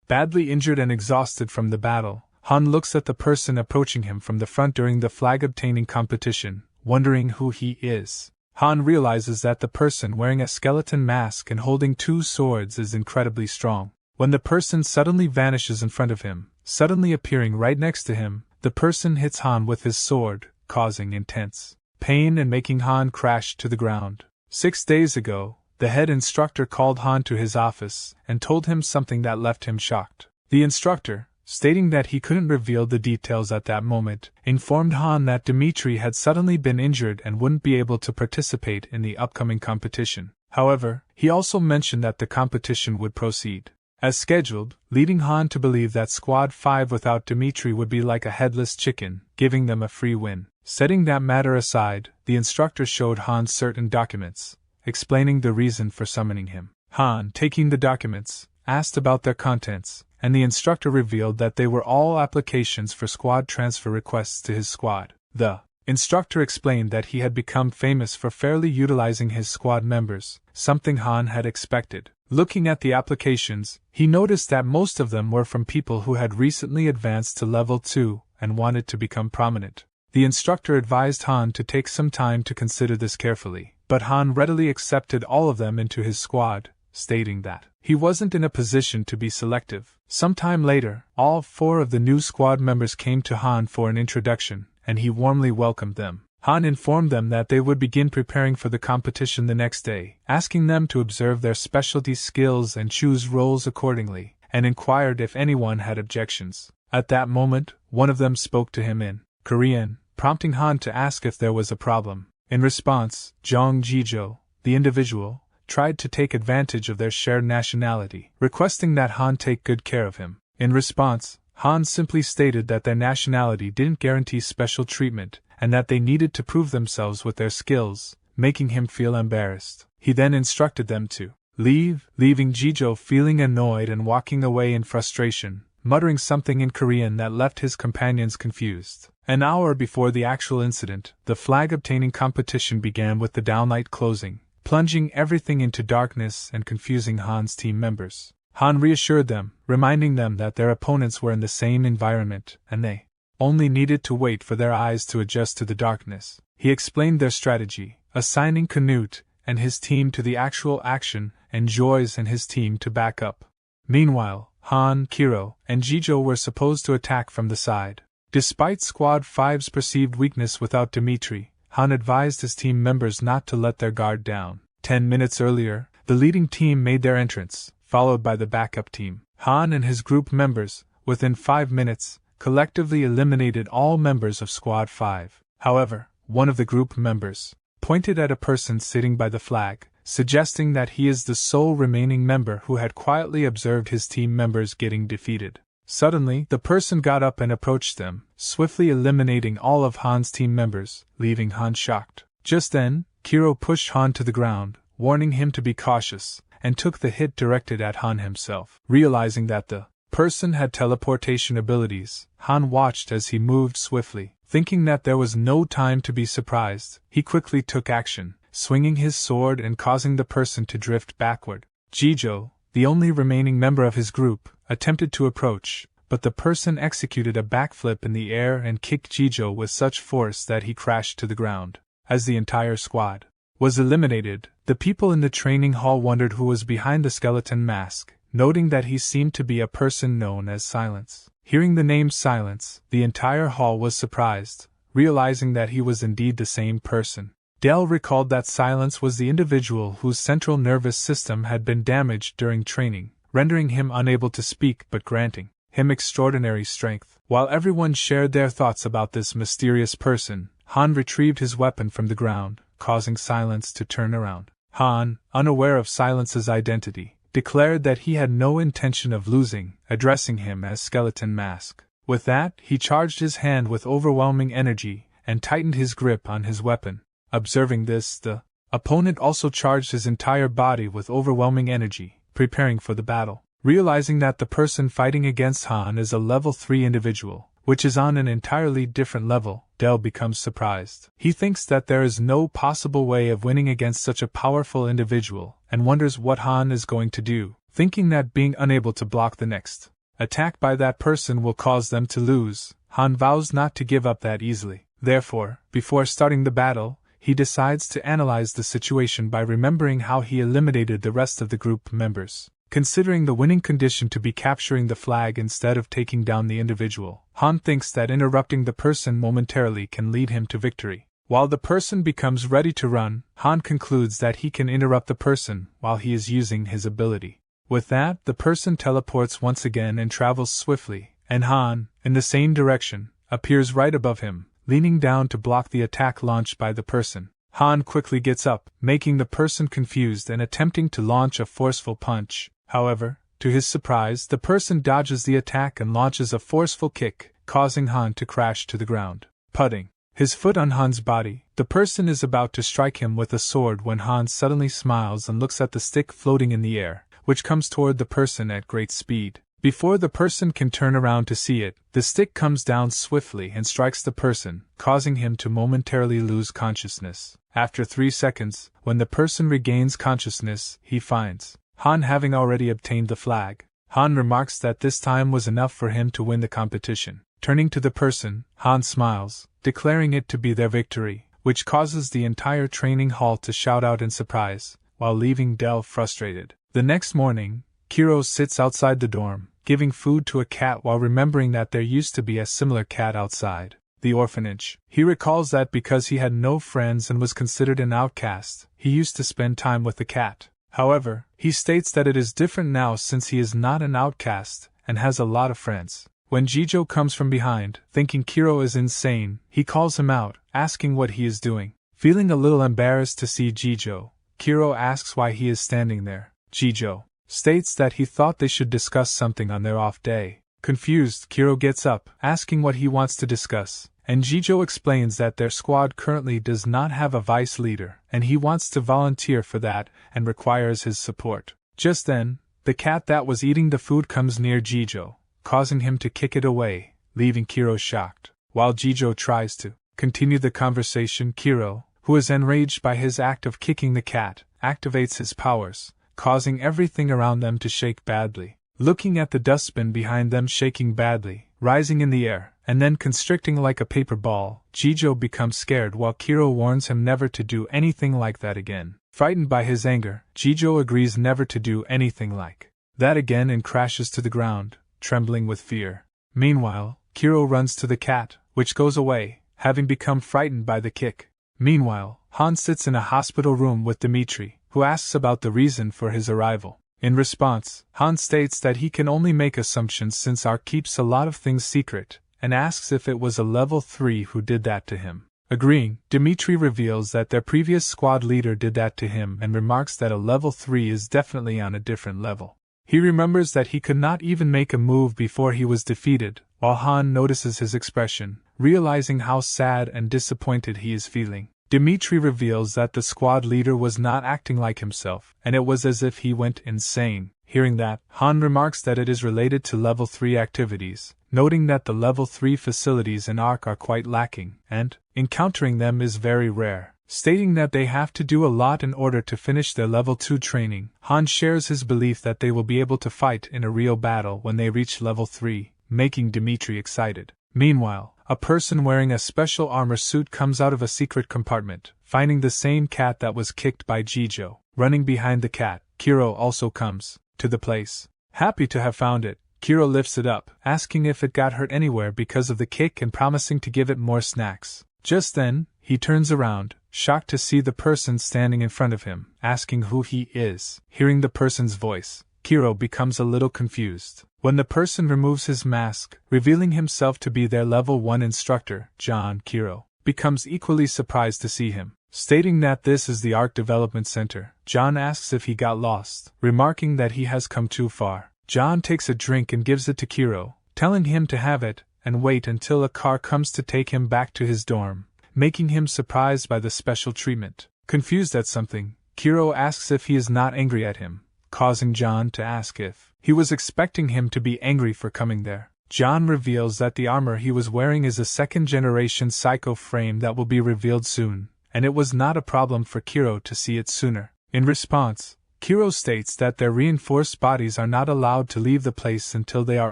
Badly injured and exhausted from the battle, Han looks at the person approaching him from the front during the flag-obtaining competition, wondering who he is. Han realizes that the person wearing a skeleton mask and holding 2 swords is incredibly strong. When the person suddenly vanishes in front of him, suddenly appearing right next to him, the person hits Han with his sword, causing intense pain and making Han crash to the ground. 6 days ago, the head instructor called Han to his office and told him something that left him shocked. The instructor, stating that he couldn't reveal the details at that moment, informed Han that Dmitri had suddenly been injured and wouldn't be able to participate in the upcoming competition. However, he also mentioned that the competition would proceed as scheduled, leading Han to believe that Squad 5 without Dmitri would be like a headless chicken, giving them a free win. Setting that matter aside, the instructor showed Han certain documents, explaining the reason for summoning him. Han, taking the documents, asked about their contents, and the instructor revealed that they were all applications for squad transfer requests to his squad. The instructor explained that he had become famous for fairly utilizing his squad members, something Han had expected. Looking at the applications, he noticed that most of them were from people who had recently advanced to level 2 and wanted to become prominent. The instructor advised Han to take some time to consider this carefully, but Han readily accepted all of them into his squad, stating that he wasn't in a position to be selective. Sometime later, all 4 of the new squad members came to Han for an introduction, and he warmly welcomed them. Han informed them that they would begin preparing for the competition the next day, asking them to observe their specialty skills and choose roles accordingly, and inquired if anyone had objections. At that moment, one of them spoke to him in Korean, prompting Han to ask if there was a problem. In response, Jong Jijo, the individual, tried to take advantage of their shared nationality, requesting that Han take good care of him. In response, Han simply stated that their nationality didn't guarantee special treatment, and that they needed to prove themselves with their skills, making him feel embarrassed. He then instructed them to leave, leaving Jijo feeling annoyed and walking away in frustration, muttering something in Korean that left his companions confused. An hour before the actual incident, the flag-obtaining competition began with the downlight closing, plunging everything into darkness and confusing Han's team members. Han reassured them, reminding them that their opponents were in the same environment, and they only needed to wait for their eyes to adjust to the darkness. He explained their strategy, assigning Canute and his team to the actual action and Joyce and his team to back up. Meanwhile, Han, Kiro, and Jijo were supposed to attack from the side. Despite Squad 5's perceived weakness without Dmitri, Han advised his team members not to let their guard down. 10 minutes earlier, the leading team made their entrance, followed by the backup team. Han and his group members, within 5 minutes, collectively eliminated all members of Squad 5. However, one of the group members pointed at a person sitting by the flag, suggesting that he is the sole remaining member who had quietly observed his team members getting defeated. Suddenly, the person got up and approached them, swiftly eliminating all of Han's team members, leaving Han shocked. Just then, Kiro pushed Han to the ground, warning him to be cautious, and took the hit directed at Han himself. Realizing that the person had teleportation abilities, Han watched as he moved swiftly. Thinking that there was no time to be surprised, he quickly took action, swinging his sword and causing the person to drift backward. Jijo, the only remaining member of his group, attempted to approach, but the person executed a backflip in the air and kicked Jijo with such force that he crashed to the ground. As the entire squad was eliminated, the people in the training hall wondered who was behind the skeleton mask, noting that he seemed to be a person known as Silence. Hearing the name Silence, the entire hall was surprised, realizing that he was indeed the same person. Dell recalled that Silence was the individual whose central nervous system had been damaged during training, rendering him unable to speak but granting him extraordinary strength. While everyone shared their thoughts about this mysterious person, Han retrieved his weapon from the ground, causing Silence to turn around. Han, unaware of Silence's identity, declared that he had no intention of losing, addressing him as Skeleton Mask. With that, he charged his hand with overwhelming energy and tightened his grip on his weapon. Observing this, the opponent also charged his entire body with overwhelming energy, preparing for the battle. Realizing that the person fighting against Han is a level 3 individual, which is on an entirely different level, Dell becomes surprised. He thinks that there is no possible way of winning against such a powerful individual, and wonders what Han is going to do, thinking that being unable to block the next attack by that person will cause them to lose. Han vows not to give up that easily. Therefore, before starting the battle, he decides to analyze the situation by remembering how he eliminated the rest of the group members. Considering the winning condition to be capturing the flag instead of taking down the individual, Han thinks that interrupting the person momentarily can lead him to victory. While the person becomes ready to run, Han concludes that he can interrupt the person while he is using his ability. With that, the person teleports once again and travels swiftly, and Han, in the same direction, appears right above him, leaning down to block the attack launched by the person. Han quickly gets up, making the person confused and attempting to launch a forceful punch. However, to his surprise, the person dodges the attack and launches a forceful kick, causing Han to crash to the ground. Putting his foot on Han's body, the person is about to strike him with a sword when Han suddenly smiles and looks at the stick floating in the air, which comes toward the person at great speed. Before the person can turn around to see it, the stick comes down swiftly and strikes the person, causing him to momentarily lose consciousness. After 3 seconds, when the person regains consciousness, he finds Han having already obtained the flag. Han remarks that this time was enough for him to win the competition. Turning to the person, Han smiles, declaring it to be their victory, which causes the entire training hall to shout out in surprise, while leaving Del frustrated. The next morning, Kiro sits outside the dorm, giving food to a cat while remembering that there used to be a similar cat outside the orphanage. He recalls that because he had no friends and was considered an outcast, he used to spend time with the cat. However, he states that it is different now since he is not an outcast and has a lot of friends. When Jijo comes from behind, thinking Kiro is insane, he calls him out, asking what he is doing. Feeling a little embarrassed to see Jijo, Kiro asks why he is standing there. Jijo states that he thought they should discuss something on their off day. Confused, Kiro gets up, asking what he wants to discuss, and Jijo explains that their squad currently does not have a vice leader, and he wants to volunteer for that and requires his support. Just then, the cat that was eating the food comes near Jijo, causing him to kick it away, leaving Kiro shocked. While Jijo tries to continue the conversation, Kiro, who is enraged by his act of kicking the cat, activates his powers, causing everything around them to shake badly. Looking at the dustbin behind them shaking badly, rising in the air, and then constricting like a paper ball, Jijo becomes scared while Kiro warns him never to do anything like that again. Frightened by his anger, Jijo agrees never to do anything like that again and crashes to the ground, trembling with fear. Meanwhile, Kiro runs to the cat, which goes away, having become frightened by the kick. Meanwhile, Han sits in a hospital room with Dimitri, who asks about the reason for his arrival. In response, Han states that he can only make assumptions since Ark keeps a lot of things secret, and asks if it was a level 3 who did that to him. Agreeing, Dimitri reveals that their previous squad leader did that to him and remarks that a level 3 is definitely on a different level. He remembers that he could not even make a move before he was defeated, while Han notices his expression, realizing how sad and disappointed he is feeling. Dimitri reveals that the squad leader was not acting like himself, and it was as if he went insane. Hearing that, Han remarks that it is related to level 3 activities, noting that the level 3 facilities in Ark are quite lacking, and encountering them is very rare. Stating that they have to do a lot in order to finish their level 2 training, Han shares his belief that they will be able to fight in a real battle when they reach level 3, making Dimitri excited. Meanwhile, a person wearing a special armor suit comes out of a secret compartment, finding the same cat that was kicked by Jijo. Running behind the cat, Kiro also comes to the place. Happy to have found it, Kiro lifts it up, asking if it got hurt anywhere because of the kick and promising to give it more snacks. Just then, he turns around, shocked to see the person standing in front of him, asking who he is. Hearing the person's voice, Kiro becomes a little confused. When the person removes his mask, revealing himself to be their level 1 instructor, John, Kiro becomes equally surprised to see him. Stating that this is the Ark Development Center, John asks if he got lost, remarking that he has come too far. John takes a drink and gives it to Kiro, telling him to have it and wait until a car comes to take him back to his dorm, making him surprised by the special treatment. Confused at something, Kiro asks if he is not angry at him, causing John to ask if he was expecting him to be angry for coming there. John reveals that the armor he was wearing is a second-generation psycho frame that will be revealed soon, and it was not a problem for Kiro to see it sooner. In response, Kiro states that their reinforced bodies are not allowed to leave the place until they are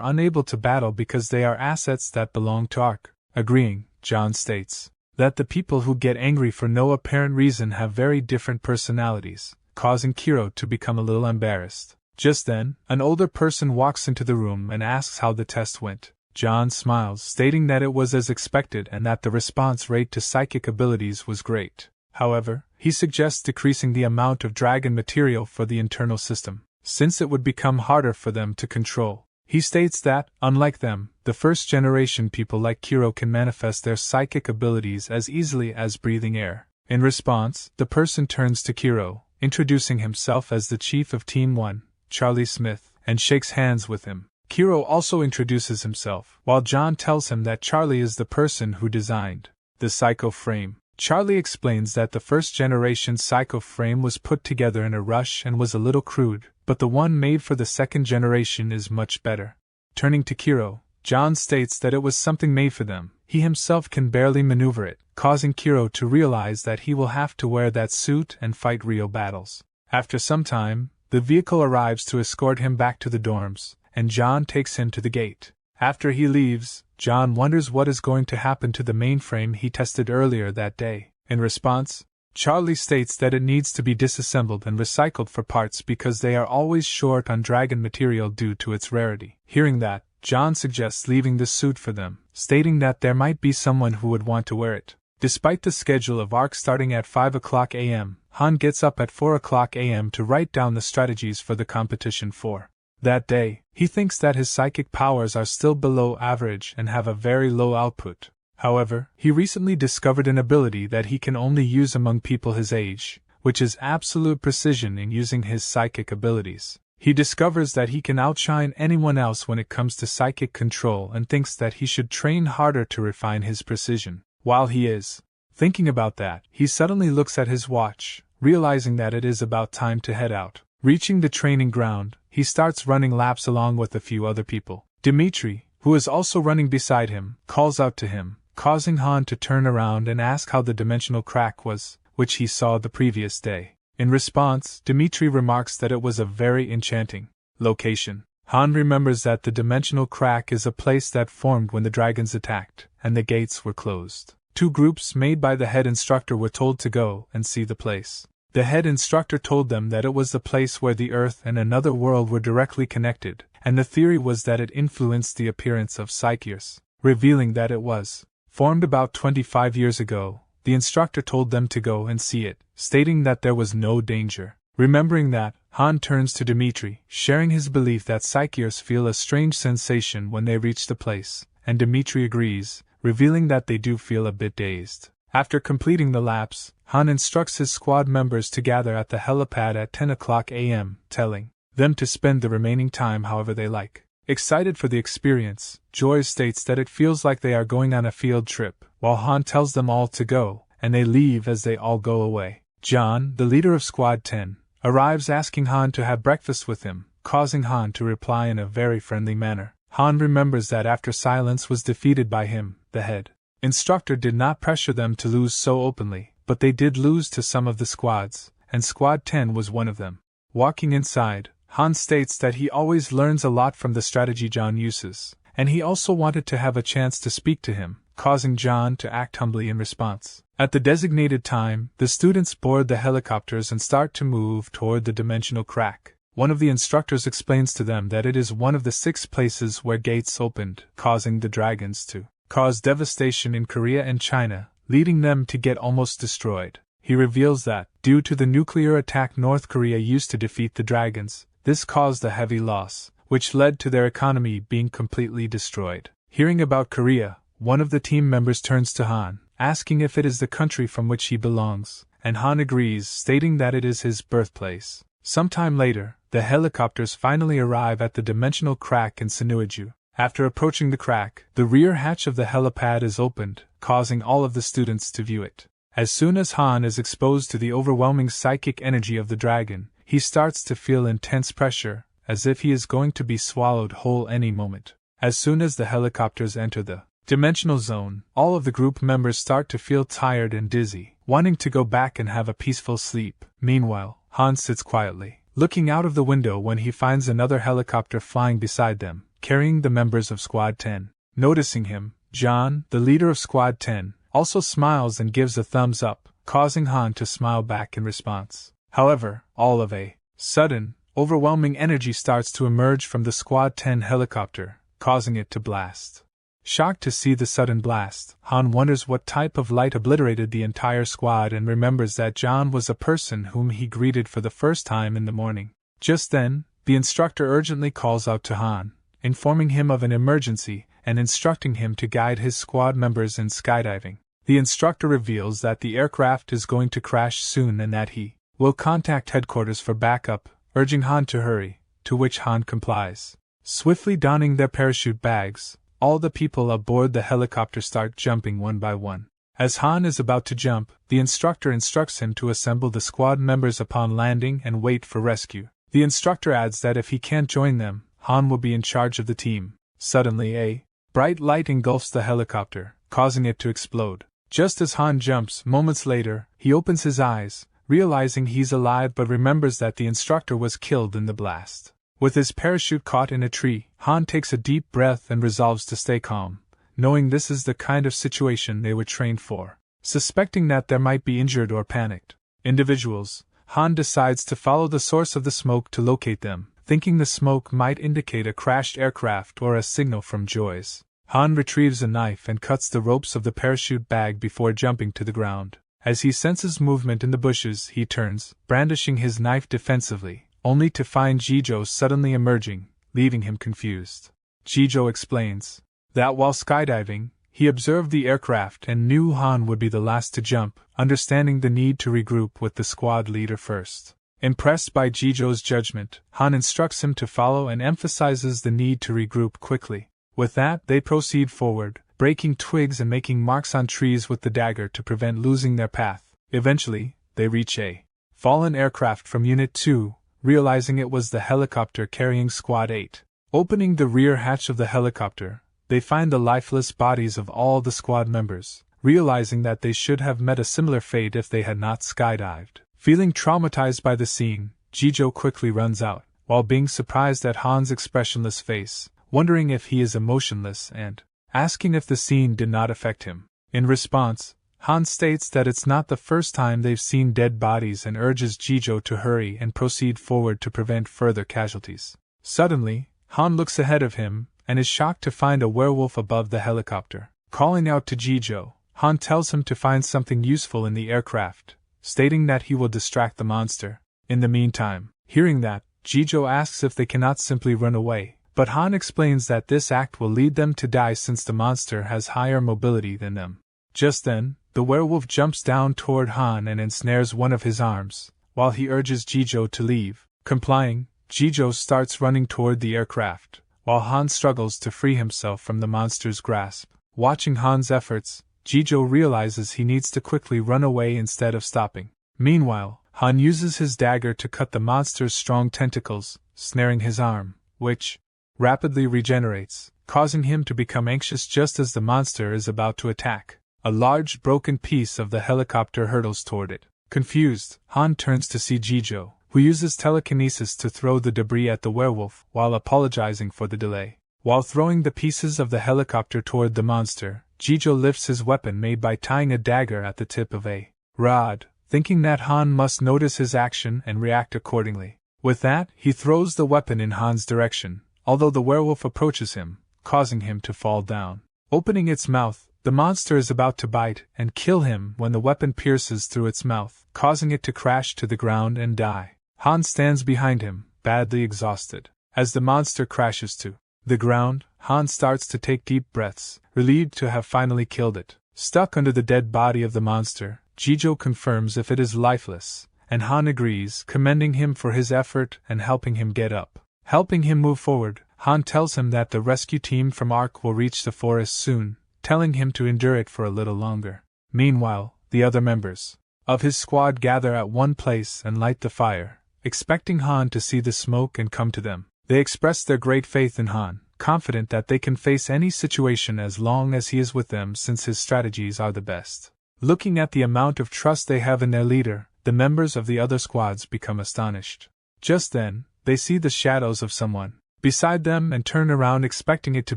unable to battle because they are assets that belong to Ark. Agreeing, John states that the people who get angry for no apparent reason have very different personalities, causing Kiro to become a little embarrassed. Just then, an older person walks into the room and asks how the test went. John smiles, stating that it was as expected and that the response rate to psychic abilities was great. However, he suggests decreasing the amount of dragon material for the internal system, since it would become harder for them to control. He states that, unlike them, the first-generation people like Kiro can manifest their psychic abilities as easily as breathing air. In response, the person turns to Kiro, introducing himself as the chief of Team 1, Charlie Smith, and shakes hands with him. Kiro also introduces himself, while John tells him that Charlie is the person who designed the psycho frame. Charlie explains that the first-generation psycho frame was put together in a rush and was a little crude, but the one made for the second generation is much better. Turning to Kiro, John states that it was something made for them. He himself can barely maneuver it, causing Kiro to realize that he will have to wear that suit and fight real battles. After some time, the vehicle arrives to escort him back to the dorms, and John takes him to the gate. After he leaves, John wonders what is going to happen to the mainframe he tested earlier that day. In response, Charlie states that it needs to be disassembled and recycled for parts because they are always short on dragon material due to its rarity. Hearing that, John suggests leaving the suit for them, stating that there might be someone who would want to wear it. Despite the schedule of ARC starting at 5 o'clock a.m., Han gets up at 4 o'clock a.m. to write down the strategies for the competition for that day. He thinks that his psychic powers are still below average and have a very low output. However, he recently discovered an ability that he can only use among people his age, which is absolute precision in using his psychic abilities. He discovers that he can outshine anyone else when it comes to psychic control and thinks that he should train harder to refine his precision. While he is thinking about that, he suddenly looks at his watch, realizing that it is about time to head out. Reaching the training ground, he starts running laps along with a few other people. Dimitri, who is also running beside him, calls out to him, causing Han to turn around and ask how the dimensional crack was, which he saw the previous day. In response, Dimitri remarks that it was a very enchanting location. Han remembers that the dimensional crack is a place that formed when the dragons attacked, and the gates were closed. Two groups made by the head instructor were told to go and see the place. The head instructor told them that it was the place where the Earth and another world were directly connected, and the theory was that it influenced the appearance of psykers, revealing that it was formed about 25 years ago. The instructor told them to go and see it, stating that there was no danger. Remembering that, Han turns to Dimitri, sharing his belief that psykers feel a strange sensation when they reach the place, and Dimitri agrees, revealing that they do feel a bit dazed. After completing the laps, Han instructs his squad members to gather at the helipad at 10 o'clock a.m., telling them to spend the remaining time however they like. Excited for the experience, Joy states that it feels like they are going on a field trip, while Han tells them all to go, and they leave as they all go away. John, the leader of Squad 10, arrives asking Han to have breakfast with him, causing Han to reply in a very friendly manner. Han remembers that after Silence was defeated by him, the head instructor did not pressure them to lose so openly, but they did lose to some of the squads, and Squad 10 was one of them. Walking inside, Han states that he always learns a lot from the strategy John uses, and he also wanted to have a chance to speak to him, causing John to act humbly in response. At the designated time, the students board the helicopters and start to move toward the dimensional crack. One of the instructors explains to them that it is one of the 6 places where gates opened, causing the dragons to cause devastation in Korea and China, leading them to get almost destroyed. He reveals that, due to the nuclear attack North Korea used to defeat the dragons, this caused a heavy loss, which led to their economy being completely destroyed. Hearing about Korea, one of the team members turns to Han, asking if it is the country from which he belongs, and Han agrees, stating that it is his birthplace. Sometime later, the helicopters finally arrive at the dimensional crack in Sinuiju. After approaching the crack, the rear hatch of the helipad is opened, causing all of the students to view it. As soon as Han is exposed to the overwhelming psychic energy of the dragon, he starts to feel intense pressure, as if he is going to be swallowed whole any moment. As soon as the helicopters enter the dimensional zone, all of the group members start to feel tired and dizzy, wanting to go back and have a peaceful sleep. Meanwhile, Han sits quietly, looking out of the window when he finds another helicopter flying beside them, carrying the members of Squad 10. Noticing him, John, the leader of Squad 10, also smiles and gives a thumbs up, causing Han to smile back in response. However, all of a sudden, overwhelming energy starts to emerge from the Squad 10 helicopter, causing it to blast. Shocked to see the sudden blast, Han wonders what type of light obliterated the entire squad and remembers that John was a person whom he greeted for the first time in the morning. Just then, the instructor urgently calls out to Han, informing him of an emergency and instructing him to guide his squad members in skydiving. The instructor reveals that the aircraft is going to crash soon and that he will contact headquarters for backup, urging Han to hurry, to which Han complies. Swiftly donning their parachute bags, all the people aboard the helicopter start jumping one by one. As Han is about to jump, the instructor instructs him to assemble the squad members upon landing and wait for rescue. The instructor adds that if he can't join them, Han will be in charge of the team. Suddenly, a bright light engulfs the helicopter, causing it to explode. Just as Han jumps, moments later, he opens his eyes, realizing he's alive but remembers that the instructor was killed in the blast. With his parachute caught in a tree, Han takes a deep breath and resolves to stay calm, knowing this is the kind of situation they were trained for. Suspecting that there might be injured or panicked individuals, Han decides to follow the source of the smoke to locate them, thinking the smoke might indicate a crashed aircraft or a signal from Joyce. Han retrieves a knife and cuts the ropes of the parachute bag before jumping to the ground. As he senses movement in the bushes, he turns, brandishing his knife defensively, only to find Jijo suddenly emerging, leaving him confused. Jijo explains that while skydiving, he observed the aircraft and knew Han would be the last to jump, understanding the need to regroup with the squad leader first. Impressed by Jijo's judgment, Han instructs him to follow and emphasizes the need to regroup quickly. With that, they proceed forward, breaking twigs and making marks on trees with the dagger to prevent losing their path. Eventually, they reach a fallen aircraft from Unit 2, realizing it was the helicopter carrying Squad 8. Opening the rear hatch of the helicopter, they find the lifeless bodies of all the squad members, realizing that they should have met a similar fate if they had not skydived. Feeling traumatized by the scene, Jijo quickly runs out, while being surprised at Han's expressionless face, wondering if he is emotionless and asking if the scene did not affect him. In response, Han states that it's not the first time they've seen dead bodies and urges Jijo to hurry and proceed forward to prevent further casualties. Suddenly, Han looks ahead of him and is shocked to find a werewolf above the helicopter. Calling out to Jijo, Han tells him to find something useful in the aircraft, stating that he will distract the monster. In the meantime, hearing that, Jijo asks if they cannot simply run away, but Han explains that this act will lead them to die since the monster has higher mobility than them. Just then, the werewolf jumps down toward Han and ensnares one of his arms, while he urges Jijo to leave. Complying, Jijo starts running toward the aircraft, while Han struggles to free himself from the monster's grasp. Watching Han's efforts, Jijo realizes he needs to quickly run away instead of stopping. Meanwhile, Han uses his dagger to cut the monster's strong tentacles, snaring his arm, which rapidly regenerates, causing him to become anxious just as the monster is about to attack. A large broken piece of the helicopter hurtles toward it. Confused, Han turns to see Jijo, who uses telekinesis to throw the debris at the werewolf while apologizing for the delay. While throwing the pieces of the helicopter toward the monster, Jijo lifts his weapon made by tying a dagger at the tip of a rod, thinking that Han must notice his action and react accordingly. With that, he throws the weapon in Han's direction, although the werewolf approaches him, causing him to fall down. Opening its mouth, the monster is about to bite and kill him when the weapon pierces through its mouth, causing it to crash to the ground and die. Han stands behind him, badly exhausted. As the monster crashes to the ground, Han starts to take deep breaths, relieved to have finally killed it. Stuck under the dead body of the monster, Jijo confirms if it is lifeless, and Han agrees, commending him for his effort and helping him get up. Helping him move forward, Han tells him that the rescue team from Ark will reach the forest soon, telling him to endure it for a little longer. Meanwhile, the other members of his squad gather at one place and light the fire, expecting Han to see the smoke and come to them. They express their great faith in Han, confident that they can face any situation as long as he is with them since his strategies are the best. Looking at the amount of trust they have in their leader, the members of the other squads become astonished. Just then, they see the shadows of someone beside them and turn around expecting it to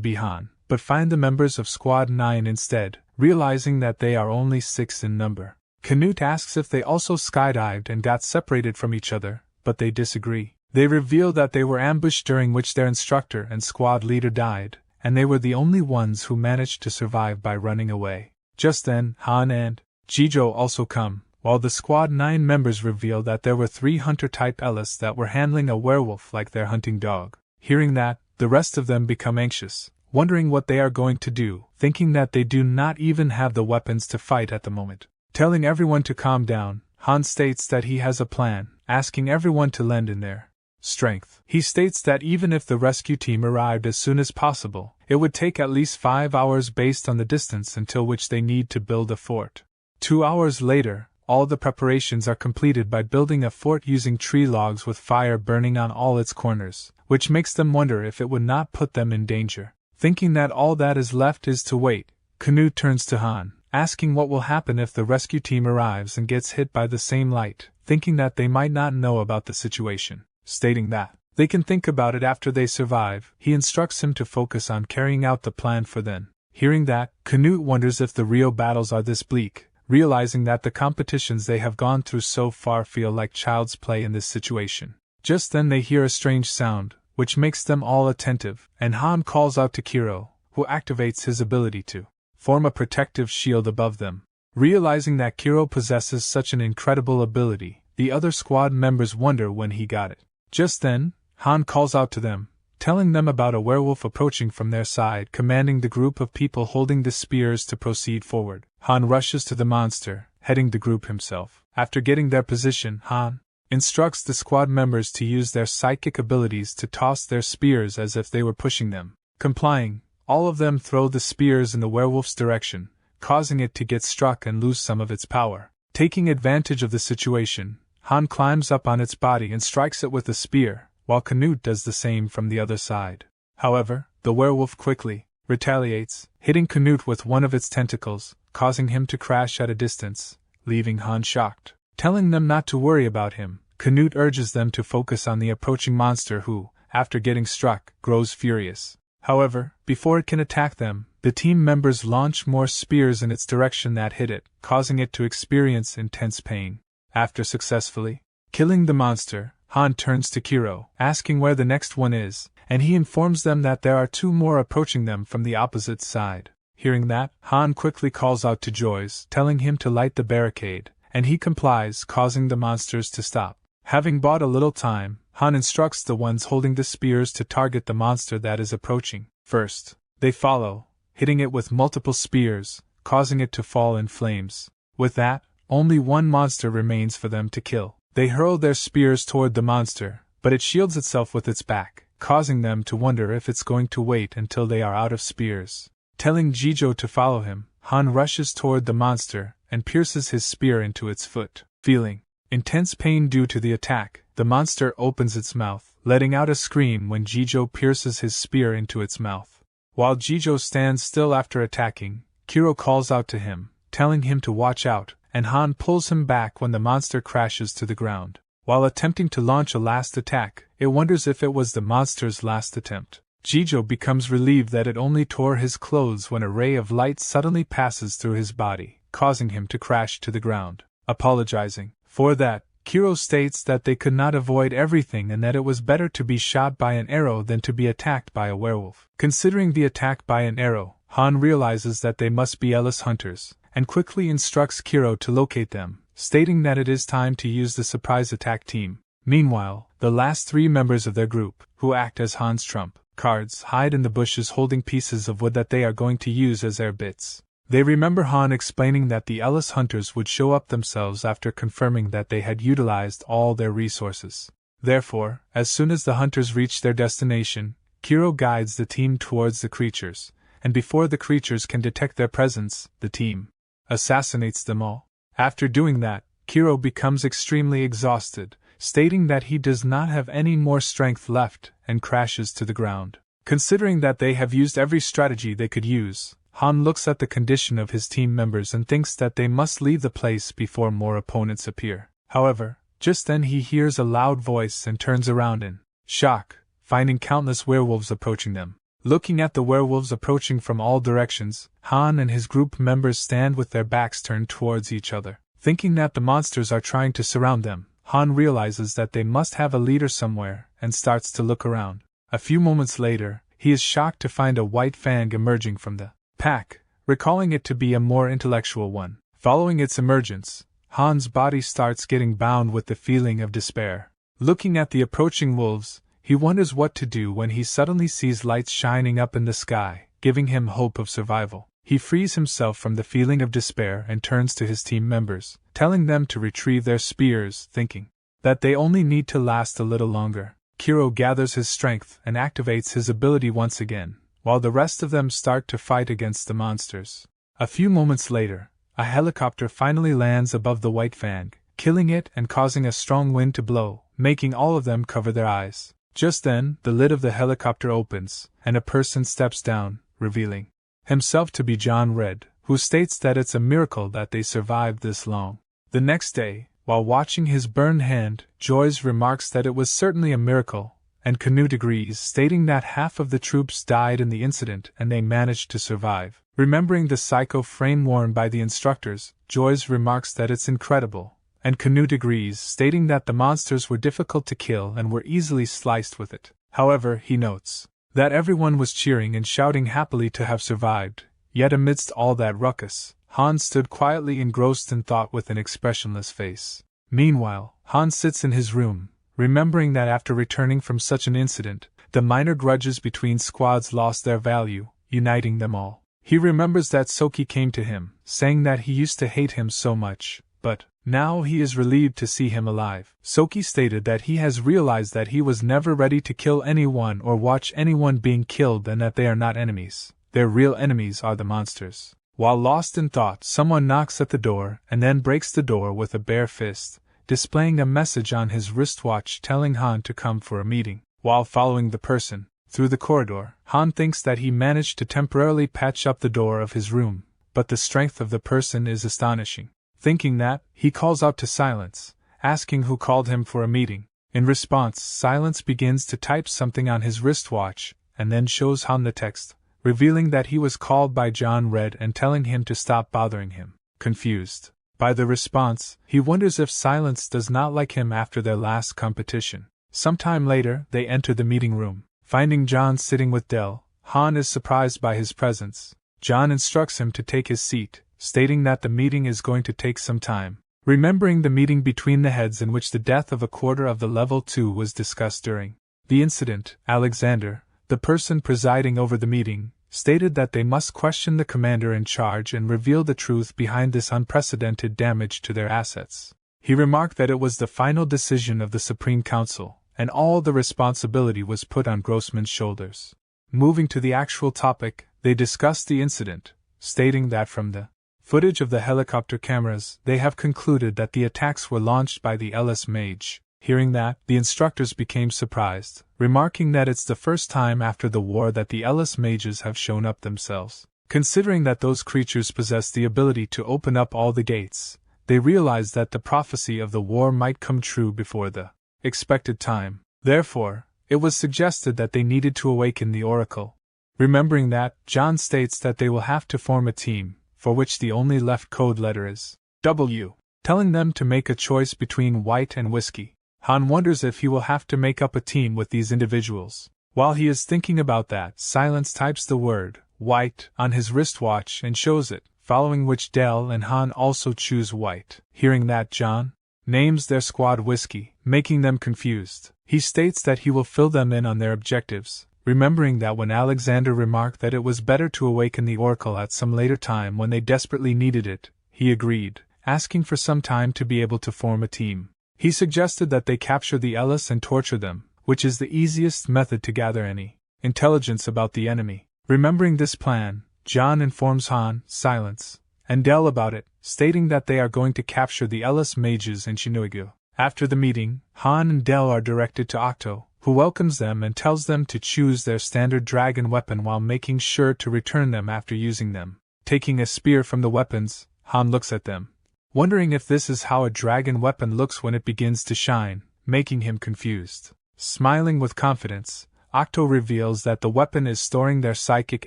be Han, but find the members of Squad 9 instead, realizing that they are only 6 in number. Canute asks if they also skydived and got separated from each other, but they disagree. They reveal that they were ambushed during which their instructor and squad leader died, and they were the only ones who managed to survive by running away. Just then, Han and Jijo also come, while the squad 9 members reveal that there were 3 hunter-type Ellis that were handling a werewolf like their hunting dog. Hearing that, the rest of them become anxious, wondering what they are going to do, thinking that they do not even have the weapons to fight at the moment. Telling everyone to calm down, Han states that he has a plan, asking everyone to lend in their strength. He states that even if the rescue team arrived as soon as possible, it would take at least 5 hours based on the distance until which they need to build a fort. 2 hours later, all the preparations are completed by building a fort using tree logs with fire burning on all its corners, which makes them wonder if it would not put them in danger. Thinking that all that is left is to wait, Canute turns to Han, asking what will happen if the rescue team arrives and gets hit by the same light, thinking that they might not know about the situation. Stating that they can think about it after they survive, he instructs him to focus on carrying out the plan for then. Hearing that, Canute wonders if the real battles are this bleak, realizing that the competitions they have gone through so far feel like child's play in this situation. Just then they hear a strange sound, which makes them all attentive, and Han calls out to Kiro, who activates his ability to form a protective shield above them. Realizing that Kiro possesses such an incredible ability, the other squad members wonder when he got it. Just then, Han calls out to them, telling them about a werewolf approaching from their side, commanding the group of people holding the spears to proceed forward. Han rushes to the monster, heading the group himself. After getting their position, Han instructs the squad members to use their psychic abilities to toss their spears as if they were pushing them. Complying, all of them throw the spears in the werewolf's direction, causing it to get struck and lose some of its power. Taking advantage of the situation, Han climbs up on its body and strikes it with a spear, while Canute does the same from the other side. However, the werewolf quickly retaliates, hitting Canute with one of its tentacles, causing him to crash at a distance, leaving Han shocked. Telling them not to worry about him, Canute urges them to focus on the approaching monster who, after getting struck, grows furious. However, before it can attack them, the team members launch more spears in its direction that hit it, causing it to experience intense pain. After successfully killing the monster, Han turns to Kiro, asking where the next one is, and he informs them that there are 2 more approaching them from the opposite side. Hearing that, Han quickly calls out to Joyce, telling him to light the barricade, and he complies, causing the monsters to stop. Having bought a little time, Han instructs the ones holding the spears to target the monster that is approaching. First, they follow, hitting it with multiple spears, causing it to fall in flames. With that, only one monster remains for them to kill. They hurl their spears toward the monster, but it shields itself with its back, causing them to wonder if it's going to wait until they are out of spears. Telling Jijo to follow him, Han rushes toward the monster and pierces his spear into its foot. Feeling intense pain due to the attack, the monster opens its mouth, letting out a scream when Jijo pierces his spear into its mouth. While Jijo stands still after attacking, Kiro calls out to him, telling him to watch out, and Han pulls him back when the monster crashes to the ground. While attempting to launch a last attack, it wonders if it was the monster's last attempt. Jijo becomes relieved that it only tore his clothes when a ray of light suddenly passes through his body, causing him to crash to the ground. Apologizing for that, Kiro states that they could not avoid everything and that it was better to be shot by an arrow than to be attacked by a werewolf. Considering the attack by an arrow, Han realizes that they must be Ellis hunters, and quickly instructs Kiro to locate them, stating that it is time to use the surprise attack team. Meanwhile, the last 3 members of their group, who act as Han's trump cards, hide in the bushes holding pieces of wood that they are going to use as their bits. They remember Han explaining that the Ellis hunters would show up themselves after confirming that they had utilized all their resources. Therefore, as soon as the hunters reach their destination, Kiro guides the team towards the creatures, and before the creatures can detect their presence, the team assassinates them all. After doing that, Kiro becomes extremely exhausted, stating that he does not have any more strength left, and crashes to the ground. Considering that they have used every strategy they could use, Han looks at the condition of his team members and thinks that they must leave the place before more opponents appear. However, just then he hears a loud voice and turns around in shock, finding countless werewolves approaching them. Looking at the werewolves approaching from all directions, Han and his group members stand with their backs turned towards each other. Thinking that the monsters are trying to surround them, Han realizes that they must have a leader somewhere and starts to look around. A few moments later, he is shocked to find a white fang emerging from the pack, recalling it to be a more intellectual one. Following its emergence, Han's body starts getting bound with the feeling of despair. Looking at the approaching wolves, he wonders what to do when he suddenly sees lights shining up in the sky, giving him hope of survival. He frees himself from the feeling of despair and turns to his team members, telling them to retrieve their spears, thinking that they only need to last a little longer. Kiro gathers his strength and activates his ability once again, while the rest of them start to fight against the monsters. A few moments later, a helicopter finally lands above the white fang, killing it and causing a strong wind to blow, making all of them cover their eyes. Just then, the lid of the helicopter opens, and a person steps down, revealing himself to be John Red, who states that it's a miracle that they survived this long. The next day, while watching his burned hand, Joyce remarks that it was certainly a miracle, and Canute agrees, stating that half of the troops died in the incident and they managed to survive. Remembering the psycho frame worn by the instructors, Joyce remarks that it's incredible, and Canute agrees, stating that the monsters were difficult to kill and were easily sliced with it. However, he notes that everyone was cheering and shouting happily to have survived, yet amidst all that ruckus, Han stood quietly engrossed in thought with an expressionless face. Meanwhile, Han sits in his room, remembering that after returning from such an incident, the minor grudges between squads lost their value, uniting them all. He remembers that Soki came to him, saying that he used to hate him so much, but now he is relieved to see him alive. Soki stated that he has realized that he was never ready to kill anyone or watch anyone being killed and that they are not enemies. Their real enemies are the monsters. While lost in thought, someone knocks at the door and then breaks the door with a bare fist, displaying a message on his wristwatch telling Han to come for a meeting. While following the person through the corridor, Han thinks that he managed to temporarily patch up the door of his room, but the strength of the person is astonishing. Thinking that, he calls out to Silence, asking who called him for a meeting. In response, Silence begins to type something on his wristwatch, and then shows Han the text, revealing that he was called by John Red and telling him to stop bothering him. Confused by the response, he wonders if Silence does not like him after their last competition. Sometime later, they enter the meeting room. Finding John sitting with Del, Han is surprised by his presence. John instructs him to take his seat, stating that the meeting is going to take some time. Remembering the meeting between the heads in which the death of a quarter of the level 2 was discussed during the incident, Alexander, the person presiding over the meeting, stated that they must question the commander in charge and reveal the truth behind this unprecedented damage to their assets. He remarked that it was the final decision of the Supreme Council, and all the responsibility was put on Grossman's shoulders. Moving to the actual topic, they discussed the incident, stating that from the footage of the helicopter cameras, they have concluded that the attacks were launched by the LS Mage. Hearing that, the instructors became surprised, remarking that it's the first time after the war that the LS Mages have shown up themselves. Considering that those creatures possess the ability to open up all the gates, they realized that the prophecy of the war might come true before the expected time. Therefore, it was suggested that they needed to awaken the Oracle. Remembering that, John states that they will have to form a team, for which the only left code letter is W, telling them to make a choice between white and whiskey. Han wonders if he will have to make up a team with these individuals. While he is thinking about that, Silence types the word white on his wristwatch and shows it, following which Del and Han also choose white. Hearing that, John names their squad whiskey, making them confused. He states that he will fill them in on their objectives, remembering that when Alexander remarked that it was better to awaken the Oracle at some later time when they desperately needed it, he agreed, asking for some time to be able to form a team. He suggested that they capture the Ellis and torture them, which is the easiest method to gather any intelligence about the enemy. Remembering this plan, John informs Han, Silence, and Del about it, stating that they are going to capture the Ellis Mages in Shinoigu. After the meeting, Han and Del are directed to Octo, who welcomes them and tells them to choose their standard dragon weapon while making sure to return them after using them. Taking a spear from the weapons, Han looks at them, wondering if this is how a dragon weapon looks when it begins to shine, making him confused. Smiling with confidence, Octo reveals that the weapon is storing their psychic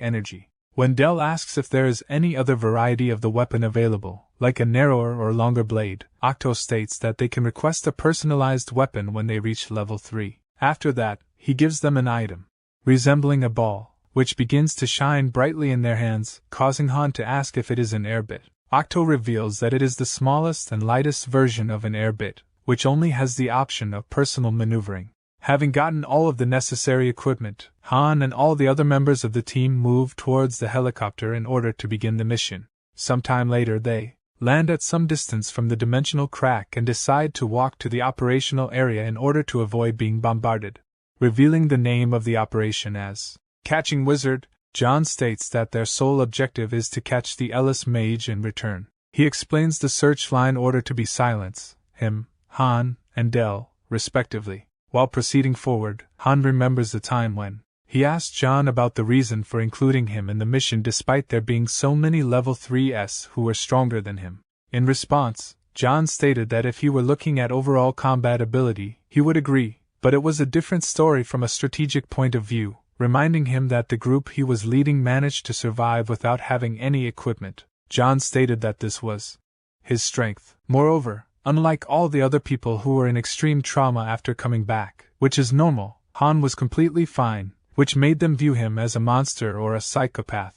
energy. When Del asks if there is any other variety of the weapon available, like a narrower or longer blade, Octo states that they can request a personalized weapon when they reach level 3. After that, he gives them an item. resembling a ball, which begins to shine brightly in their hands, causing Han to ask if it is an air bit. Octo reveals that it is the smallest and lightest version of an air bit, which only has the option of personal maneuvering. Having gotten all of the necessary equipment, Han and all the other members of the team move towards the helicopter in order to begin the mission. Sometime later they land at some distance from the dimensional crack and decide to walk to the operational area in order to avoid being bombarded. Revealing the name of the operation as Catching Wizard, John states that their sole objective is to catch the Ellis Mage and return. He explains the search line order to be Silence, him, Han, and Del, respectively. While proceeding forward, Han remembers the time when he asked John about the reason for including him in the mission despite there being so many level 3s who were stronger than him. In response, John stated that if he were looking at overall combat ability, he would agree, but it was a different story from a strategic point of view, reminding him that the group he was leading managed to survive without having any equipment. John stated that this was his strength. Moreover, unlike all the other people who were in extreme trauma after coming back, which is normal, Han was completely fine, which made them view him as a monster or a psychopath.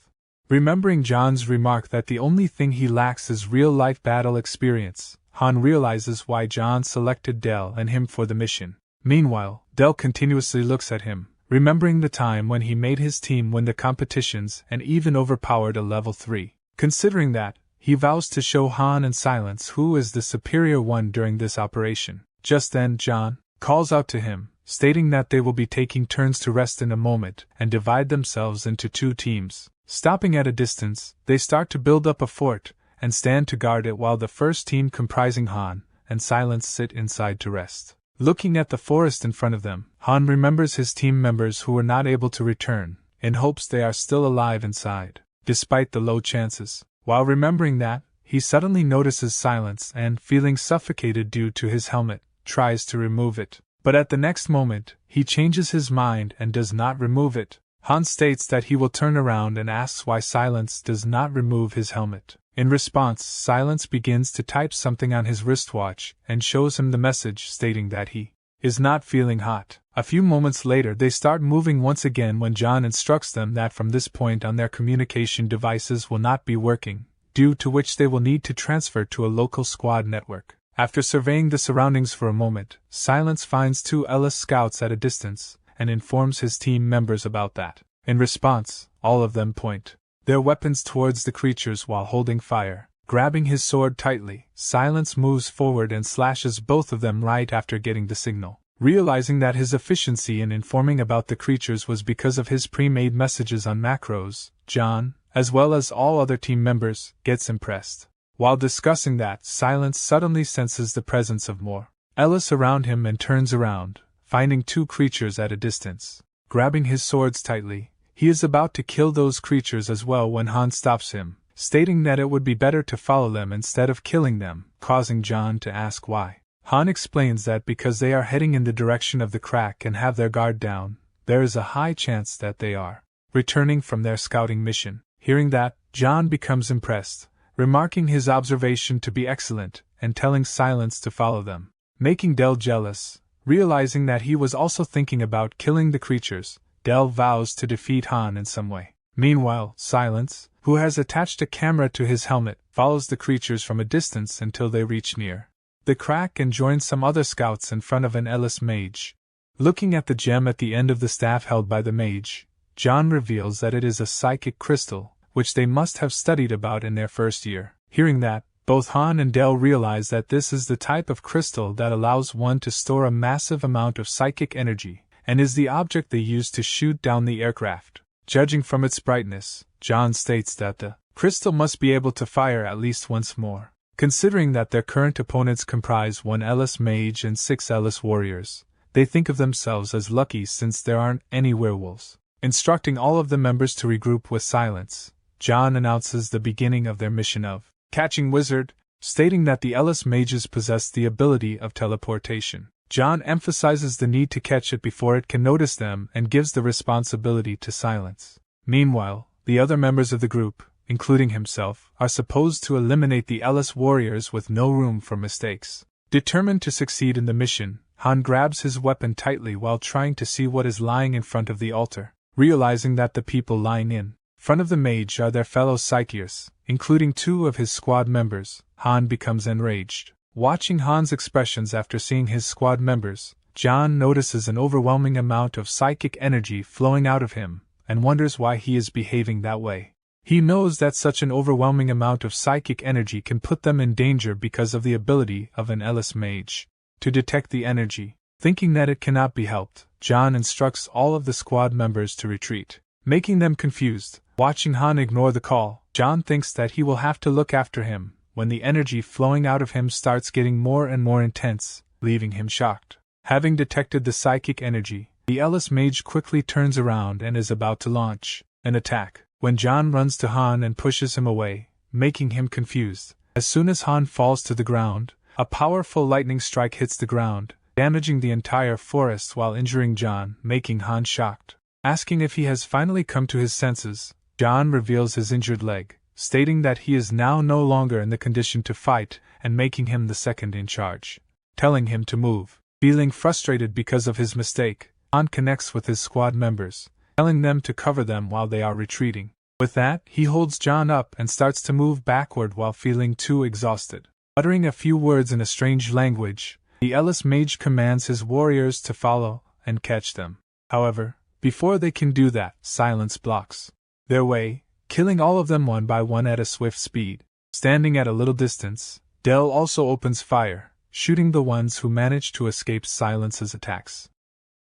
Remembering John's remark that the only thing he lacks is real-life battle experience, Han realizes why John selected Del and him for the mission. Meanwhile, Del continuously looks at him, remembering the time when he made his team win the competitions and even overpowered a level 3. Considering that, he vows to show Han and Silence who is the superior one during this operation. Just then, John calls out to him, stating that they will be taking turns to rest in a moment and divide themselves into 2 teams. Stopping at a distance, they start to build up a fort and stand to guard it while the first team comprising Han and Silence sit inside to rest. Looking at the forest in front of them, Han remembers his team members who were not able to return, in hopes they are still alive inside, despite the low chances. While remembering that, he suddenly notices Silence and, feeling suffocated due to his helmet, tries to remove it. But at the next moment, he changes his mind and does not remove it. Han states that he will turn around and asks why Silence does not remove his helmet. In response, Silence begins to type something on his wristwatch and shows him the message stating that he is not feeling hot. A few moments later they start moving once again when John instructs them that from this point on their communication devices will not be working, due to which they will need to transfer to a local squad network. After surveying the surroundings for a moment, Silence finds 2 Ellis scouts at a distance and informs his team members about that. In response, all of them point their weapons towards the creatures while holding fire. Grabbing his sword tightly, Silence moves forward and slashes both of them right after getting the signal. Realizing that his efficiency in informing about the creatures was because of his pre-made messages on macros, John, as well as all other team members, gets impressed. While discussing that, Silence suddenly senses the presence of more Ellis around him and turns around, finding 2 creatures at a distance. Grabbing his swords tightly, he is about to kill those creatures as well when Han stops him, stating that it would be better to follow them instead of killing them, causing John to ask why. Han explains that because they are heading in the direction of the crack and have their guard down, there is a high chance that they are returning from their scouting mission. Hearing that, John becomes impressed, remarking his observation to be excellent and telling Silence to follow them. Making Del jealous, realizing that he was also thinking about killing the creatures, Del vows to defeat Han in some way. Meanwhile, Silence, who has attached a camera to his helmet, follows the creatures from a distance until they reach near the crack and joins some other scouts in front of an Ellis mage. Looking at the gem at the end of the staff held by the mage, John reveals that it is a psychic crystal, which they must have studied about in their first year. Hearing that, both Han and Del realize that this is the type of crystal that allows one to store a massive amount of psychic energy, and is the object they use to shoot down the aircraft. Judging from its brightness, John states that the crystal must be able to fire at least once more. Considering that their current opponents comprise 1 Ellis mage and 6 Ellis warriors, they think of themselves as lucky since there aren't any werewolves. Instructing all of the members to regroup with Silence, John announces the beginning of their mission of Catching Wizard, stating that the Ellis mages possess the ability of teleportation. John emphasizes the need to catch it before it can notice them and gives the responsibility to Silence. Meanwhile, the other members of the group, including himself, are supposed to eliminate the Ellis warriors with no room for mistakes. Determined to succeed in the mission, Han grabs his weapon tightly while trying to see what is lying in front of the altar. Realizing that the people lying in front of the mage are their fellow psykers, including 2 of his squad members, Han becomes enraged. Watching Han's expressions after seeing his squad members, John notices an overwhelming amount of psychic energy flowing out of him, and wonders why he is behaving that way. He knows that such an overwhelming amount of psychic energy can put them in danger because of the ability of an Ellis mage to detect the energy. Thinking that it cannot be helped, John instructs all of the squad members to retreat, making them confused. Watching Han ignore the call, John thinks that he will have to look after him when the energy flowing out of him starts getting more and more intense, leaving him shocked. Having detected the psychic energy, the Ellis mage quickly turns around and is about to launch an attack, when John runs to Han and pushes him away, making him confused. As soon as Han falls to the ground, a powerful lightning strike hits the ground, damaging the entire forest while injuring John, making Han shocked. Asking if he has finally come to his senses, John reveals his injured leg, stating that he is now no longer in the condition to fight and making him the second in charge, telling him to move. Feeling frustrated because of his mistake, Han connects with his squad members, telling them to cover them while they are retreating. With that, he holds John up and starts to move backward while feeling too exhausted. Uttering a few words in a strange language, the Ellis mage commands his warriors to follow and catch them. However, before they can do that, silence blocks their way, killing all of them one by one at a swift speed. Standing at a little distance, Del also opens fire, shooting the ones who manage to escape Silence's attacks.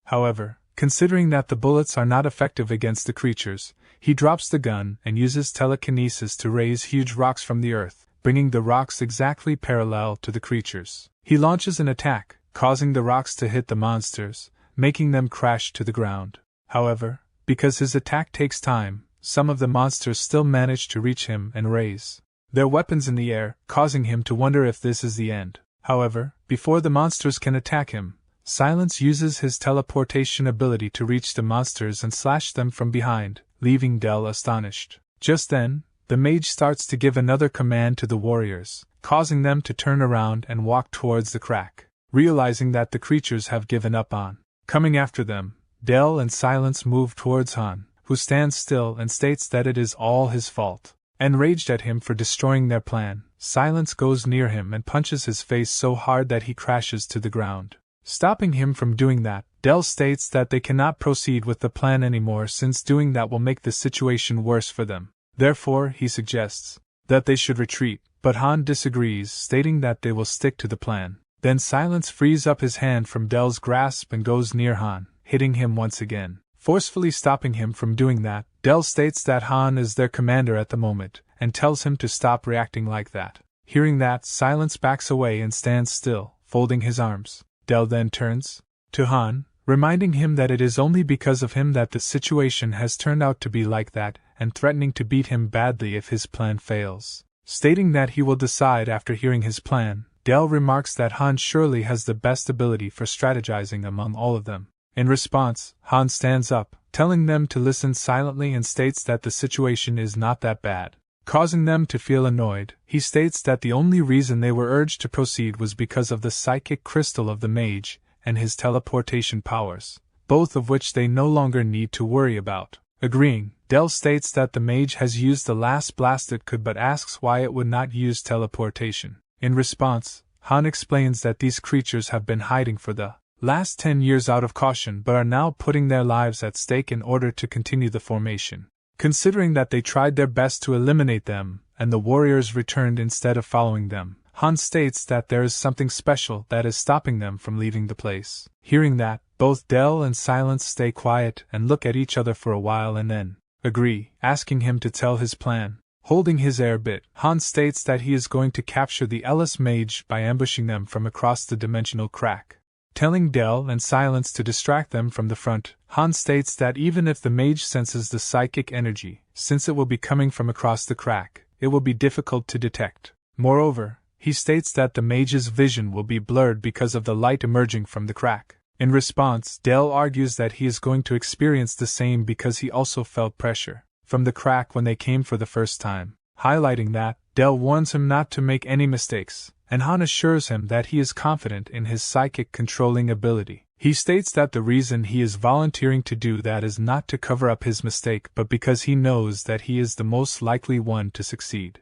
However, considering that the bullets are not effective against the creatures, he drops the gun and uses telekinesis to raise huge rocks from the earth, bringing the rocks exactly parallel to the creatures. He launches an attack, causing the rocks to hit the monsters, making them crash to the ground. However, because his attack takes time, some of the monsters still manage to reach him and raise their weapons in the air, causing him to wonder if this is the end. However, before the monsters can attack him, Silence uses his teleportation ability to reach the monsters and slash them from behind, leaving Del astonished. Just then, the mage starts to give another command to the warriors, causing them to turn around and walk towards the crack. Realizing that the creatures have given up on coming after them, Del and Silence move towards Han, who stands still and states that it is all his fault. Enraged at him for destroying their plan, Silence goes near him and punches his face so hard that he crashes to the ground. Stopping him from doing that, Del states that they cannot proceed with the plan anymore since doing that will make the situation worse for them. Therefore, he suggests that they should retreat, but Han disagrees, stating that they will stick to the plan. Then Silence frees up his hand from Del's grasp and goes near Han, hitting him once again. Forcefully stopping him from doing that, Del states that Han is their commander at the moment, and tells him to stop reacting like that. Hearing that, Silence backs away and stands still, folding his arms. Del then turns to Han, reminding him that it is only because of him that the situation has turned out to be like that, and threatening to beat him badly if his plan fails. Stating that he will decide after hearing his plan, Del remarks that Han surely has the best ability for strategizing among all of them. In response, Han stands up, telling them to listen silently and states that the situation is not that bad. Causing them to feel annoyed, he states that the only reason they were urged to proceed was because of the psychic crystal of the mage and his teleportation powers, both of which they no longer need to worry about. Agreeing, Del states that the mage has used the last blast it could but asks why it would not use teleportation. In response, Han explains that these creatures have been hiding for the last 10 years out of caution but are now putting their lives at stake in order to continue the formation. Considering that they tried their best to eliminate them, and the warriors returned instead of following them, Han states that there is something special that is stopping them from leaving the place. Hearing that, both Del and Silence stay quiet and look at each other for a while and then agree, asking him to tell his plan. Holding his air bit, Han states that he is going to capture the Ellis mage by ambushing them from across the dimensional crack. Telling Del and Silence to distract them from the front, Han states that even if the mage senses the psychic energy, since it will be coming from across the crack, it will be difficult to detect. Moreover, he states that the mage's vision will be blurred because of the light emerging from the crack. In response, Del argues that he is going to experience the same because he also felt pressure from the crack when they came for the first time. Highlighting that, Del warns him not to make any mistakes, and Han assures him that he is confident in his psychic controlling ability. He states that the reason he is volunteering to do that is not to cover up his mistake but because he knows that he is the most likely one to succeed.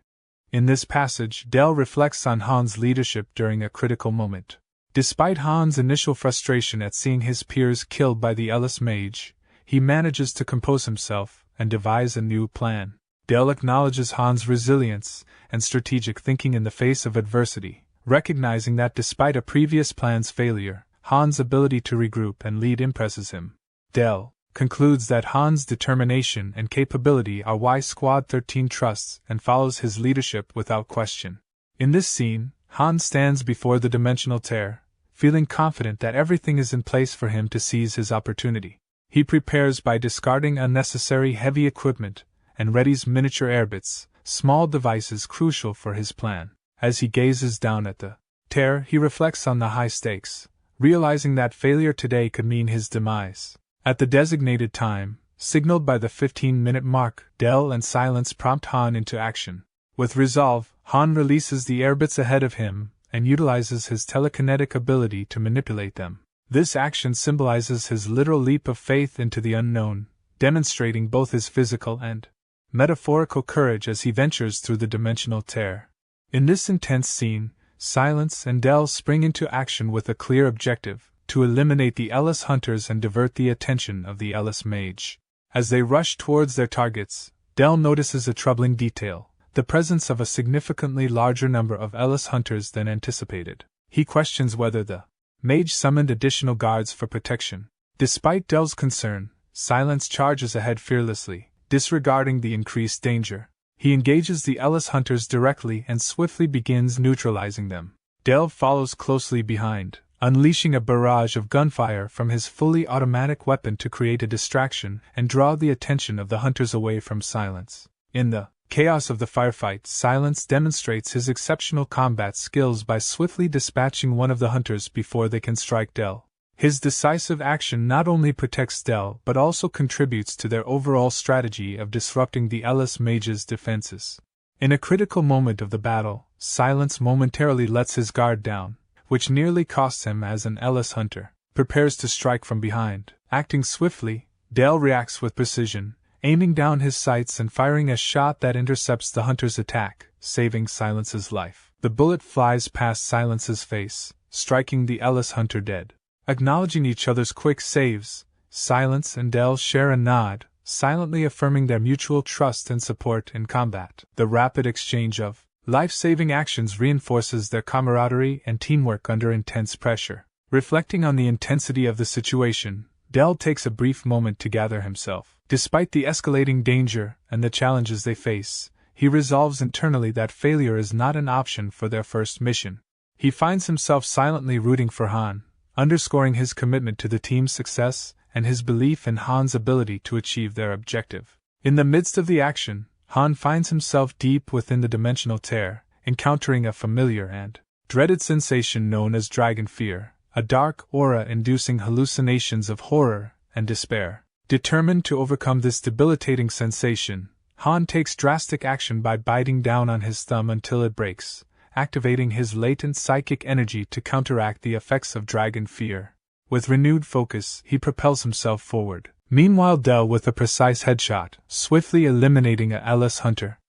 In this passage, Dell reflects on Han's leadership during a critical moment. Despite Han's initial frustration at seeing his peers killed by the Ellis mage, he manages to compose himself and devise a new plan. Dell acknowledges Han's resilience and strategic thinking in the face of adversity, recognizing that despite a previous plan's failure, Han's ability to regroup and lead impresses him. Dell concludes that Han's determination and capability are why Squad 13 trusts and follows his leadership without question. In this scene, Han stands before the dimensional tear, feeling confident that everything is in place for him to seize his opportunity. He prepares by discarding unnecessary heavy equipment and readies miniature airbits, small devices crucial for his plan. As he gazes down at the tear, he reflects on the high stakes, realizing that failure today could mean his demise. At the designated time, signaled by the 15-minute mark, Dell and Silence prompt Han into action. With resolve, Han releases the airbits ahead of him and utilizes his telekinetic ability to manipulate them. This action symbolizes his literal leap of faith into the unknown, demonstrating both his physical and metaphorical courage as he ventures through the dimensional tear. In this intense scene, Silence and Dell spring into action with a clear objective: to eliminate the Ellis hunters and divert the attention of the Ellis mage. As they rush towards their targets, Dell notices a troubling detail: the presence of a significantly larger number of Ellis hunters than anticipated. He questions whether the mage summoned additional guards for protection. Despite Dell's concern, Silence charges ahead fearlessly, disregarding the increased danger. He engages the Ellis hunters directly and swiftly begins neutralizing them. Dell follows closely behind, unleashing a barrage of gunfire from his fully automatic weapon to create a distraction and draw the attention of the hunters away from Silence. In the chaos of the firefight, Silence demonstrates his exceptional combat skills by swiftly dispatching one of the hunters before they can strike Dell. His decisive action not only protects Dell but also contributes to their overall strategy of disrupting the Ellis mage's defenses. In a critical moment of the battle, Silence momentarily lets his guard down, which nearly costs him as an Ellis hunter prepares to strike from behind. Acting swiftly, Dell reacts with precision, aiming down his sights and firing a shot that intercepts the hunter's attack, saving Silence's life. The bullet flies past Silence's face, striking the Ellis hunter dead. Acknowledging each other's quick saves, Silence and Dell share a nod, silently affirming their mutual trust and support in combat. The rapid exchange of life-saving actions reinforces their camaraderie and teamwork under intense pressure. Reflecting on the intensity of the situation, Dell takes a brief moment to gather himself. Despite the escalating danger and the challenges they face, he resolves internally that failure is not an option for their first mission. He finds himself silently rooting for Han, underscoring his commitment to the team's success and his belief in Han's ability to achieve their objective. In the midst of the action, Han finds himself deep within the dimensional tear, encountering a familiar and dreaded sensation known as dragon fear, a dark aura inducing hallucinations of horror and despair. Determined to overcome this debilitating sensation, Han takes drastic action by biting down on his thumb until it breaks, activating his latent psychic energy to counteract the effects of dragon fear. With renewed focus, he propels himself forward. Meanwhile, Dell, with a precise headshot, swiftly eliminating a Ellis hunter.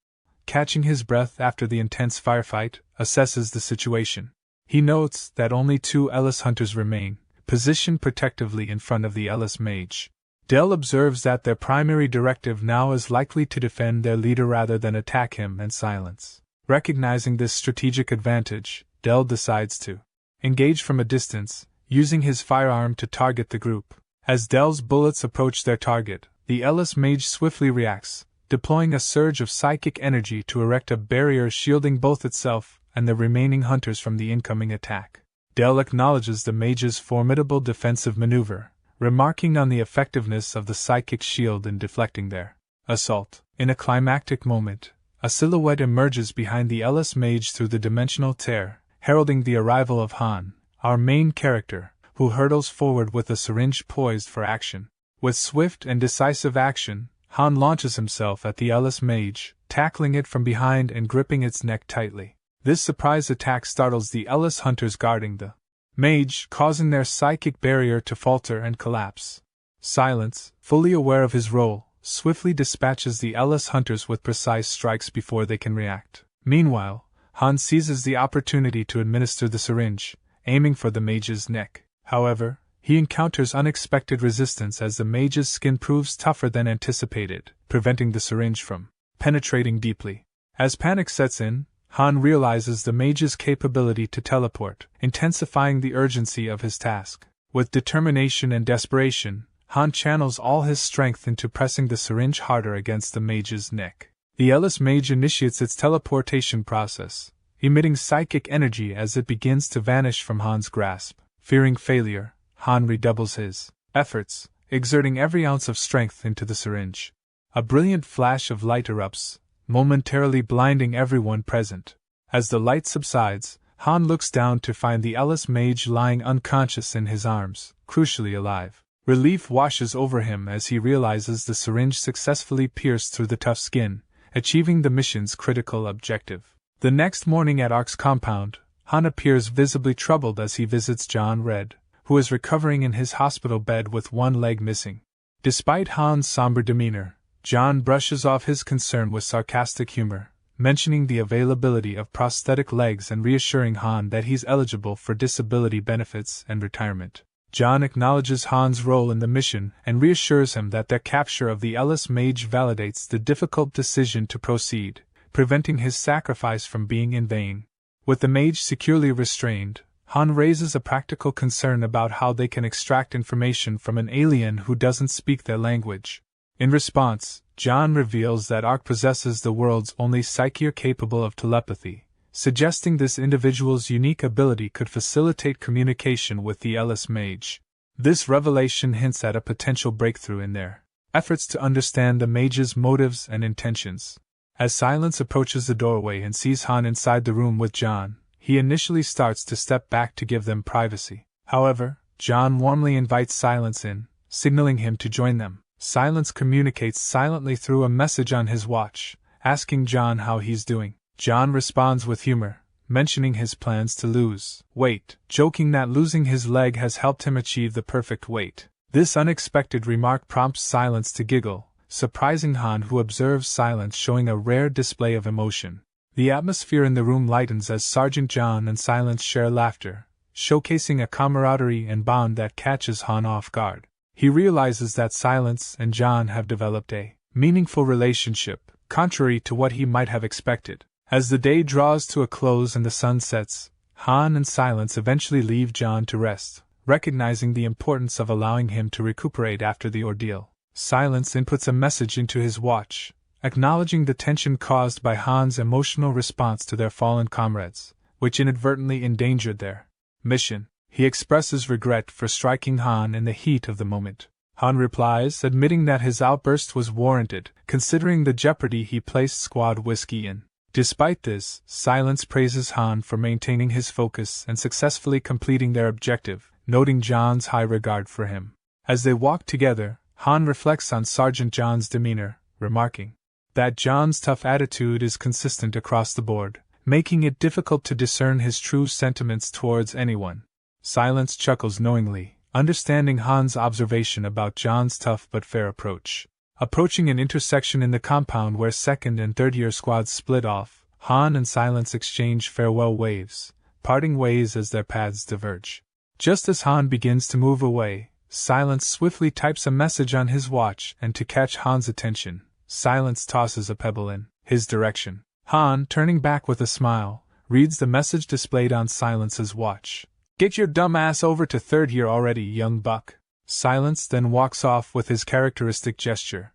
Catching his breath after the intense firefight, assesses the situation. He notes that only 2 Ellis hunters remain, positioned protectively in front of the Ellis mage. Dell observes that their primary directive now is likely to defend their leader rather than attack him and Silence. Recognizing this strategic advantage, Dell decides to engage from a distance, using his firearm to target the group. As Dell's bullets approach their target, the Ellis mage swiftly reacts, deploying a surge of psychic energy to erect a barrier shielding both itself and the remaining hunters from the incoming attack. Dell acknowledges the mage's formidable defensive maneuver, remarking on the effectiveness of the psychic shield in deflecting their assault. In a climactic moment, a silhouette emerges behind the Ellis mage through the dimensional tear, heralding the arrival of Han, our main character, who hurtles forward with a syringe poised for action. With swift and decisive action, Han launches himself at the Ellis mage, tackling it from behind and gripping its neck tightly. This surprise attack startles the Ellis hunters guarding the mage, causing their psychic barrier to falter and collapse. Silence, fully aware of his role, swiftly dispatches the Ellis hunters with precise strikes before they can react. Meanwhile, Han seizes the opportunity to administer the syringe, aiming for the mage's neck. However, he encounters unexpected resistance as the mage's skin proves tougher than anticipated, preventing the syringe from penetrating deeply. As panic sets in, Han realizes the mage's capability to teleport, intensifying the urgency of his task. With determination and desperation, Han channels all his strength into pressing the syringe harder against the mage's neck. The Ellis mage initiates its teleportation process, emitting psychic energy as it begins to vanish from Han's grasp. Fearing failure, Han redoubles his efforts, exerting every ounce of strength into the syringe. A brilliant flash of light erupts, momentarily blinding everyone present. As the light subsides, Han looks down to find the Ellis mage lying unconscious in his arms, crucially alive. Relief washes over him as he realizes the syringe successfully pierced through the tough skin, achieving the mission's critical objective. The next morning at Ark's compound, Han appears visibly troubled as he visits John Red, who is recovering in his hospital bed with one leg missing. Despite Han's somber demeanor, John brushes off his concern with sarcastic humor, mentioning the availability of prosthetic legs and reassuring Han that he's eligible for disability benefits and retirement. John acknowledges Han's role in the mission and reassures him that their capture of the Ellis mage validates the difficult decision to proceed, preventing his sacrifice from being in vain. With the mage securely restrained, Han raises a practical concern about how they can extract information from an alien who doesn't speak their language. In response, John reveals that Ark possesses the world's only psyker capable of telepathy, suggesting this individual's unique ability could facilitate communication with the Ellis mage. This revelation hints at a potential breakthrough in their efforts to understand the mage's motives and intentions. As Silence approaches the doorway and sees Han inside the room with John, he initially starts to step back to give them privacy. However, John warmly invites Silence in, signaling him to join them. Silence communicates silently through a message on his watch, asking John how he's doing. John responds with humor, mentioning his plans to lose weight, joking that losing his leg has helped him achieve the perfect weight. This unexpected remark prompts Silence to giggle, surprising Han, who observes Silence showing a rare display of emotion. The atmosphere in the room lightens as Sergeant John and Silence share laughter, showcasing a camaraderie and bond that catches Han off guard. He realizes that Silence and John have developed a meaningful relationship, contrary to what he might have expected. As the day draws to a close and the sun sets, Han and Silence eventually leave John to rest, recognizing the importance of allowing him to recuperate after the ordeal. Silence inputs a message into his watch, acknowledging the tension caused by Han's emotional response to their fallen comrades, which inadvertently endangered their mission. He expresses regret for striking Han in the heat of the moment. Han replies, admitting that his outburst was warranted, considering the jeopardy he placed Squad Whiskey in. Despite this, Silence praises Han for maintaining his focus and successfully completing their objective, noting John's high regard for him. As they walk together, Han reflects on Sergeant John's demeanor, remarking that John's tough attitude is consistent across the board, making it difficult to discern his true sentiments towards anyone. Silence chuckles knowingly, understanding Han's observation about John's tough but fair approach. Approaching an intersection in the compound where second and third year squads split off, Han and Silence exchange farewell waves, parting ways as their paths diverge. Just as Han begins to move away, Silence swiftly types a message on his watch, and to catch Han's attention, Silence tosses a pebble in his direction. Han, turning back with a smile, reads the message displayed on Silence's watch. "Get your dumb ass over to third year already, young buck." Silence then walks off with his characteristic gesture.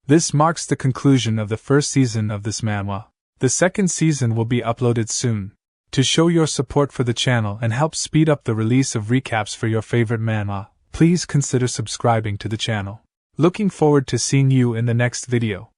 This marks the conclusion of the first season of this manhwa. The second season will be uploaded soon. To show your support for the channel and help speed up the release of recaps for your favorite manhwa, please consider subscribing to the channel. Looking forward to seeing you in the next video.